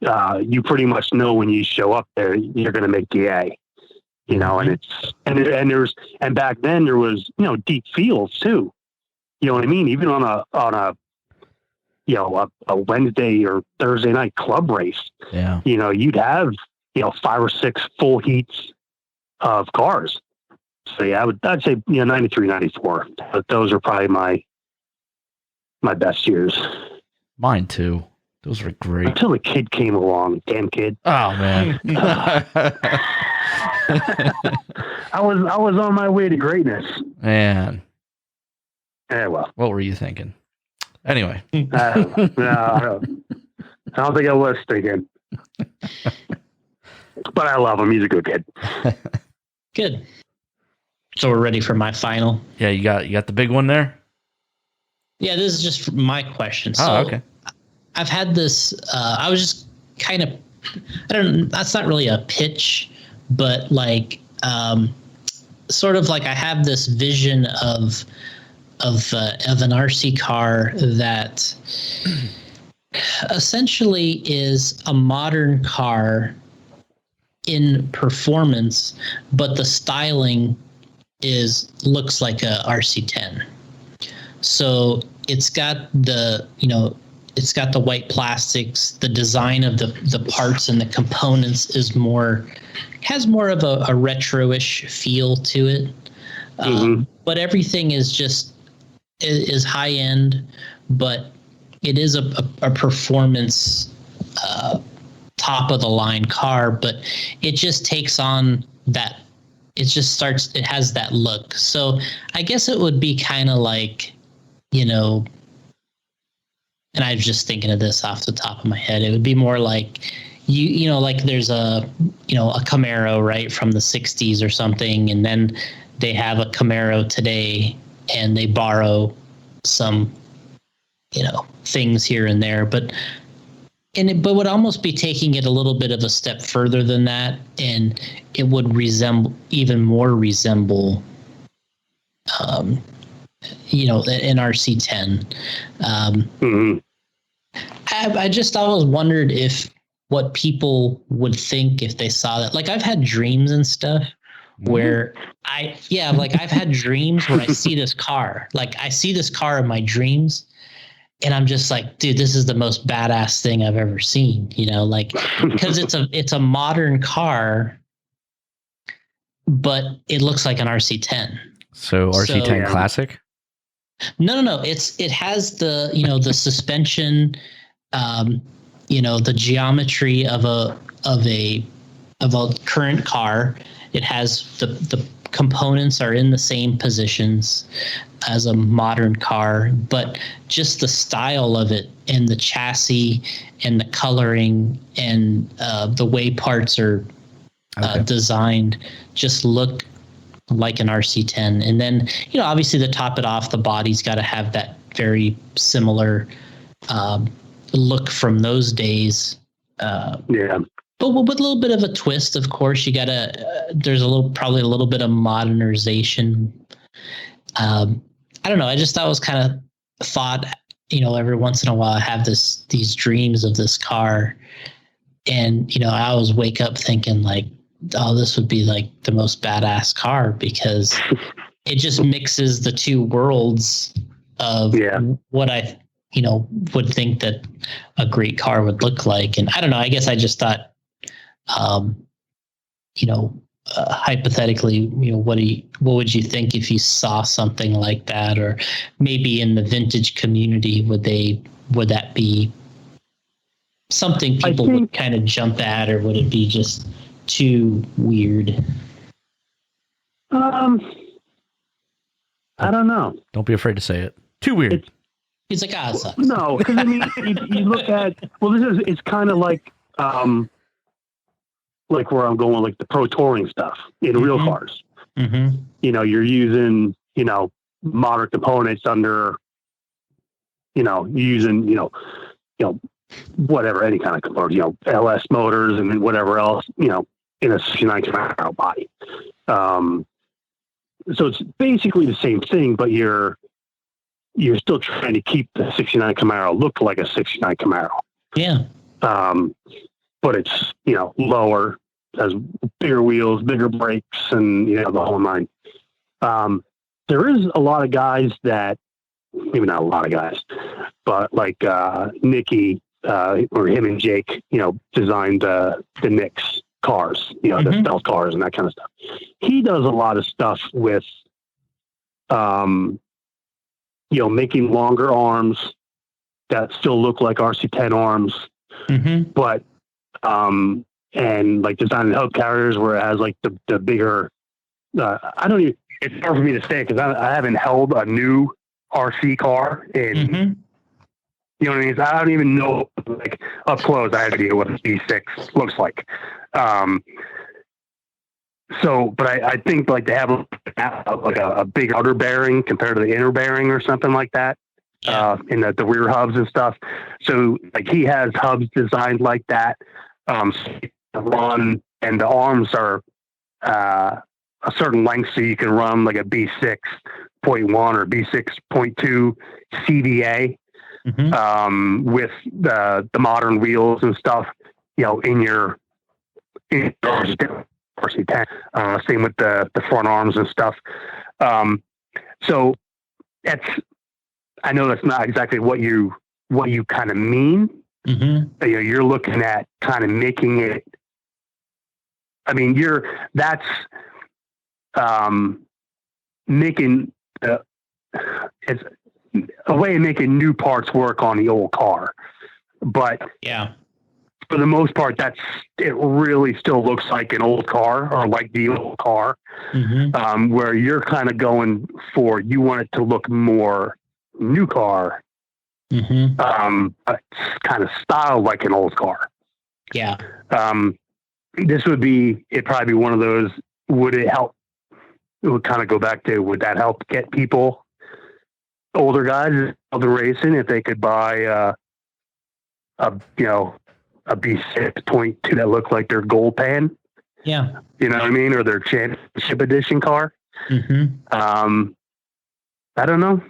pretty much know when you show up there, you're going to make the A, and back then there was, deep fields too. You know what I mean? Even on a Wednesday or Thursday night club race, you'd have, 5 or 6 full heats of cars. So yeah, I'd say, 93, 94, but those are probably my best years. Mine too. Those were great. Until the kid came along. Damn kid. Oh man. I was on my way to greatness. Man. Yeah, well. What were you thinking? Anyway. No, I don't think I was thinking. But I love him. He's a good kid. Good. So we're ready for my final. Yeah, you got the big one there? Yeah, this is just my question. So oh, okay. I've had this, I was just kind of, that's not really a pitch, but like, sort of like I have this vision of an RC car that essentially is a modern car in performance, but the styling looks like a RC10. So it's got the white plastics. The design of the parts and the components has more of a retro-ish feel to it. But everything is high end, but it is a performance top of the line car, but it just takes on that. It has that look. So I guess it would be kind of like, and I was just thinking of this off the top of my head. It would be more like, like there's a Camaro, right, from the 60s or something. And then they have a Camaro today and they borrow some, things here and there, but would almost be taking it a little bit of a step further than that. And it would even more resemble, an RC10. I just always wondered what people would think if they saw that. Like I've had dreams and stuff where I've had dreams where I see this car, like I see this car in my dreams and I'm just like, dude, this is the most badass thing I've ever seen, because it's a modern car, but it looks like an RC10. So RC10 Classic? No. It has the, the suspension, the geometry of a current car. It has the components are in the same positions as a modern car, but just the style of it and the chassis and the coloring and the way parts are designed just look like an RC10. And then, obviously to top it off, the body's got to have that very similar look from those days. but with a little bit of a twist, of course. You gotta. There's probably a little bit of modernization. I don't know. I just thought it was kind of thought. Every once in a while, I have these dreams of this car, and I always wake up thinking like, oh, this would be like the most badass car because it just mixes the two worlds of what I would think that a great car would look like. And I don't know, I guess I just thought, hypothetically, what would you think if you saw something like that? Or maybe in the vintage community, would that be something people would kind of jump at, or would it be just too weird? I don't know. Don't be afraid to say it. Too weird. He's like, it sucks. No, because I mean, you look at, it's kind of like where I'm going, like the pro touring stuff in real cars. Mm-hmm. You're using, modern components under, you're using, whatever, any kind of component, LS motors and whatever else, in a 69 Camaro body. So it's basically the same thing, but you're still trying to keep the 69 Camaro look like a 69 Camaro. Yeah. But it's, lower, has bigger wheels, bigger brakes, and, the whole nine. There is a lot of guys that, maybe not a lot of guys, but like Nicky, or him and Jake, designed the Knicks cars, the stealth cars and that kind of stuff. He does a lot of stuff with, making longer arms that still look like RC10 arms, but, and like designing hub carriers where it has like the bigger, it's hard for me to say because I haven't held a new RC car in, you know what I mean? I don't even know, like up close, I had idea what a B6 looks like. But I think like they have like a big outer bearing compared to the inner bearing or something like that, in the rear hubs and stuff. So like he has hubs designed like that. Run and the arms are a certain length, so you can run like a B6.1 or B6.2 CVA with the modern wheels and stuff, in your RC10. Same with the front arms and stuff. So I know that's not exactly what you kind of mean. You're looking at kind of making it. I mean, that's making it's a way of making new parts work on the old car, but for the most part, it really still looks like an old car or like the old car, where you're kind of going for, you want it to look more new car, but it's kind of styled like an old car. Yeah. This would probably be one of those, would it help? It would kind of go back to, would that help get people, older guys, the racing, if they could buy a B6.2 that looked like their gold pan? Yeah. You know what I mean? Or their championship edition car? I don't know.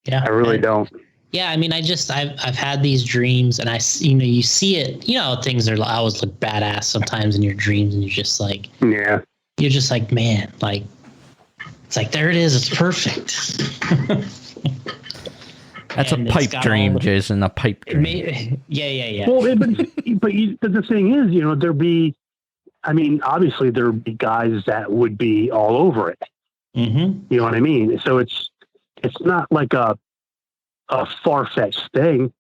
Yeah. I really don't. Yeah, I mean, I've had these dreams, and you see it. Things are always look badass sometimes in your dreams, and you're just like, man, like it's like there it is, it's perfect. That's a pipe dream, Jason. A pipe dream. Yeah. Well, but the thing is, obviously there'd be guys that would be all over it. You know what I mean? So it's not like a far-fetched thing.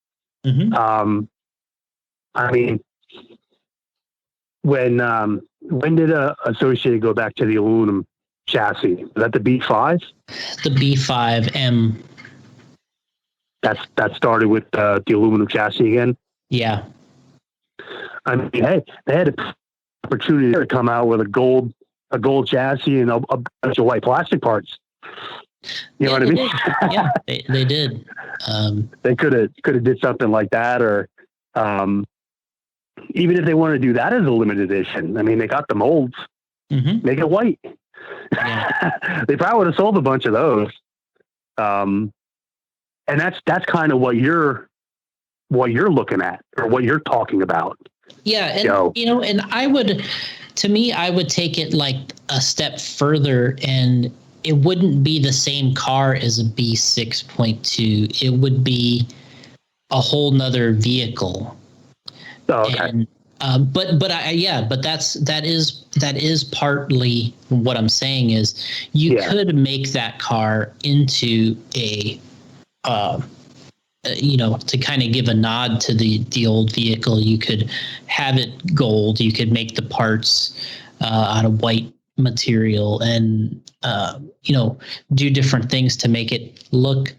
I mean, when did Associated go back to the aluminum chassis? Was that the B5? The B5M. That started with the aluminum chassis again. Yeah. I mean, hey, they had an opportunity to come out with a gold chassis and a bunch of white plastic parts. You know what I mean? Yeah, they did. They could have did something like that, or even if they want to do that as a limited edition, I mean, they got the molds, make it white. Yeah. They probably would have sold a bunch of those. And that's kind of what you're looking at, or what you're talking about. Yeah. And, and I would take it like a step further, and it wouldn't be the same car as a B6.2. It would be a whole nother vehicle. Oh, okay. And, but that is partly what I'm saying is you could make that car into a, to kind of give a nod to the old vehicle. You could have it gold. You could make the parts out of white material, and do different things to make it look.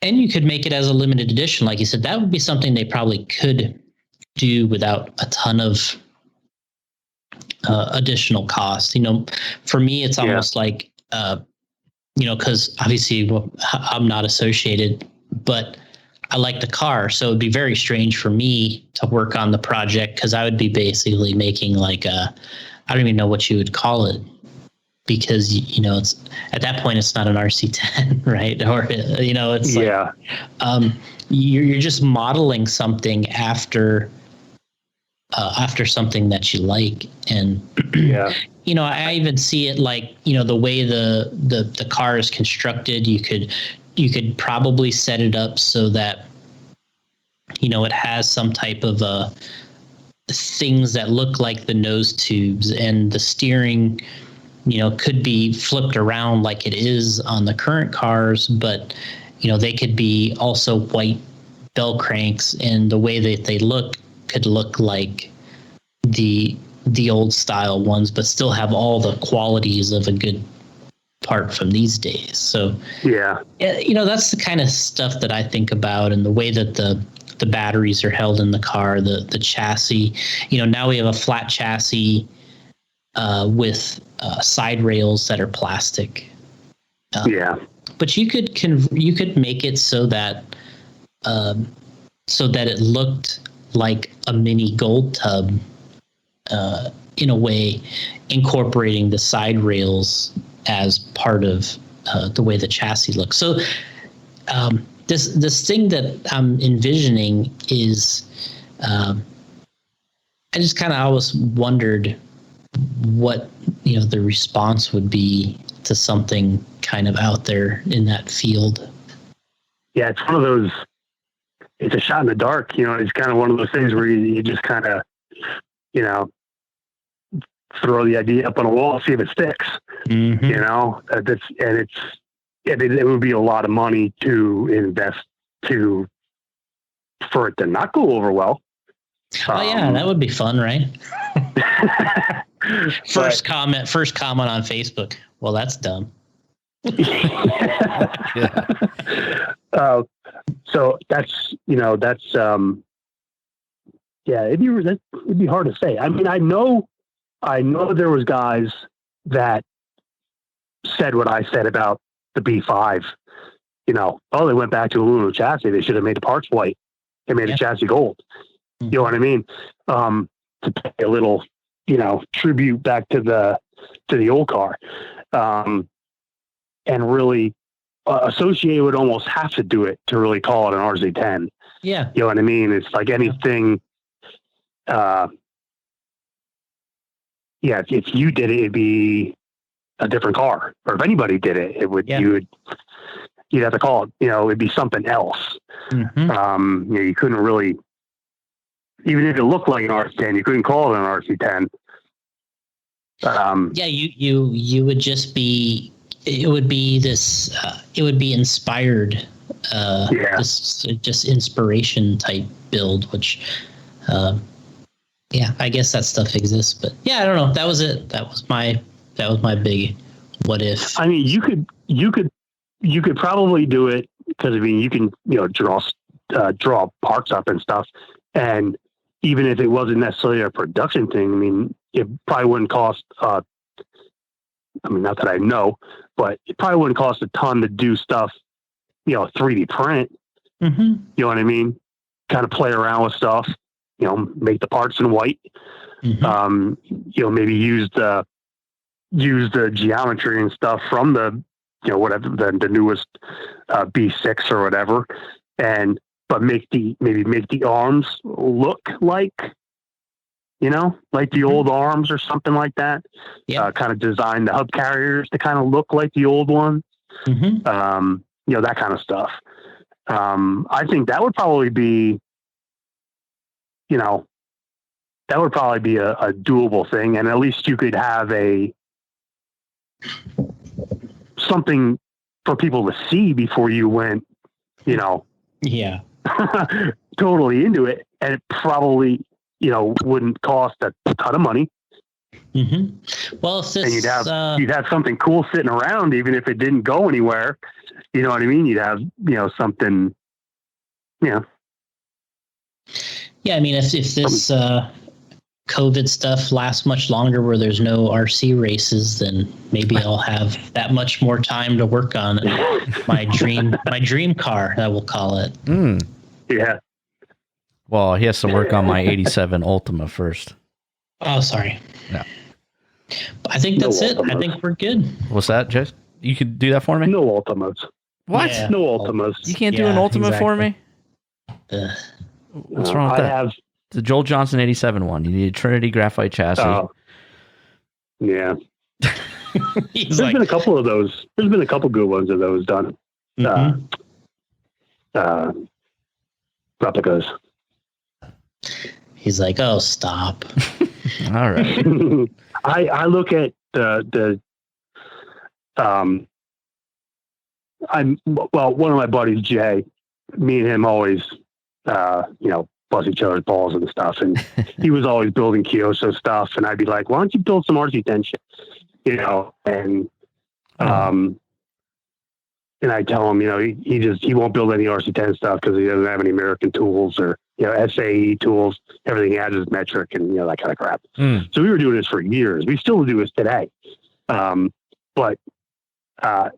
And you could make it as a limited edition, like you said. That would be something they probably could do without a ton of additional cost. For me, it's almost like because obviously I'm not associated, but I like the car. So it'd be very strange for me to work on the project, because I would be basically making like I don't even know what you would call it, because, it's at that point, it's not an RC10, right? Or, it's like, you're just modeling something after something that you like. And, I even see it like, the way the car is constructed, you could probably set it up so that, it has some type of things that look like the nose tubes, and the steering, could be flipped around like it is on the current cars, but, they could be also white bell cranks, and the way that they look could look like the old style ones, but still have all the qualities of a good part from these days. So, that's the kind of stuff that I think about, and the way that the batteries are held in the car, the chassis. Now we have a flat chassis with side rails that are plastic. But you could make it so that it looked like a mini gold tub, in a way, incorporating the side rails as part of the way the chassis looks. So this thing that I'm envisioning is, I just kind of always wondered what the response would be to something kind of out there in that field. Yeah, it's one of those. It's a shot in the dark. It's kind of one of those things where you just kind of, throw the idea up on a wall, see if it sticks. It would be a lot of money to invest for it to not go over well. That would be fun, right? First comment on Facebook. Well, that's dumb. So that's it'd be hard to say. I mean, I know there was guys that said what I said about the B5. They went back to aluminum chassis. They should have made the parts white. They made the chassis gold. You know what I mean? To pay a little, tribute back to the old car. And really, Associated would almost have to do it to really call it an RZ10. Yeah. You know what I mean? It's like anything. If you did it, it'd be a different car. Or if anybody did it, you'd have to call it, it'd be something else. You couldn't really, even if it looked like an RC10, you couldn't call it an RC10. You would just be, it would be this, it would be inspired, this just inspiration type build, which, I guess that stuff exists, but I don't know. That was it. That was my big what if. I mean, you could probably do it, because you can, draw parts up and stuff. And even if it wasn't necessarily a production thing, it probably wouldn't cost, not that I know, but it probably wouldn't cost a ton to do stuff, 3D print. You know what I mean? kind of play around with stuff, make the parts in white, maybe use the geometry and stuff from the, whatever the newest B6 or whatever, but make the arms look like, like the old arms or something like that. Yeah. Kind of design the hub carriers to kind of look like the old one. That kind of stuff. I think that would probably be, a doable thing. And at least you could have something for people to see before you went, totally into it. And it probably, wouldn't cost a ton of money. Well, if this, and you'd have something cool sitting around, even if it didn't go anywhere. You know what I mean? You'd have, something, Yeah, I mean, if this COVID stuff lasts much longer where there's no RC races, then maybe I'll have that much more time to work on my dream car, I will call it. Yeah. Well, he has to work on my 87 Ultima first. Oh, sorry. No. I think that's it. I think we're good. What's that, Jess? You could do that for me? No Ultimas. What? Yeah. No Ultimas. You can't do an Ultima for me? What's wrong with that? I have the Joel Johnson 87 one. You need a Trinity graphite chassis. Yeah. There's been a couple of those. There's been a couple good ones of those done. Replicas. He's like, oh, stop. All right. I look at one of my buddies, Jay, me and him always, bust each other's balls and stuff. And he was always building Kyosho stuff. And I'd be like, why don't you build some RC10 shit? And I tell him, he won't build any RC10 stuff because he doesn't have any American tools or, SAE tools. Everything he has is metric and, that kind of crap. So we were doing this for years. We still do this today. So I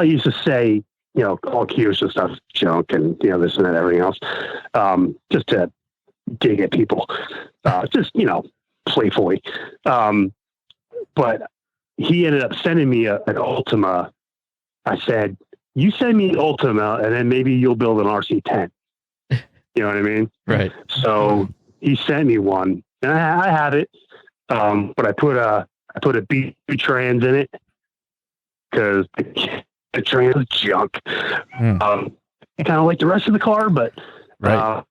used to say, all Kyosho stuff is junk and, this and that, everything else, just to dig at people, playfully. But he ended up sending me an Ultima. I said, you send me an Ultima and then maybe you'll build an RC10. You know what I mean? Right. So he sent me one and I have it. But I put a B2 trans in it because the trans is junk. Kind of like the rest of the car, but, right.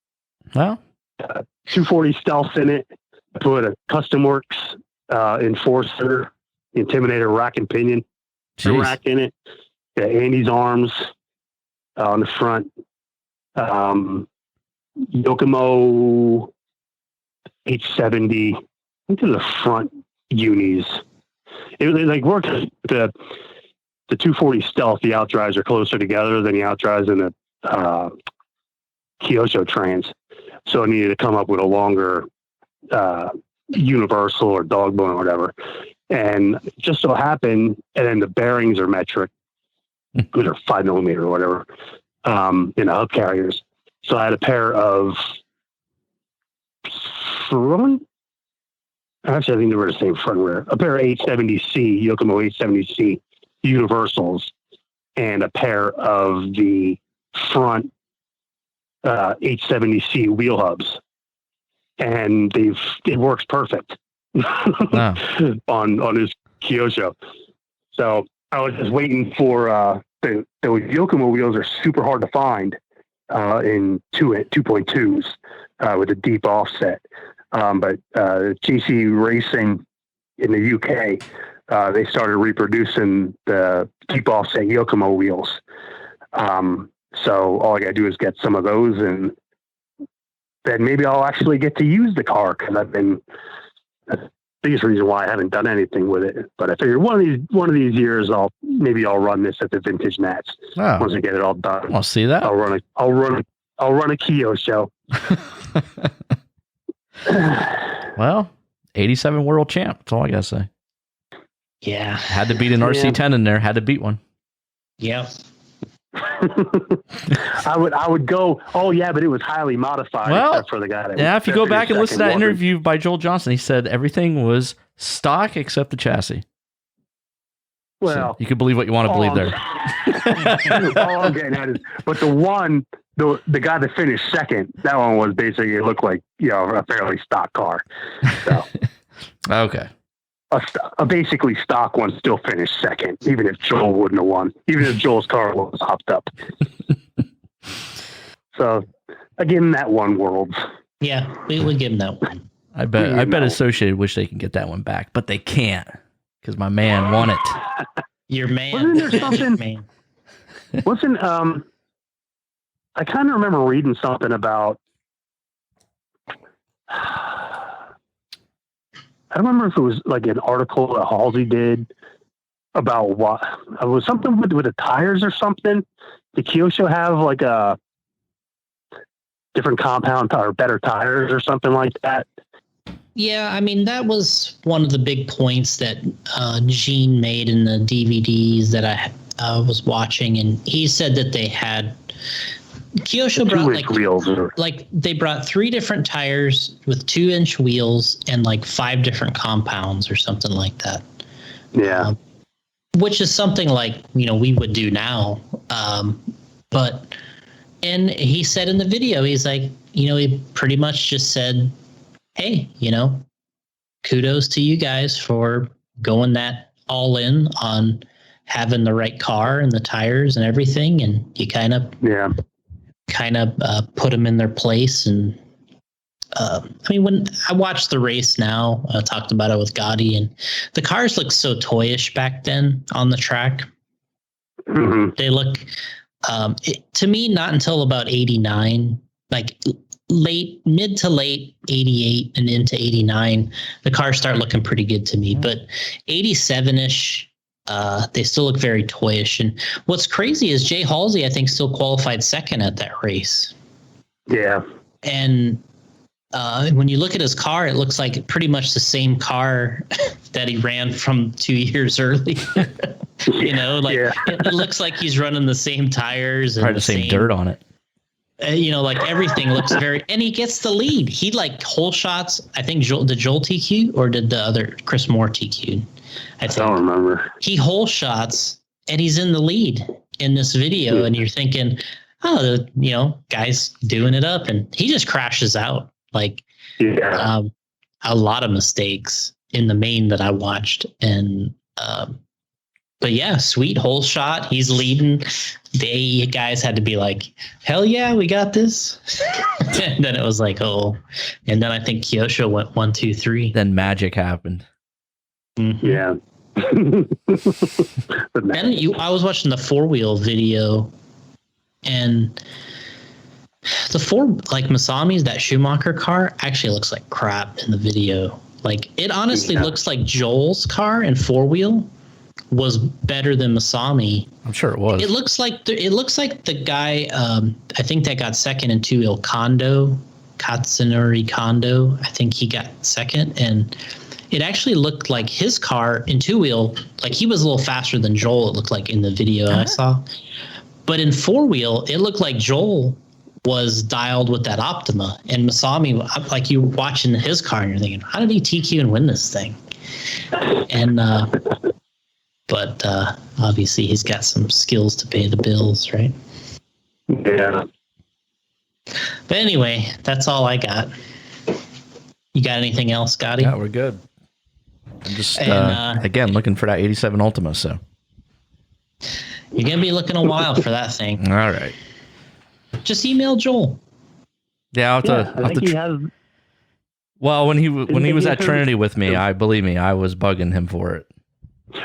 240 stealth in it. I put a Custom Works, Enforcer, Intimidator rack and pinion rack in it. Andy's arms on the front. Yokomo 870. I think to the front unis. It worked. The 240 stealth, the outdrives are closer together than the outdrives in the Kyosho trans. So I needed to come up with a longer universal or dog bone or whatever. And just so happened, and then the bearings are metric, which are 5mm or whatever, in the hub carriers. So I had a pair of front. Actually, I think they were the same front and rear. A pair of 870C, Yokomo 870C universals, and a pair of the front 870C wheel hubs. And it works perfect on this Kyosho. So I was just waiting for the Yokomo wheels are super hard to find in 2.2s with a deep offset. But GC Racing in the UK, they started reproducing the deep offset Yokomo wheels. So all I got to do is get some of those, and then maybe I'll actually get to use the car, because that's the biggest reason why I haven't done anything with it. But I figured one of these years I'll run this at the Vintage Nats once I get it all done. I'll see that. I'll run a Kyosho. Well, 87 world champ. That's all I gotta say. Yeah, had to beat an RC10 in there. Had to beat one. Yeah. I would go, oh yeah, but it was highly modified except for the guy that if you go back and listen to that interview by Joel Johnson, he said everything was stock except the chassis. Well, so you can believe what you want to believe there. All I'm getting at is, but the guy that finished second, that one was basically, it looked like, a fairly stock car. So okay. A basically stock one still finished second, even if Joel wouldn't have won, even if Joel's car was hopped up. So I give him that one world. Yeah, we would give him that one. I bet Associated wish they can get that one back, but they can't because my man won it. Your man. Wasn't there something? Wasn't I kind of remember reading something about. I don't remember if it was like an article that Halsey did about what it was, something with the tires or something. Did Kyosho have like a different compound or better tires or something like that? Yeah, I mean, that was one of the big points that Gene made in the DVDs that I was watching, and he said that they had Kyosho brought they brought 3 different tires with 2-inch wheels and like 5 different compounds or something like that. Yeah. Which is something like, we would do now. And he said in the video, he's like, he pretty much just said, hey, kudos to you guys for going that all in on having the right car and the tires and everything. And you kind of put them in their place. And when I watched the race now, I talked about it with Gotti, and the cars look so toyish back then on the track. Mm-hmm. They look, to me, not until about 89, like mid to late 88 and into 89, the cars start looking pretty good to me. But 87-ish, they still look very toyish. And what's crazy is Jay Halsey, I think, still qualified second at that race. Yeah. And when you look at his car, it looks like pretty much the same car that he ran from 2 years earlier. It looks like he's running the same tires and the same dirt on it. Like everything looks very, and he gets the lead. He like hole shots. I think Joel TQ or did the other Chris Moore TQ? I don't remember. He hole shots and he's in the lead in this video, and you're thinking, oh, guy's doing it up, and he just crashes out. Like, a lot of mistakes in the main that I watched, and but yeah, sweet hole shot. He's leading. The guys had to be like, hell yeah, we got this. And then it was like, oh. And then I think Kyosho went 1, 2, 3. Then magic happened. Mm-hmm. Yeah. And I was watching the 4-wheel video, and the Masami's, that Schumacher car, actually looks like crap in the video. Like, it honestly looks like Joel's car in 4-wheel was better than Masami. I'm sure it was. It looks like the guy, I think that got second in 2-wheel, Katsunori Kondo. I think he got second, and it actually looked like his car in 2-wheel, like he was a little faster than Joel, it looked like in the video I saw. But in 4-wheel, it looked like Joel was dialed with that Optima, and Masami, like you watching his car and you're thinking, how did he TQ and win this thing? And but obviously he's got some skills to pay the bills, right? Yeah. But anyway, that's all I got. You got anything else, Gotti? Yeah, we're good. I'm just again looking for that 87 Ultima. So you're gonna be looking a while for that thing. All right. Just email Joel. Yeah, I think he has. Well, when he was at Trinity with me, I was bugging him for it.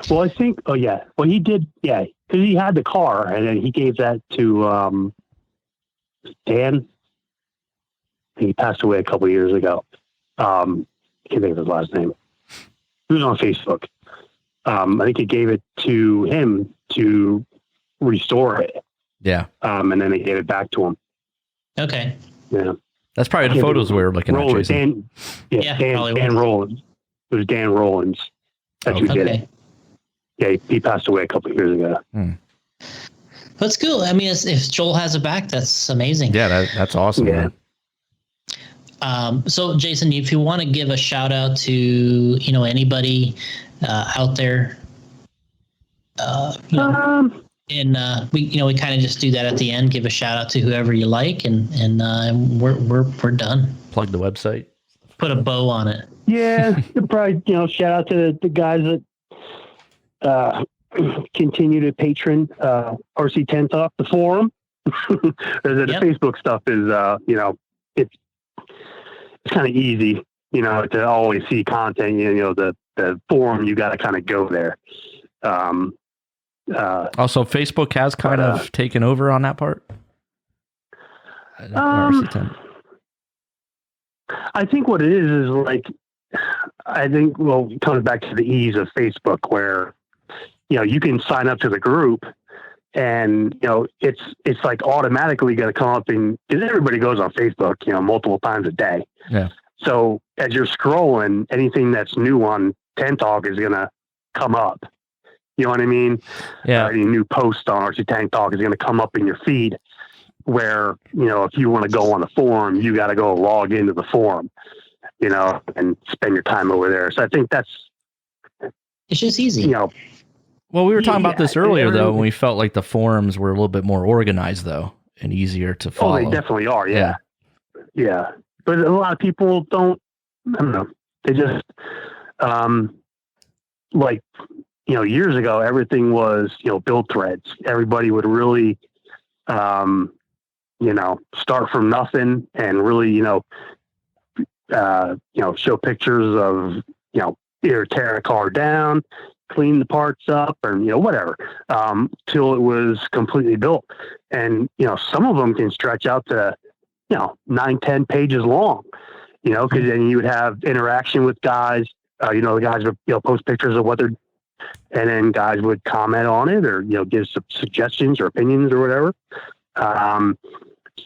Well, I think. Oh yeah. Well, he did. Yeah, because he had the car, and then he gave that to Dan. He passed away a couple of years ago. I can't think of his last name. He was on Facebook. I think he gave it to him to restore it. Yeah. And then they gave it back to him. Okay. Yeah. That's probably the photos we were looking at, Jason. Dan Rollins. It was Dan Rollins. That's who did it. Yeah, he passed away a couple of years ago. That's cool. I mean, if Joel has it back, that's amazing. Yeah, that's awesome. Yeah. Man. So, Jason, if you want to give a shout out to anybody out there, and we kind of just do that at the end. Give a shout out to whoever you like, and we're done. Plug the website. Put a bow on it. Yeah, probably shout out to the guys that continue to patron RC 10 Talk, the forum. The Facebook stuff is it's kind of easy, to always see content. The forum, you got to kind of go there. Also, Facebook has kind of taken over on that part. RC10. I think what it is like, it comes back to the ease of Facebook, where you can sign up to the group, and it's like automatically going to come up, because everybody goes on Facebook multiple times a day. Yeah. So as you're scrolling, anything that's new on 10 Talk is going to come up. You know what I mean? Yeah. Any new post on RC 10 Talk is going to come up in your feed, where if you want to go on the forum, you got to go log into the forum, and spend your time over there. So I think it's just easy. Well, we were talking about this earlier, though, when we felt like the forums were a little bit more organized, though, and easier to follow. Oh, they definitely are. Yeah. But a lot of people don't, I don't know. They just, years ago, everything was, build threads. Everybody would really, start from nothing and really, show pictures of, either tear a car down, clean the parts up, or, whatever, till it was completely built. And, some of them can stretch out to, 9-10 pages long, because then you would have interaction with guys, the guys would, post pictures of what they're, and then guys would comment on it, or, give some suggestions or opinions or whatever.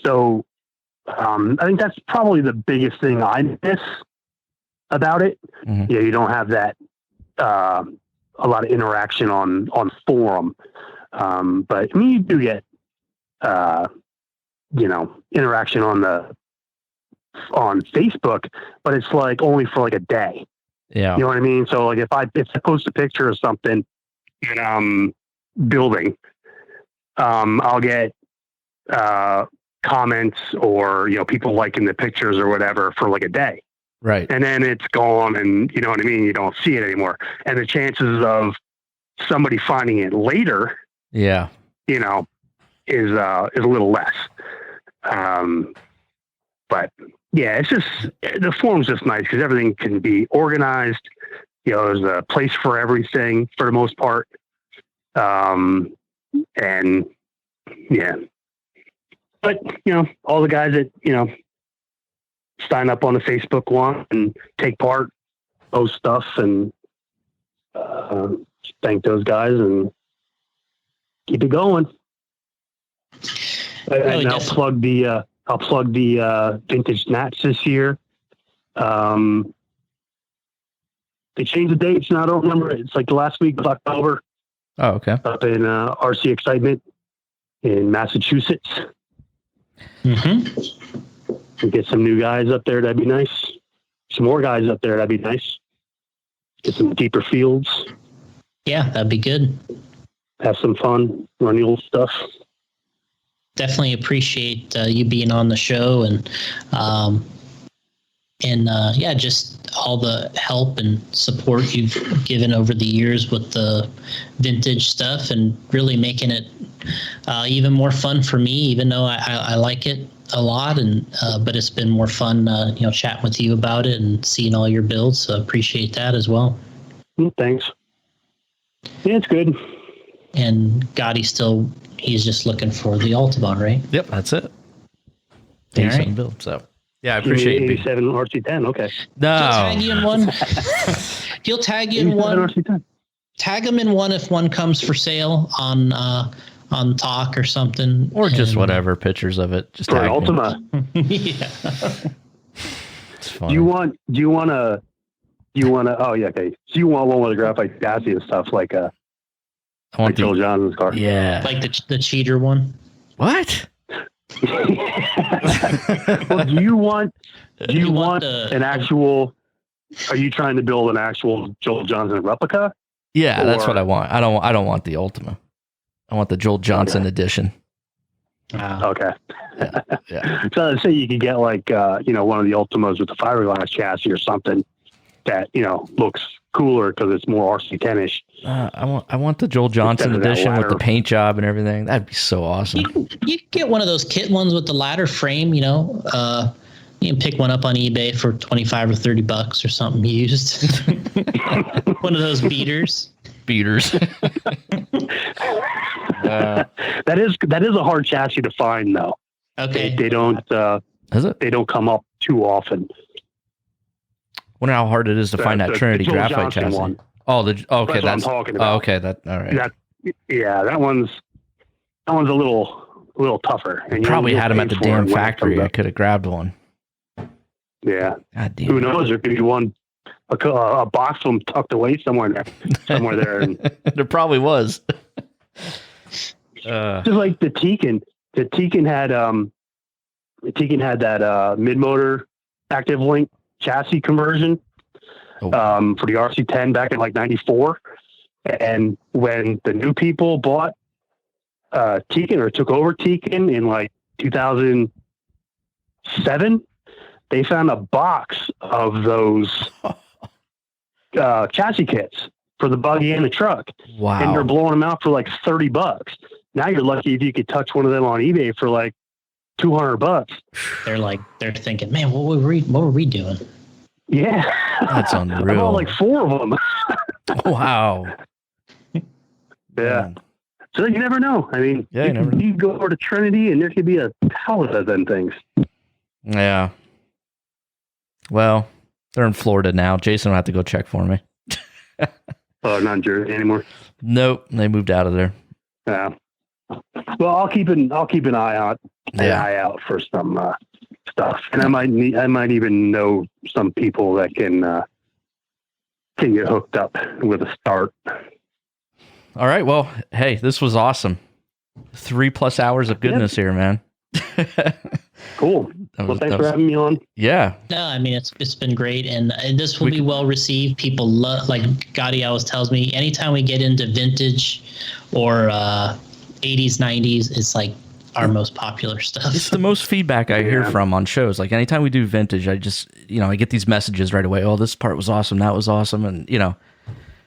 So I think that's probably the biggest thing I miss about it. Mm-hmm. You don't have that, a lot of interaction on forum. But I mean, you do get, interaction on Facebook, but it's like only for like a day. Yeah. You know what I mean? So like if I post a picture of something in building, I'll get comments or people liking the pictures or whatever for like a day. Right. And then it's gone, and you know what I mean? You don't see it anymore. And the chances of somebody finding it later, yeah, is a little less. But yeah, it's just, the forum's just nice because everything can be organized. There's a place for everything for the most part. And yeah, but all the guys that, sign up on the Facebook one and take part, post stuff, and thank those guys and keep it going. And I'll plug the vintage Nats this year. They changed the dates, and I don't remember. It's like the last week of October. Oh, okay. Up in RC Excitement in Massachusetts. Mm-hmm. We get some new guys up there. That'd be nice. Some more guys up there. That'd be nice. Get some deeper fields. Yeah, that'd be good. Have some fun. Run the old stuff. Definitely appreciate you being on the show, and just all the help and support you've given over the years with the vintage stuff, and really making it even more fun for me, even though I like it a lot, and but it's been more fun chatting with you about it and seeing all your builds, so appreciate that as well. Thanks. Yeah, it's good. And Gotti he's just looking for the Autobahn, right? Yep, that's it. All right. Build, so yeah, I appreciate it. 87 RC10. Okay. No. He'll tag you in one. He'll tag you in one. RC10. Tag him in one if one comes for sale on Talk or something, or just whatever pictures of it. Just for tag an Ultima. Yeah. It's fun. Do you want to? Oh yeah, okay. So you want one with a graphite chassis and stuff like a? I want Joel Johnson's car. Yeah. Like the cheater one. What? Well, do you want an actual? Are you trying to build an actual Joel Johnson replica? Yeah, that's what I want. I don't want the Ultima. I want the Joel Johnson edition. Okay. Yeah. So let's say you could get like one of the Ultimas with the fiberglass chassis or something that looks cooler because it's more RC10ish. I want the Joel Johnson edition with the paint job and everything. That'd be so awesome. You can get one of those kit ones with the ladder frame. You can pick one up on eBay for $25 or $30 or something used. One of those beaters. That is a hard chassis to find though. Okay. They don't. Is it? They don't come up too often. Wonder how hard it is to find that Trinity the Joel graphite Johnson chassis. one. Oh, that's what I'm talking about. Oh, okay, all right. That one's a little tougher. And Probably had them at the damn factory. I could have grabbed one. Yeah. God damn. Who knows? There could be one, a box of them tucked away somewhere there. And there probably was. just like the Tekin. The Tekin had that mid-motor active link chassis conversion for the RC10 back in like 94. And when the new people bought Tekin or took over Tekin in like 2007, they found a box of those chassis kits for the buggy and the truck. Wow. And they're blowing them out for like $30. Now you're lucky if you could touch one of them on eBay for like $200. They're thinking, man, what were we doing? Yeah. That's unreal. I bought like 4 of them. Wow. Yeah. Man. So you never know. I mean, you go over to Trinity and there could be a pallet of them things. Yeah. Well, they're in Florida now. Jason will have to go check for me. Not in Jersey anymore. Nope, they moved out of there. Yeah. Well, I'll keep an eye out for some stuff, and I might even know some people that can get hooked up with a start. All right. Well, hey, this was awesome. 3+ hours of goodness here, man. Cool. Well, thanks for having me on. Yeah. No, I mean it's been great, and this will be well received. People love, like Gotti always tells me, anytime we get into vintage or 80s, 90s, it's like our most popular stuff. It's the most feedback I hear from on shows. Like anytime we do vintage, I just I get these messages right away. Oh, this part was awesome. That was awesome, and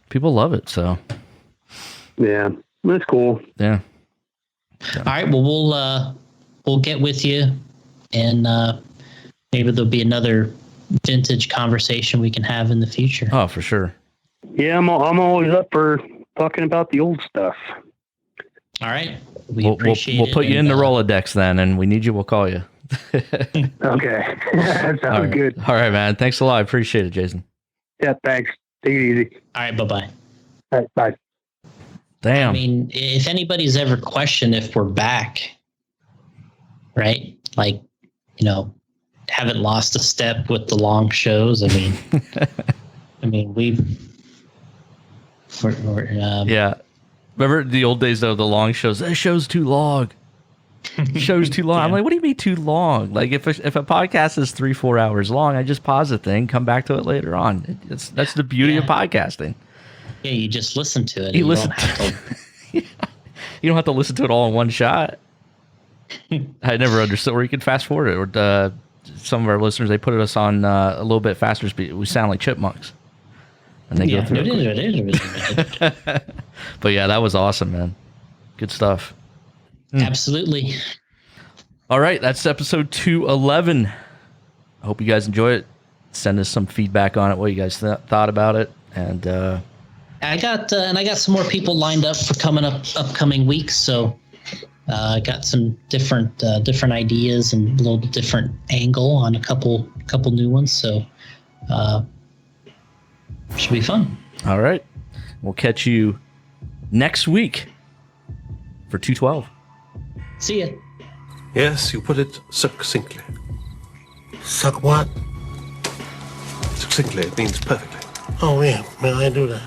people love it. So yeah, that's cool. Yeah. All right. Well, we'll get with you. And maybe there'll be another vintage conversation we can have in the future. Oh, for sure. Yeah, I'm always up for talking about the old stuff. All right. We'll put you in the Rolodex then, and we need you, we'll call you. Okay. That sounds good. All right, man. Thanks a lot. I appreciate it, Jason. Yeah, thanks. Take it easy. All right. Bye-bye. All right, bye. Damn. I mean, if anybody's ever questioned if we're back, right? Like, haven't lost a step with the long shows. I mean, we're yeah. Remember the old days though, the long shows. That show's too long. Show's too long. Yeah. I'm like, what do you mean too long? Like if a podcast is 3-4 hours long, I just pause the thing, come back to it later on. That's the beauty of podcasting. Yeah, you just listen to it. You don't have to listen to it all in one shot. I never understood where you could fast forward it. Or some of our listeners, they put us on a little bit faster speed. We sound like chipmunks. And they go through it. But yeah, that was awesome, man. Good stuff. Absolutely. All right, that's episode 211. I hope you guys enjoy it. Send us some feedback on it, what you guys thought about it. And I got some more people lined up for upcoming weeks, so I got some different ideas and a little bit different angle on a couple new ones. So should be fun. All right, we'll catch you next week for 212. See ya. Yes, you put it succinctly. Suck what? Succinctly, it means perfectly. Oh, yeah. Man, I do that.